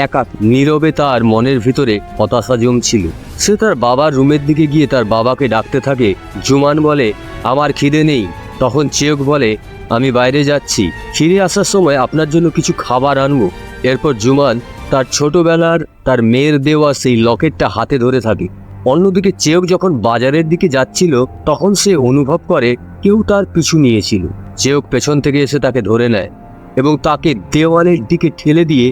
একা নীরবে। তার মনের ভিতরে হতাশা জমছিল। সে তার বাবার রুমের দিকে গিয়ে তার বাবাকে ডাকতে থাকে। জুমান বলে, আমার খিদে নেই। তখন চেয়ক বলে, আমি বাইরে যাচ্ছি, ফিরে আসার সময় আপনার জন্য কিছু খাবার আনবো। এরপর জুমান তার ছোটবেলার তার মেয়ের দেওয়া সেই লকেটটা হাতে ধরে থাকে। অন্যদিকে চেয়ক যখন বাজারের দিকে যাচ্ছিল তখন সে অনুভব করে কেউ তার পিছু নিয়েছিল। চেয়ক পেছন থেকে এসে তাকে ধরে নেয় এবং তাকে দেওয়ালের দিকে ঠেলে দিয়ে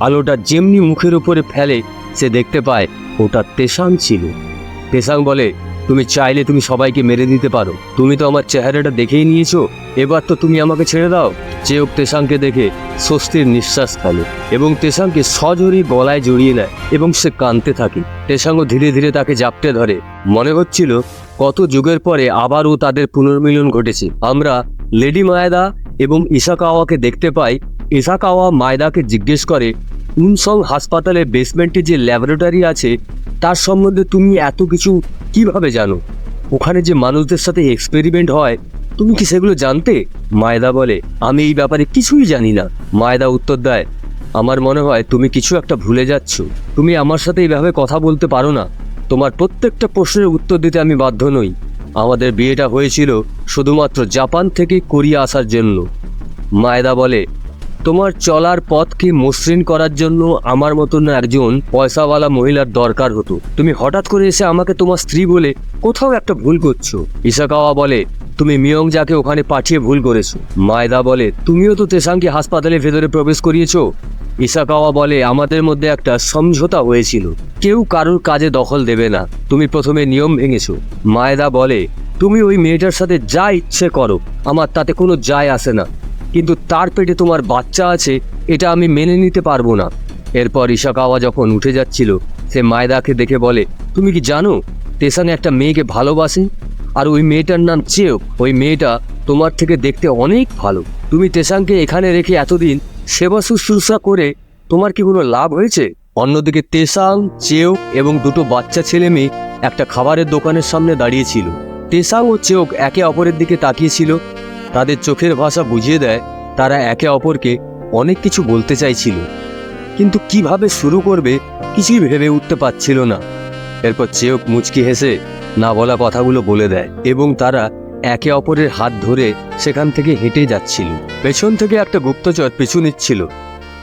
আলোটা যেমনি মুখের উপরে ফেলে সে দেখতে পায় ওটা তেসাং ছিল। তেসাং বলে, তুমি চাইলে তুমি সবাইকে মেরে দিতে পারো, তুমি তো আমার চেহারাটা দেখেই নিয়েছো, এবার তো তুমি আমাকে ছেড়ে দাও। চেয়ক তেসাংকে দেখে স্বস্তির নিঃশ্বাস ফেলে এবং তেসাংকে সজোরে গলায় জড়িয়ে নেয় এবং সে কাঁদতে থাকে। তেসাংও ধীরে ধীরে তাকে জাপটে ধরে। মনে হচ্ছিল কত যুগের পরে আবারও তাদের পুনর্মিলন ঘটেছে। আমরা লেডি মায়েদা এবং ইসাকাওয়াকে দেখতে পাই। ইসাকাওয়া মায়েদাকে জিজ্ঞেস করে, উনসং হাসপাতালের বেসমেন্টে যে ল্যাবরেটরি আছে তার সম্বন্ধে তুমি এত কিছু কিভাবে জানো? ওখানে যে মানুষদের সাথে এক্সপেরিমেন্ট হয় তুমি কি সেগুলো জানতে? মায়েদা বলে, আমি এই ব্যাপারে কিছুই জানি না। মায়েদা উত্তর দেয়, আমার মনে হয় তুমি কিছু একটা ভুলে যাচ্ছ, তুমি আমার সাথে এইভাবে কথা বলতে পারো না, তোমার প্রত্যেকটা প্রশ্নের উত্তর দিতে আমি বাধ্য নই। আমাদের বিয়েটা হয়েছিল শুধুমাত্র জাপান থেকে কোরিয়া আসার জন্য। মায়েদা বলে, তোমার চলার পথকে মসৃণ করার জন্য আমার মতন একজন পয়সাওয়ালা মহিলার দরকার হতো, তুমি হঠাৎ করে এসে আমাকে তোমার স্ত্রী বলে কোথাও একটা ভুল করছো। ইসাকাওয়া বলে, তুমি মিয়ংজাকে ওখানে পাঠিয়ে ভুল করেছো। মায়েদা বলে, তুমিও তো তেসাংকে হাসপাতালের ভেতরে প্রবেশ করিয়েছো। ইসাকাওয়া বলে, আমাদের মধ্যে একটা সমঝোতা হয়েছিল, কেউ কারোর কাজে দখল দেবে না, তুমি প্রথমে নিয়ম ভেঙেছো। মায়েদা বলে, তুমি ওই মেয়েটার সাথে যা ইচ্ছে করো, আমার তাতে কোনো যায় আসে না, কিন্তু তার পেটে তোমার বাচ্চা আছে এটা আমি মেনে নিতে পারবো না। এরপর ইসাকাওয়া যখন উঠে যাচ্ছিল সে মায়েদাকে দেখে বলে, তুমি কি জানো তেসাং একটা মেয়েকে ভালোবাসে, আর ওই মেয়েটার নাম চেয়ক। ওই মেয়েটা তোমার থেকে দেখতে অনেক ভালো। তুমি তেসাংকে এখানে রেখে এতদিন সেবা শুশ্রূষা করে তোমার কি কোনো লাভ হয়েছে? অন্যদিকে তেসাং, চেয়ক এবং দুটো বাচ্চা ছেলে মেয়ে একটা খাবারের দোকানের সামনে দাঁড়িয়েছিল। তেসাং ও চেয়ক একে অপরের দিকে তাকিয়েছিল। তাদের চোখের ভাষা বুঝিয়ে দেয় তারা একে অপরকে অনেক কিছু বলতে চাইছিল, কিন্তু কিভাবে শুরু করবে কিছুই ভেবে উঠতে পারছিল না। এরপর চেয়ক মুচকি হেসে না বলা কথাগুলো বলে দেয় এবং তারা একে অপরের হাত ধরে সেখান থেকে হেঁটে যাচ্ছিল। পেছন থেকে একটা গুপ্তচর পিছু নিচ্ছিল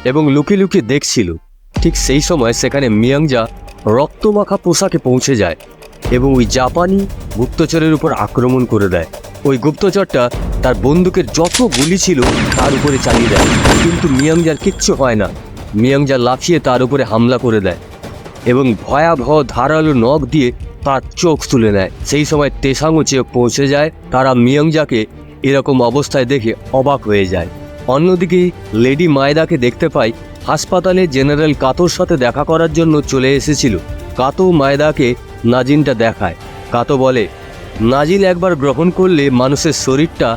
এবং লুকিয়ে লুকিয়ে দেখছিল। ঠিক সেই সময় সেখানে মিয়াংজা রক্তমাখা পোশাকে পৌঁছে যায় এবং ওই জাপানি গুপ্তচরের উপর আক্রমণ করে দেয়। ওই গুপ্তচরটা তার বন্দুকের যত গুলি ছিল তার উপরে চালিয়ে দেয়, কিন্তু মিয়াংজার কিচ্ছু হয় না। মিয়াংজা লাফিয়ে তার উপরে হামলা করে দেয় এবং ভয়াবহ ধারালো নখ দিয়ে তার চোখ তুলে নেয়। সেই সময় তেসাং ও চেয়ক পৌঁছে যায়। তারা মিয়াংজাকে এরকম অবস্থায় দেখে অবাক হয়ে যায়। অন্যদিকে লেডি মায়দাকে দেখতে পাই হাসপাতালে জেনারেল কাতোর সাথে দেখা করার জন্য চলে এসেছিল। কাতো মায়দাকে নাজিনটা দেখায়। কাতো বলে, নাজিল একবার গ্রহণ করলে মানুষের শরীরটা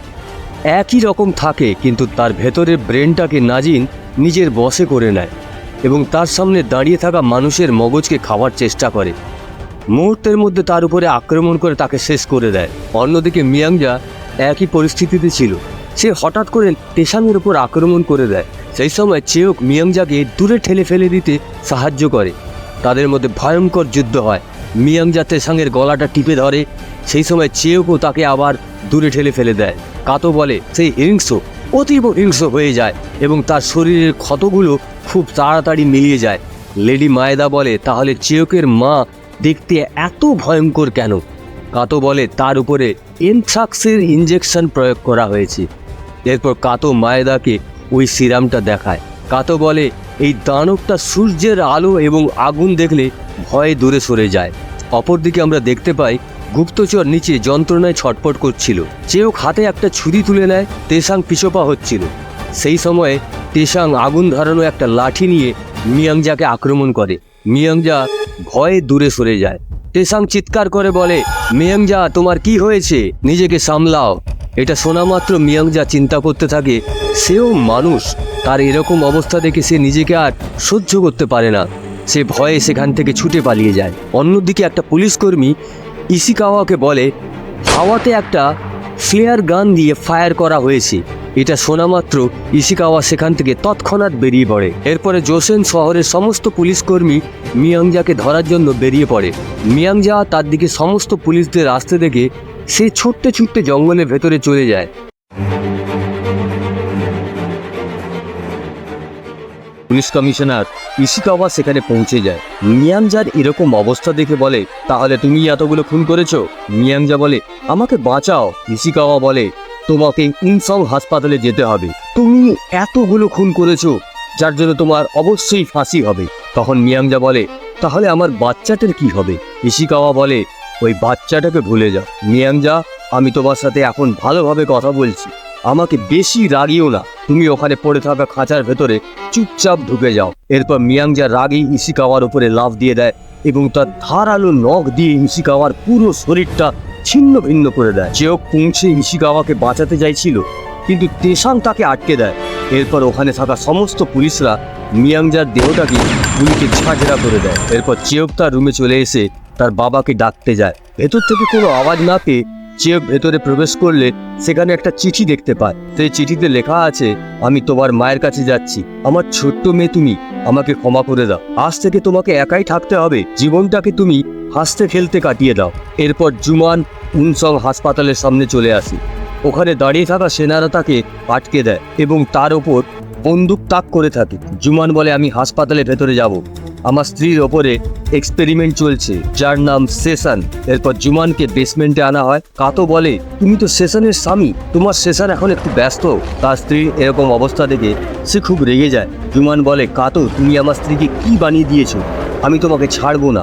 একই রকম থাকে, কিন্তু তার ভেতরের ব্রেনটাকে নাজিন নিজের বশে করে নেয় এবং তার সামনে দাঁড়িয়ে থাকা মানুষের মগজকে খাওয়ার চেষ্টা করে। মুহূর্তের মধ্যে তার উপরে আক্রমণ করে তাকে শেষ করে দেয়। অন্যদিকে মিয়াংজা একই পরিস্থিতিতে ছিল। সে হঠাৎ করে তেসাংয়ের উপর আক্রমণ করে দেয়। সেই সময় চেয়ক মিয়াংজাকে দূরে ঠেলে ফেলে দিতে সাহায্য করে। তাদের মধ্যে ভয়ঙ্কর যুদ্ধ হয়। মিয়াংজা তেসাংয়ের গলাটা টিপে ধরে। সেই সময় চেয়কও তাকে আবার দূরে ঠেলে ফেলে দেয়। কাতো বলে সেই হিংস্র, অতীব হিংস্র হয়ে যায় এবং তার শরীরের ক্ষতগুলো খুব তাড়াতাড়ি মিলিয়ে যায়। লেডি মায়দা বলে, তাহলে চেয়কের মা দেখতে এত ভয়ঙ্কর কেন? কাতো বলে, তার উপরে এনথ্রাক্সের ইঞ্জেকশন প্রয়োগ করা হয়েছে। এরপর কাতো মায়দাকে ওই সিরামটা দেখায়। কাতো বলে, এই দানবটা সূর্যের আলো এবং আগুন দেখলে ভয়ে দূরে সরে যায়। অপরদিকে আমরা দেখতে পাই গুপ্তচর নিচে যন্ত্রণায় ছটফট করছিল। চেয়ক হাতে একটা ছুরি তুলে নেয়। তেসাং পিছপা হচ্ছিল। সেই সময়ে তেসাং আগুন ধরানো একটা লাঠি নিয়ে মিয়াংজাকে আক্রমণ করে। মিয়াংজা ভয়ে দূরে সরে যায়। তেসাং চিৎকার করে বলে, মিয়াংজা তোমার কি হয়েছে? নিজেকে সামলাও। এটা শোনা মাত্র মিয়াংজা চিন্তা করতে থাকে, সেও মানুষ। তার এরকম অবস্থা দেখে সে নিজেকে আর সহ্য করতে পারে না। সে ভয়ে সেখান থেকে ছুটে পালিয়ে যায়। অন্যদিকে একটা পুলিশকর্মী ইশিকাওয়াকে বলে, হাওয়াতে একটা ফ্লেয়ার গান দিয়ে ফায়ার করা হয়েছে। এটা শোনা মাত্র ইশিকাওয়া সেখান থেকে তৎক্ষণাৎ বেরিয়ে পড়ে। এরপরে জোসেন শহরের সমস্ত পুলিশকর্মী মিয়াংজাকে ধরার জন্য বেরিয়ে পড়ে। মিয়াংজা তার দিকে সমস্ত পুলিশদের আসতে দেখে সে ছুটতে ছুটতে জঙ্গলের ভেতরে চলে যায়। পুলিশ কমিশনার ইশিকাওয়া সেখানে পৌঁছে যায়। মিয়াংজার এরকম অবস্থা দেখে বলে, তাহলে তুমি এতগুলো খুন করেছো? মিয়াংজা বলে, আমাকে বাঁচাও। ইশিকাওয়া বলে, তোমাকে ইনসং হাসপাতালে যেতে হবে। তুমি এতগুলো খুন করেছো, যার জন্য তোমার অবশ্যই ফাঁসি হবে। তখন মিয়াংজা বলে, তাহলে আমার বাচ্চাটার কি হবে? ইশিকাওয়া বলে, ওই বাচ্চাটাকে ভুলে যাও। মিয়াংজা, আমি তোমার সাথে এখন ভালোভাবে কথা বলছি, আমাকে বেশি রাগিও না। তুমি ওখানে পড়ে থাকা খাঁচার ভেতরে চুপচাপ ঢুকে যাও। এরপর মিয়াংজা রাগী ইশিকাওয়ার উপরে লাফ দিয়ে দেয় এবং তার ধারালো নখ দিয়ে ইশিকাওয়ার পুরো শরীরটা ছিন্ন ভিন্ন করে দেয়। চেয়ক পৌঁছে ইশিকাওয়াকে বাঁচাতে চাইছিল, কিন্তু তেসাং তাকে আটকে দেয়। এরপর ওখানে থাকা সমস্ত পুলিশরা মিয়াংজার দেহটাকে গুলিতে ঝাঁঝরা করে দেয়। এরপর চেয়ক তার রুমে চলে এসে তার বাবাকে ডাকতে যায়। ভেতর থেকে কোনো আওয়াজ না পেয়ে চেয়ক ভেতরে প্রবেশ করলে সেখানে একটা চিঠি দেখতে পায়। সেই চিঠিতে লেখা আছে, আমি তোমার মায়ের কাছে যাচ্ছি। আমার ছোট্ট মেয়ে তুমি, আমাকে ক্ষমা করে দাও। আজ থেকে তোমাকে একাই থাকতে হবে। জীবনটাকে তুমি হাসতে খেলতে কাটিয়ে দাও। এরপর জুমান উনসং হাসপাতালের সামনে চলে আসে। ওখানে দাঁড়িয়ে থাকা সেনারা তাকে আটকে দেয় এবং তার ওপর বন্দুক তাক করে থাকে। জুমান বলে, আমি হাসপাতালের ভেতরে যাব, আমার স্ত্রীর ওপরে এক্সপেরিমেন্ট চলছে যার নাম সেশন। এরপর জুমানকে বেসমেন্টে আনা হয়। কাতো বলে, তুমি তো সেশনের স্বামী, তোমার সেশন এখন একটু ব্যস্ত। তার স্ত্রীর এরকম অবস্থা দেখে সে খুব রেগে যায়। জুমান বলে, কাতো তুমি আমার স্ত্রীকে কি বানিয়ে দিয়েছো? আমি তোমাকে ছাড়বো না।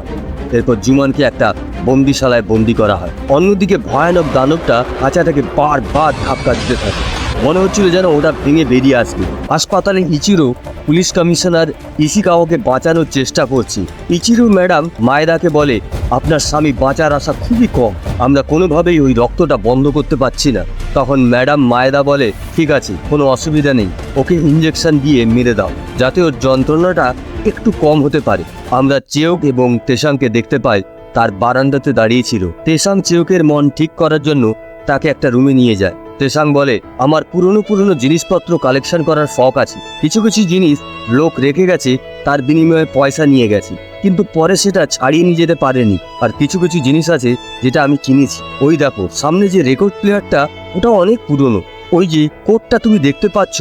এরপর জুমানকে একটা বন্দিশালায় বন্দি করা হয়। অন্যদিকে ভয়ানক দানবটা খাঁচাটাকে বারবার ধাক্কা দিতে থাকে। মনে হচ্ছিল যেন ওটা ভেঙে বেরিয়ে আসবে। হাসপাতালে ইচিরো পুলিশ কমিশনার ইশিকাওয়াকে বাঁচানোর চেষ্টা করছে। ইচিরো ম্যাডাম মায়েদাকে বলে, আপনার স্বামী বাঁচার আশা খুবই কম, আমরা কোনোভাবেই ওই রক্তটা বন্ধ করতে পারছি না। তখন ম্যাডাম মায়েদা বলে, ঠিক আছে, কোনো অসুবিধা নেই, ওকে ইঞ্জেকশন দিয়ে মেরে দাও যাতে ওর যন্ত্রণাটা একটু কম হতে পারে। আমরা চেওক এবং তেসাংকে দেখতে পাই তার বারান্দাতে দাঁড়িয়ে ছিল। তেসাং চেউকের মন ঠিক করার জন্য তাকে একটা রুমে নিয়ে যায়। তেসাং বলে, আমার পুরনো জিনিসপত্র কালেকশন করার শখ আছে। কিছু কিছু জিনিস লোক রেখে গেছে, তার বিনিময়ে পয়সা নিয়ে গেছে, কিন্তু পরে সেটা ছাড়িয়ে নিয়ে যেতে পারেনি। আর কিছু কিছু জিনিস আছে যেটা আমি কিনেছি। ওই দেখো সামনে যে রেকর্ড প্লেয়ারটা, ওটা অনেক পুরনো। ওই যে কোডটা তুমি দেখতে পাচ্ছ,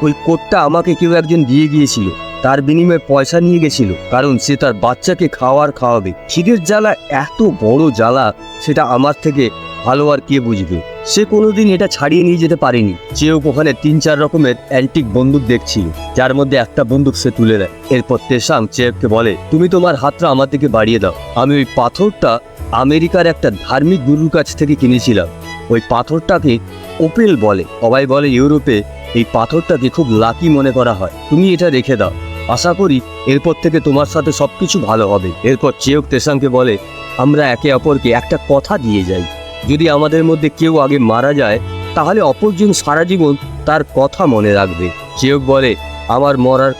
ওই কোডটা আমাকে কেউ একজন দিয়ে গিয়েছিল, তার বিনিময়ে পয়সা নিয়ে গেছিল, কারণ সে তার বাচ্চাকে খাওয়াবে। খিদের জ্বালা এত বড় জ্বালা, সেটা আমার থেকে ভালো আর কে বুঝবে। সে কোনোদিন এটা ছাড়িয়ে নিয়ে যেতে পারেনি। চেয়েও ওখানে 3-4 রকমের অ্যান্টিক বন্দুক দেখছিল, যার মধ্যে একটা বন্দুক সে তুলে দেয়। এরপর তেসাং চেয়েবকে বলে, তুমি তোমার হাতটা আমার দিকে বাড়িয়ে দাও। আমি ওই পাথরটা আমেরিকার একটা ধার্মিক গুরুর কাছ থেকে কিনেছিলাম। ওই পাথরটাকে ওপেল বলে। সবাই বলে ইউরোপে এই পাথরটাকে খুব লাকি মনে করা হয়। তুমি এটা রেখে দাও, আশা করি এরপর থেকে তোমার সাথে সবকিছু ভালো হবে। এরপর চেয়েক তেসাংকে বলে, আমরা একে অপরকে একটা কথা দিয়ে যাই, যদি আমাদের মধ্যে কেউ আগে মারা যায় তাহলে অপরজন সারা জীবন তার কথা মনে রাখবে। চেয়েক বলে, আমার মরার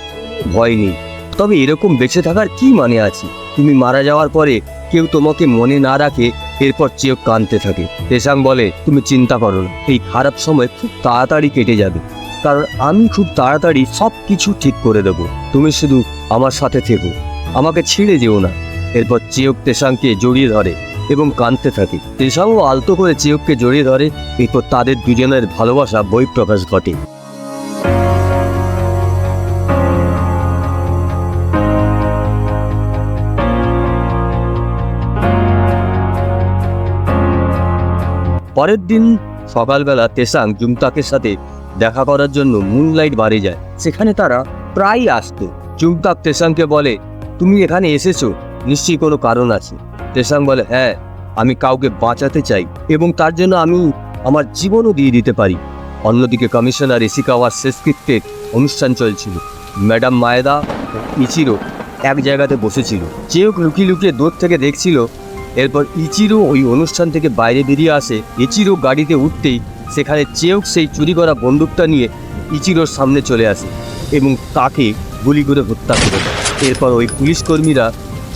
ভয় নেই, তবে এরকম বেঁচে থাকার কি মানে আছে? তুমি মারা যাওয়ার পরে কেউ তোমাকে মনে না রাখে। এরপর চেয়েক কাঁদতে থাকে। তেসাং বলে, তুমি চিন্তা করো না, এই খারাপ সময় খুব তাড়াতাড়ি কেটে যাবে, কারণ আমি খুব তাড়াতাড়ি সব কিছু ঠিক করে দেব। তুমি শুধু আমার সাথে থেকো, আমাকে ছেড়ে যেও না। এরপর চেয়েক তেসাংকে জড়িয়ে ধরে এবং কাঁদতে থাকে। তেসাংও আলতো করে চেয়েককে জড়িয়ে ধরে। এরপর তাদের দুজনের ভালোবাসা বহিঃপ্রকাশ ঘটে। পরের দিন সকালবেলা তেসাং জুমতাকের সাথে দেখা করার জন্য মুনলাইট বারে যায়। সেখানে তারা প্রায় আসতো। জুমতাক তেসাংকে বলে, তুমি এখানে এসেছো, নিশ্চয়ই কোনো কারণ আছে। তেসাং বলে, হ্যাঁ, আমি কাউকে বাঁচাতে চাই এবং তার জন্য আমি আমার জীবনও দিয়ে দিতে পারি। অন্যদিকে কমিশনার ইশিকাওয়ার শেষকৃত্যের অনুষ্ঠান চলছিল। ম্যাডাম মায়েদা ও ইচিরো এক জায়গাতে বসেছিল। চেয়েক লুকিয়ে লুকিয়ে দূর থেকে দেখছিল। এরপর ইচিরো ওই অনুষ্ঠান থেকে বাইরে বেরিয়ে আসে। ইচিরো গাড়িতে উঠতেই সেখানে চেয়েক সেই চুরি করা বন্দুকটা নিয়ে ইচিরোর সামনে চলে আসে এবং তাকে গুলি করে হত্যা করে দেয়। এরপর ওই পুলিশ কর্মীরা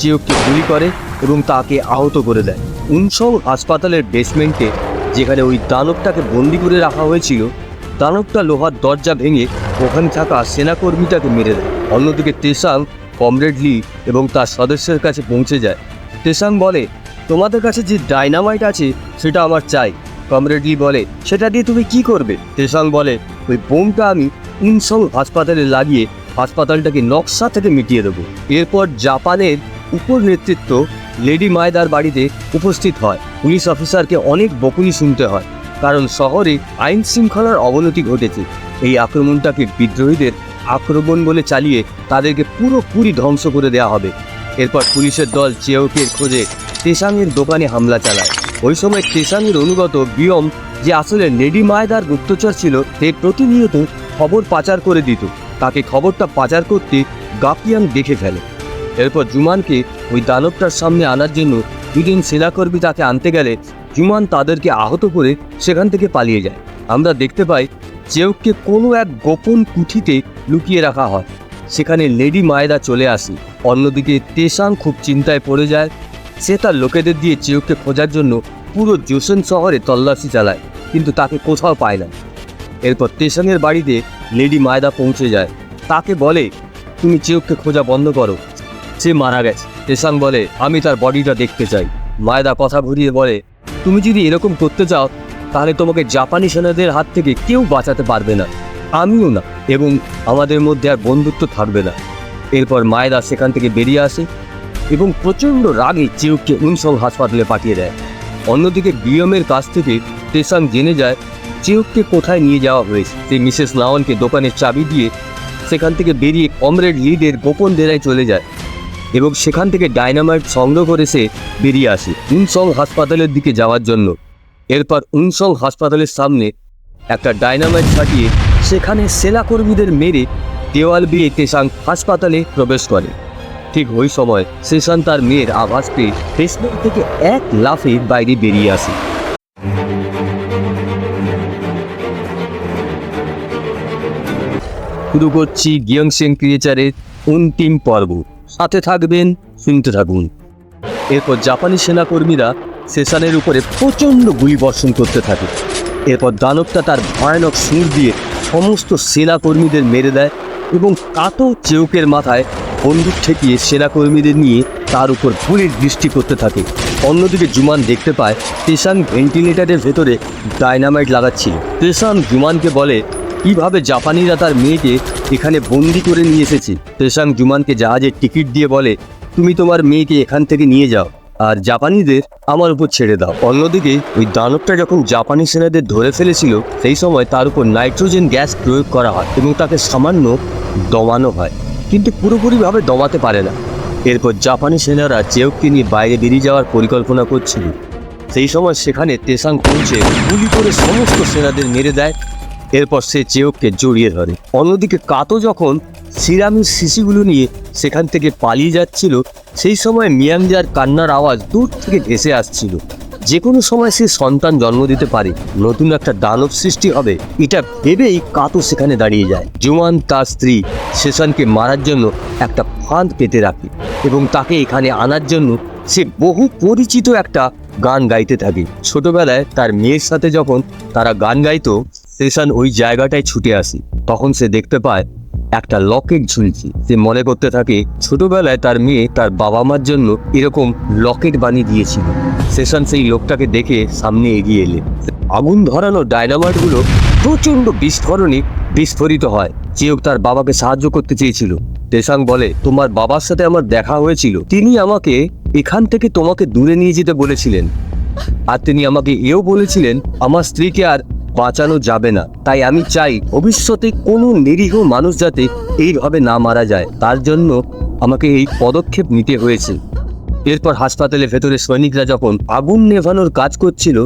চেয়েককে গুলি করে এবং তাকে আহত করে দেয়। উনসং হাসপাতালের বেসমেন্টে, যেখানে ওই দানবটাকে বন্দি করে রাখা হয়েছিল, দানবটা লোহার দরজা ভেঙে ওখানে থাকা সেনাকর্মীটাকে মেরে দেয়। অন্যদিকে তেসাং কমরেড লি এবং তার সদস্যের কাছে পৌঁছে যায়। তেসাং বলে, তোমাদের কাছে যে ডাইনামাইট আছে সেটা আমার চাই। কমরেড লি বলে, সেটা দিয়ে তুমি কি করবে? তেসাং বলে, ওই বোমটা আমি উনসং হাসপাতালে লাগিয়ে হাসপাতালটাকে নকশা থেকে মিটিয়ে দেবো। এরপর জাপানের উপর নেতৃত্ব লেডি মায়েদার বাড়িতে উপস্থিত হয়। পুলিশ অফিসারকে অনেক বকুনি শুনতে হয়, কারণ শহরে আইন শৃঙ্খলার অবনতি ঘটেছে। এই আক্রমণটাকে বিদ্রোহীদের আক্রমণ বলে চালিয়ে তাদেরকে পুরোপুরি ধ্বংস করে দেওয়া হবে। এরপর পুলিশের দল চেয়েকের খোঁজে তেসাংয়ের দোকানে হামলা চালায়। ওই সময় তেসাংয়ের অনুগত বিয়ম, যে আসলে লেডি মায়েদার গুপ্তচর ছিল, সে প্রতিনিয়ত খবর পাচার করে দিত। তাকে খবরটা পাচার করতে গাপিয়াং দেখে ফেলে। এরপর জুমানকে ওই দানবটার সামনে আনার জন্য দুজন সেনাকর্মী তাকে আনতে গেলে জুমান তাদেরকে আহত করে সেখান থেকে পালিয়ে যায়। আমরা দেখতে পাই চেয়েককে কোনো এক গোপন কুঠিতে লুকিয়ে রাখা হয়। সেখানে লেডি মায়েদা চলে আসে। অন্যদিকে তেসাং খুব চিন্তায় পড়ে যায়। সে তার লোকেদের দিয়ে চেয়েককে খোঁজার জন্য পুরো জোসেন শহরে তল্লাশি চালায়, কিন্তু তাকে কোথাও পায় না। এরপর তেসাংয়ের বাড়িতে লেডি মায়েদা পৌঁছে যায়। তাকে বলে, তুমি চেয়েককে খোঁজা বন্ধ করো, সে মারা গেছে। তেসাং বলে, আমি তার বডিটা দেখতে চাই। মায়েদা কথা ঘুরিয়ে বলে, তুমি যদি এরকম করতে চাও তাহলে তোমাকে জাপানি সেনাদের হাত থেকে কেউ বাঁচাতে পারবে না, আমিও না, এবং আমাদের মধ্যে আর বন্ধুত্ব থাকবে না। এরপর মায়েদা সেখান থেকে বেরিয়ে আসে এবং প্রচণ্ড রাগে চেয়েককে উনসং হাসপাতালে পাঠিয়ে দেয়। অন্যদিকে বিয়মের কাছ থেকে তেসাং জেনে যায় চেয়েককে কোথায় নিয়ে যাওয়া হয়েছে। সে মিসেস নাওয়ানকে দোকানের চাবি দিয়ে সেখান থেকে বেরিয়ে কমরেড লিদের গোপন ডেরায় চলে যায় এবং সেখান থেকে ডাইনামাইট সংগ্রহ করে সে বেরিয়ে আসে উনসং হাসপাতালের দিকে যাওয়ার জন্য। এরপর উনসং হাসপাতালের সামনে একটা ডাইনামাইট ফাটিয়ে সেখানে সেনাকর্মীদের মেরে দেওয়াল বেয়ে তেসাং হাসপাতালে প্রবেশ করে। ঠিক ওই সময় সেশন তার মেয়ের আওয়াজ পেয়ে বেসমেন্ট থেকে এক লাফে বাইরে বেরিয়ে আসে। শুরু করছি গিয়ংশেং ক্রিয়েচারের অন্তিম পর্ব। সাথে থাকবেন, শুনতে থাকুন। এরপর জাপানি সেনাকর্মীরা সেশনের উপরে প্রচণ্ড গুলি বর্ষণ করতে থাকে। এরপর দানবটা তার ভয়ানক সুর দিয়ে সমস্ত সেনাকর্মীদের মেরে দেয় এবং কাতো চেউকের মাথায় বন্দুক ঠেকিয়ে সেনাকর্মীদের নিয়ে তার উপর গুলির বৃষ্টি করতে থাকে। অন্যদিকে জুমান দেখতে পায় তেসাং ভেন্টিলেটারের ভেতরে ডাইনামাইট লাগাচ্ছিল। তেসাং জুমানকে বলে কিভাবে জাপানিরা তার মেয়েকে এখানে বন্দি করে নিয়ে এসেছে। তেসাং জুমানকে জাহাজের টিকিট দিয়ে বলে, তুমি তোমার মেয়েকে এখান থেকে নিয়ে যাও আর জাপানিদের আমার উপর ছেড়ে দাও। অন্যদিকে ওই দানবটা যখন জাপানি সেনাদের ধরে ফেলেছিল সেই সময় তার উপর নাইট্রোজেন গ্যাস প্রয়োগ করা হয় এবং তাকে সামান্য দমানো হয়, কিন্তু পুরোপুরিভাবে দমাতে পারে না। এরপর জাপানি সেনারা চেউককে নিয়ে বাইরে বেরিয়ে যাওয়ার পরিকল্পনা করছিল। সেই সময় সেখানে তেসাং পৌঁছে গুলি করে সমস্ত সেনাদের মেরে দেয়। এরপর সে চেউককে জড়িয়ে ধরে। অন্যদিকে কাতো যখন সিরামির শিশিগুলো নিয়ে সেখান থেকে পালিয়ে যাচ্ছিল সেই সময় মিয়াংজার কান্নার আওয়াজ দূর থেকে ভেসে আসছিল। যে কোনো সময় সে সন্তান জন্ম দিতে পারে, নতুন একটা দানব সৃষ্টি হবে, এটা ভেবেই কাতো সেখানে দাঁড়িয়ে যায়। জুমান তার স্ত্রী সেশনকে মারার জন্য একটা ফাঁদ পেতে রাখে এবং তাকে এখানে আনার জন্য সে বহু পরিচিত একটা গান গাইতে থাকে। ছোটবেলায় তার মেয়ের সাথে যখন তারা গান গাইতো, সেশন ওই জায়গাটায় ছুটে আসে। তখন সে দেখতে পায় একটা লকেট ঝুলছে। সে মনে করতে থাকে ছোটবেলায় তার মেয়ে তার বাবা মার জন্য এরকম লকেট বানিয়ে দিয়েছিল। সেশন সেই লোকটাকে দেখে সামনে এগিয়ে এলে আগুন ধরানো ডাইনামাইটগুলো প্রচণ্ড বিস্ফোরণে বিস্ফোরিত হয়। চেউক তার বাবাকে সাহায্য করতে চেয়েছিল। তেসাং বলে, তোমার বাবার সাথে আমার দেখা হয়েছিল, তিনি আমাকে এখান থেকে তোমাকে দূরে নিয়ে যেতে বলেছিলেন, আর তিনি আমাকে এও বলেছিলেন আমার স্ত্রীকে আর বাঁচানো যাবে না, তাই আমি চাই ভবিষ্যতে কোনো নিরীহ মানুষ যাতে এইভাবে না মারা যায়, তার জন্য আমাকে এই পদক্ষেপ নিতে হয়েছে। এরপর হাসপাতালের ভেতরে সৈনিকরা যখন আগুন নেভানোর কাজ করছিল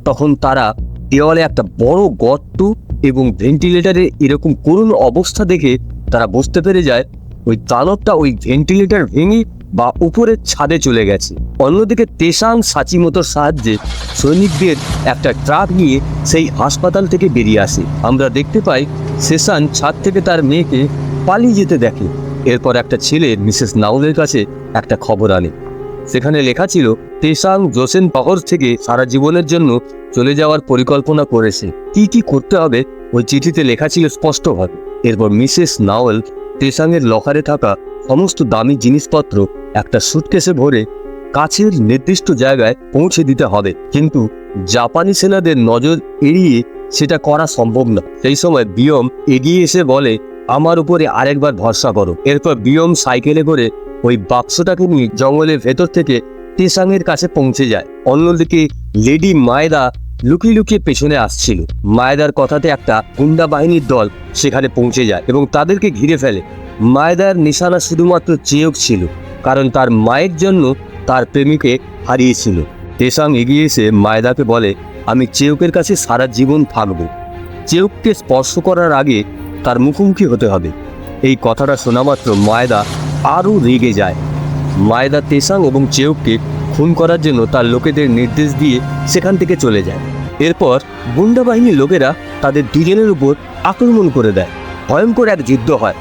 তখন তারা দেওয়ালে একটা বড় গর্ত এবং ভেন্টিলেটারে এরকম করুণ অবস্থা দেখে তারা বুঝতে পেরে যায় ওই দানবটা ওই ভেন্টিলেটার ভেঙে বা উপরের ছাদে চলে গেছে। অন্যদিকে তেসাং সাচিমোতোর সাহায্যে সৈনিকদের একটা ট্রাক নিয়ে সেই হাসপাতাল থেকে বেরিয়ে আসে। আমরা দেখতে পাই সেশন ছাদ থেকে তার মেয়েকে পালিয়ে যেতে দেখে। এরপর একটা ছেলে মিসেস নাউলের কাছে একটা খবর আনে। সেখানে লেখা ছিল তেসাং জোসেন শহর থেকে সারা জীবনের জন্য চলে যাওয়ার পরিকল্পনা করেছে। কি করতে হবে ওই চিঠিতে লেখা ছিল স্পষ্টভাবে। এরপর মিসেস নাওয়েল তেসাংয়ের লকারে থাকা সমস্ত দামি জিনিসপত্র একটা সুটকেসে ভরে কাছের নির্দিষ্ট জায়গায় পৌঁছে দিতে হবে, কিন্তু জাপানি সেনাদের নজর এড়িয়ে সেটা করা সম্ভব না। সেই সময় বিয়ম এগিয়ে এসে বলে, আমার উপরে আরেকবার ভরসা করো। এরপর বিয়ম সাইকেলে করে ওই বাক্সটাকে নিয়ে জঙ্গলের ভেতর থেকে তেসাংয়ের কাছে পৌঁছে যায়। অন্যদিকে লেডি মায়েদা লুকিয়ে লুকিয়ে পেছনে আসছিল। মায়েদার কথাতে একটা গুন্ডা বাহিনীর দল সেখানে পৌঁছে যায় এবং তাদেরকে ঘিরে ফেলে। মায়েদার নিশানা শুধুমাত্র চেউক ছিল, কারণ তার মায়ের জন্য তার প্রেমিকে হারিয়েছিল। তেসাং এগিয়ে এসে মায়েদাকে বলে, আমি চেউকের কাছে সারা জীবন থাকব। চেউককে স্পর্শ করার আগে তার মুখোমুখি হতে হবে। এই কথাটা শোনা মাত্র মায়েদা আরও রেগে যায়। মায়েদা তেসাং এবং চেউককে খুন করার জন্য তার লোকেদের নির্দেশ দিয়ে সেখান থেকে চলে যায়। এরপর গুন্ডা বাহিনীর লোকেরা তাদের দুজনের উপর আক্রমণ করে দেয়। ভয়ঙ্কর এক যুদ্ধ হয়।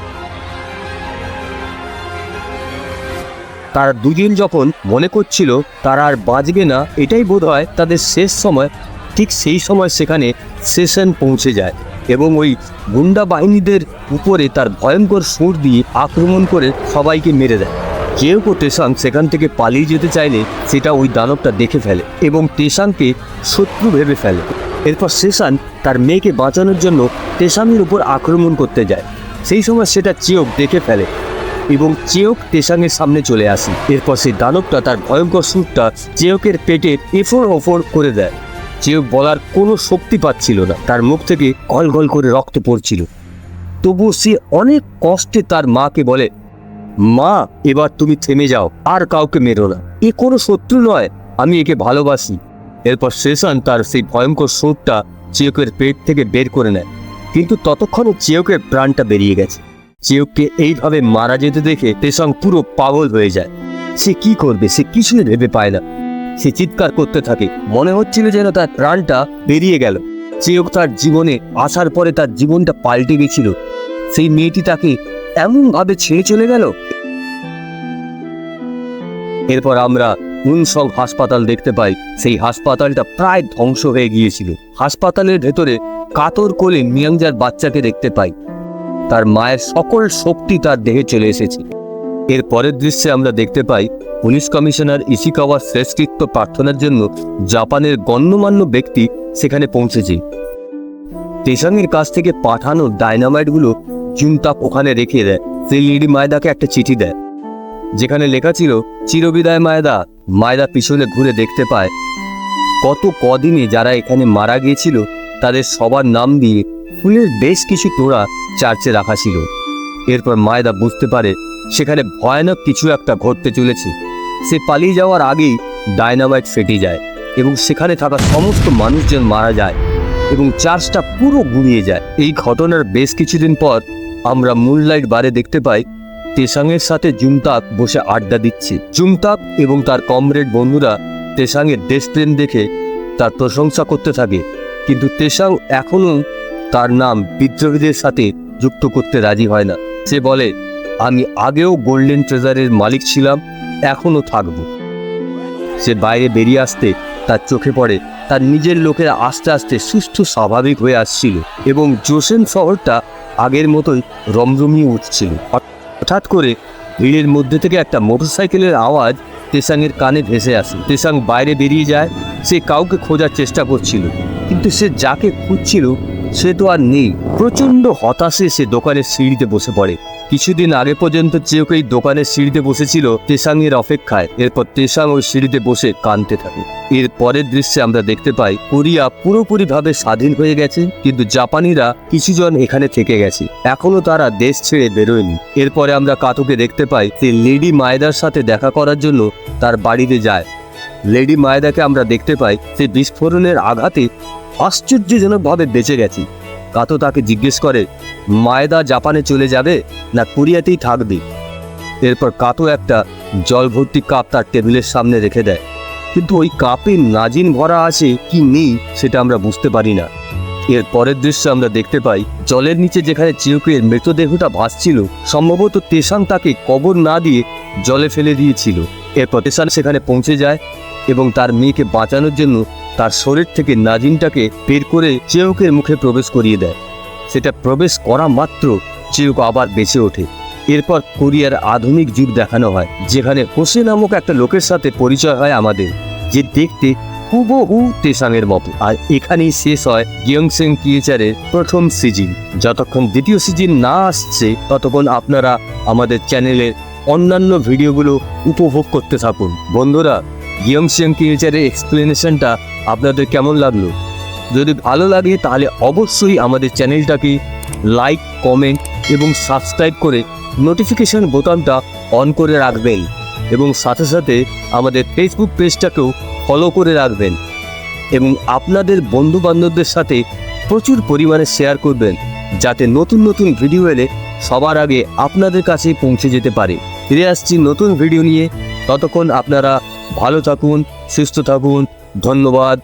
তারা দুজন যখন মনে করছিল তারা আর বাঁচবে না, এটাই বোধ হয় তাদের শেষ সময়, ঠিক সেই সময় সেখানে সেশন পৌঁছে যায় এবং ওই গুন্ডা বাহিনীদের উপরে তার ভয়ঙ্কর সুর দিয়ে আক্রমণ করে সবাইকে মেরে দেয়। চেউক ও তেসাং সেখান থেকে পালিয়ে যেতে চাইলে সেটা ওই দানবটা দেখে ফেলে এবং তেসাংকে শত্রু ভেবে ফেলে। এরপর সেশন তার মেয়েকে বাঁচানোর জন্য তেসাংয়ের উপর আক্রমণ করতে যায়। সেই সময় সেটা চেউক দেখে ফেলে এবং চেউক তেসাংয়ের সামনে চলে আসে। এরপর সেই দানবটা তার ভয়ঙ্কর সুরটা চেউকের পেটে এফোড় ওফোড় করে দেয়। চেউক বলার কোনো শক্তি পাচ্ছিল না, তার মুখ থেকে গল গল করে রক্ত পড়ছিল। তবুও সে অনেক কষ্টে তার মাকে বলে, মা, এবার তুমি থেমে যাও, আর কাউকে মেরো না, এ কোনো শত্রু নয়, আমি একে ভালোবাসি। এরপর সেশন তার সেই ভয়ঙ্কর সুরটা চিয়োকের পেট থেকে বের করে নেয়, কিন্তু ততক্ষণে চিয়োকের প্রাণটা বেরিয়ে গেছে। চিয়োককে এইভাবে মারা যেতে দেখে তেসাং পুরো পাগল হয়ে যায়। সে কি করবে সে কিছুই ভেবে পায় না। সে চিৎকার করতে থাকে, মনে হচ্ছিল যেন তার প্রাণটা বেরিয়ে গেল। চিয়োক তার জীবনে আসার পরে তার জীবনটা পাল্টে গেছিল। সেই মেয়েটি তাকে এমনভাবে ছেড়ে চলে গেল। এরপর আমরা উনসং হাসপাতাল দেখতে পাই। সেই হাসপাতালটা প্রায় ধ্বংস হয়ে গিয়েছিল। হাসপাতালের ভেতরে কাতর কোলে মিয়াংজার বাচ্চাকে দেখতে পাই। তার মায়ের সকল শক্তি তার দেহে চলে এসেছে। এর পরের দৃশ্যে আমরা দেখতে পাই পুলিশ কমিশনার ইশিকাওয়ার শ্রেষ্ঠত্ব প্রার্থনার জন্য জাপানের গণ্যমান্য ব্যক্তি সেখানে পৌঁছেছে। তেসাংয়ের কাছ থেকে পাঠানো ডায়নামাইটগুলো জুনতাক ওখানে রেখে দেয়। সেই লেডি মায়দাকে একটা চিঠি দেয়, যেখানে লেখা ছিল, চিরবিদায় মায়দা। মায়দা পিছনে ঘুরে দেখতে পায় কত কদিনে যারা এখানে মারা গিয়েছিল তাদের সবার নাম দিয়ে ফুলের বেশ কিছু তোড়া চার্চে রাখা ছিল। এরপর মায়দা বুঝতে পারে সেখানে ভয়ানক কিছু একটা ঘটতে চলেছে। সে পালিয়ে যাওয়ার আগেই ডায়নামাইট ফেটে যায় এবং সেখানে থাকা সমস্ত মানুষজন মারা যায় এবং চার্চটা পুরো গুড়িয়ে যায়। এই ঘটনার বেশ কিছুদিন পর আমরা মুনলাইট বারে দেখতে পাই তেসাংয়ের সাথে জুনতাক বসে আড্ডা দিচ্ছে। জুনতাক এবং তার কমরেড বন্ধুরা তেসাংয়ের দেশপ্রেম দেখে তার প্রশংসা করতে থাকে, কিন্তু তেসাং এখনো তার নাম বিদ্রোহীদের সাথে যুক্ত করতে রাজি হয় না। সে বলে, আমি আগেও গোল্ডেন ট্রেজারের মালিক ছিলাম, এখনো থাকব। সে বাইরে বেরিয়ে আসতে তার চোখে পড়ে তার নিজের লোকেরা আস্তে আস্তে সুস্থ স্বাভাবিক হয়ে আসছিল এবং জোসেন শহরটা আগের মতোই রমরমিয়ে উঠছিল। হঠাৎ করে ভিড়ের মধ্যে থেকে একটা মোটরসাইকেলের আওয়াজ তেসাংয়ের কানে ভেসে আসে। তেসাং বাইরে বেরিয়ে যায়। সে কাউকে খোঁজার চেষ্টা করছিল, কিন্তু সে যাকে খুঁজছিল সে তো আর নেই। প্রচণ্ড হতাশে সে দোকানের সিঁড়িতে বসে পড়ে। কিছুদিন আগে পর্যন্ত চিয়োক এই দোকানের সিঁড়িতে বসেছিল তেসাংয়ের অপেক্ষায়। এরপর তেসাং ওই সিঁড়িতে বসে কাঁদতে থাকে। এর পরের দৃশ্যে আমরা দেখতে পাই কোরিয়া পুরোপুরিভাবে স্বাধীন হয়ে গেছে, কিন্তু জাপানিরা কিছুজন এখানে থেকে গেছে, এখনো তারা দেশ ছেড়ে বেরোয়নি। এরপরে আমরা কাতোকে দেখতে পাই সে লেডি মায়দার সাথে দেখা করার জন্য তার বাড়িতে যায়। লেডি মায়দাকে আমরা দেখতে পাই সে বিস্ফোরণের আঘাতে আশ্চর্যজনকভাবে বেঁচে গেছে। কাতো তাকে জিজ্ঞেস করে, মায়দা জাপানে চলে যাবে না কোরিয়াতেই থাকবে? এরপর কাতো একটা জল ভর্তি কাপ তার টেবিলের সামনে রেখে দেয়, কিন্তু ওই কাপে নাজিন ভরা আছে কি নেই সেটা আমরা বুঝতে পারি না। এর পরের দৃশ্য আমরা দেখতে পাই জলের নিচে যেখানে চিয়োকের মৃতদেহটা ভাসছিল, সম্ভবত তেসাং তাকে কবর না দিয়ে জলে ফেলে দিয়েছিল। এরপর তেসাং সেখানে পৌঁছে যায় এবং তার মেয়েকে বাঁচানোর জন্য তার শরীর থেকে নাজিনটাকে বের করে চিয়োকের মুখে প্রবেশ করিয়ে দেয়। সেটা প্রবেশ করা মাত্র চিয়োক আবার বেঁচে ওঠে। এরপর কোরিয়ার আধুনিক যুগ দেখানো হয়, যেখানে হোসে নামক একটা লোকের সাথে পরিচয় হয় আমাদের, যে দেখতে হুবহু তেসাংয়ের মতো। আর এখানেই শেষ হয় গিয়ংসেং কিয়েচারের প্রথম সিজন। যতক্ষণ দ্বিতীয় সিজন না আসছে ততক্ষণ আপনারা আমাদের চ্যানেলের অন্যান্য ভিডিওগুলো উপভোগ করতে থাকুন। বন্ধুরা, গিয়ংসেং কিয়েচারের এক্সপ্লেনেশনটা আপনাদের কেমন লাগলো? যদি ভালো লাগে তাহলে অবশ্যই আমাদের চ্যানেলটাকে লাইক, কমেন্ট এবং সাবস্ক্রাইব করে নোটিফিকেশন বোতামটা অন করে রাখবেন এবং সাথে সাথে আমাদের ফেসবুক পেজটাকেও ফলো করে রাখবেন এবং আপনাদের বন্ধুবান্ধবদের সাথে প্রচুর পরিমাণে শেয়ার করবেন, যাতে নতুন নতুন ভিডিও এলে সবার আগে আপনাদের কাছে পৌঁছে যেতে পারে। ফিরে আসছি নতুন ভিডিও নিয়ে, ততক্ষণ আপনারা ভালো থাকুন, সুস্থ থাকুন। ধন্যবাদ।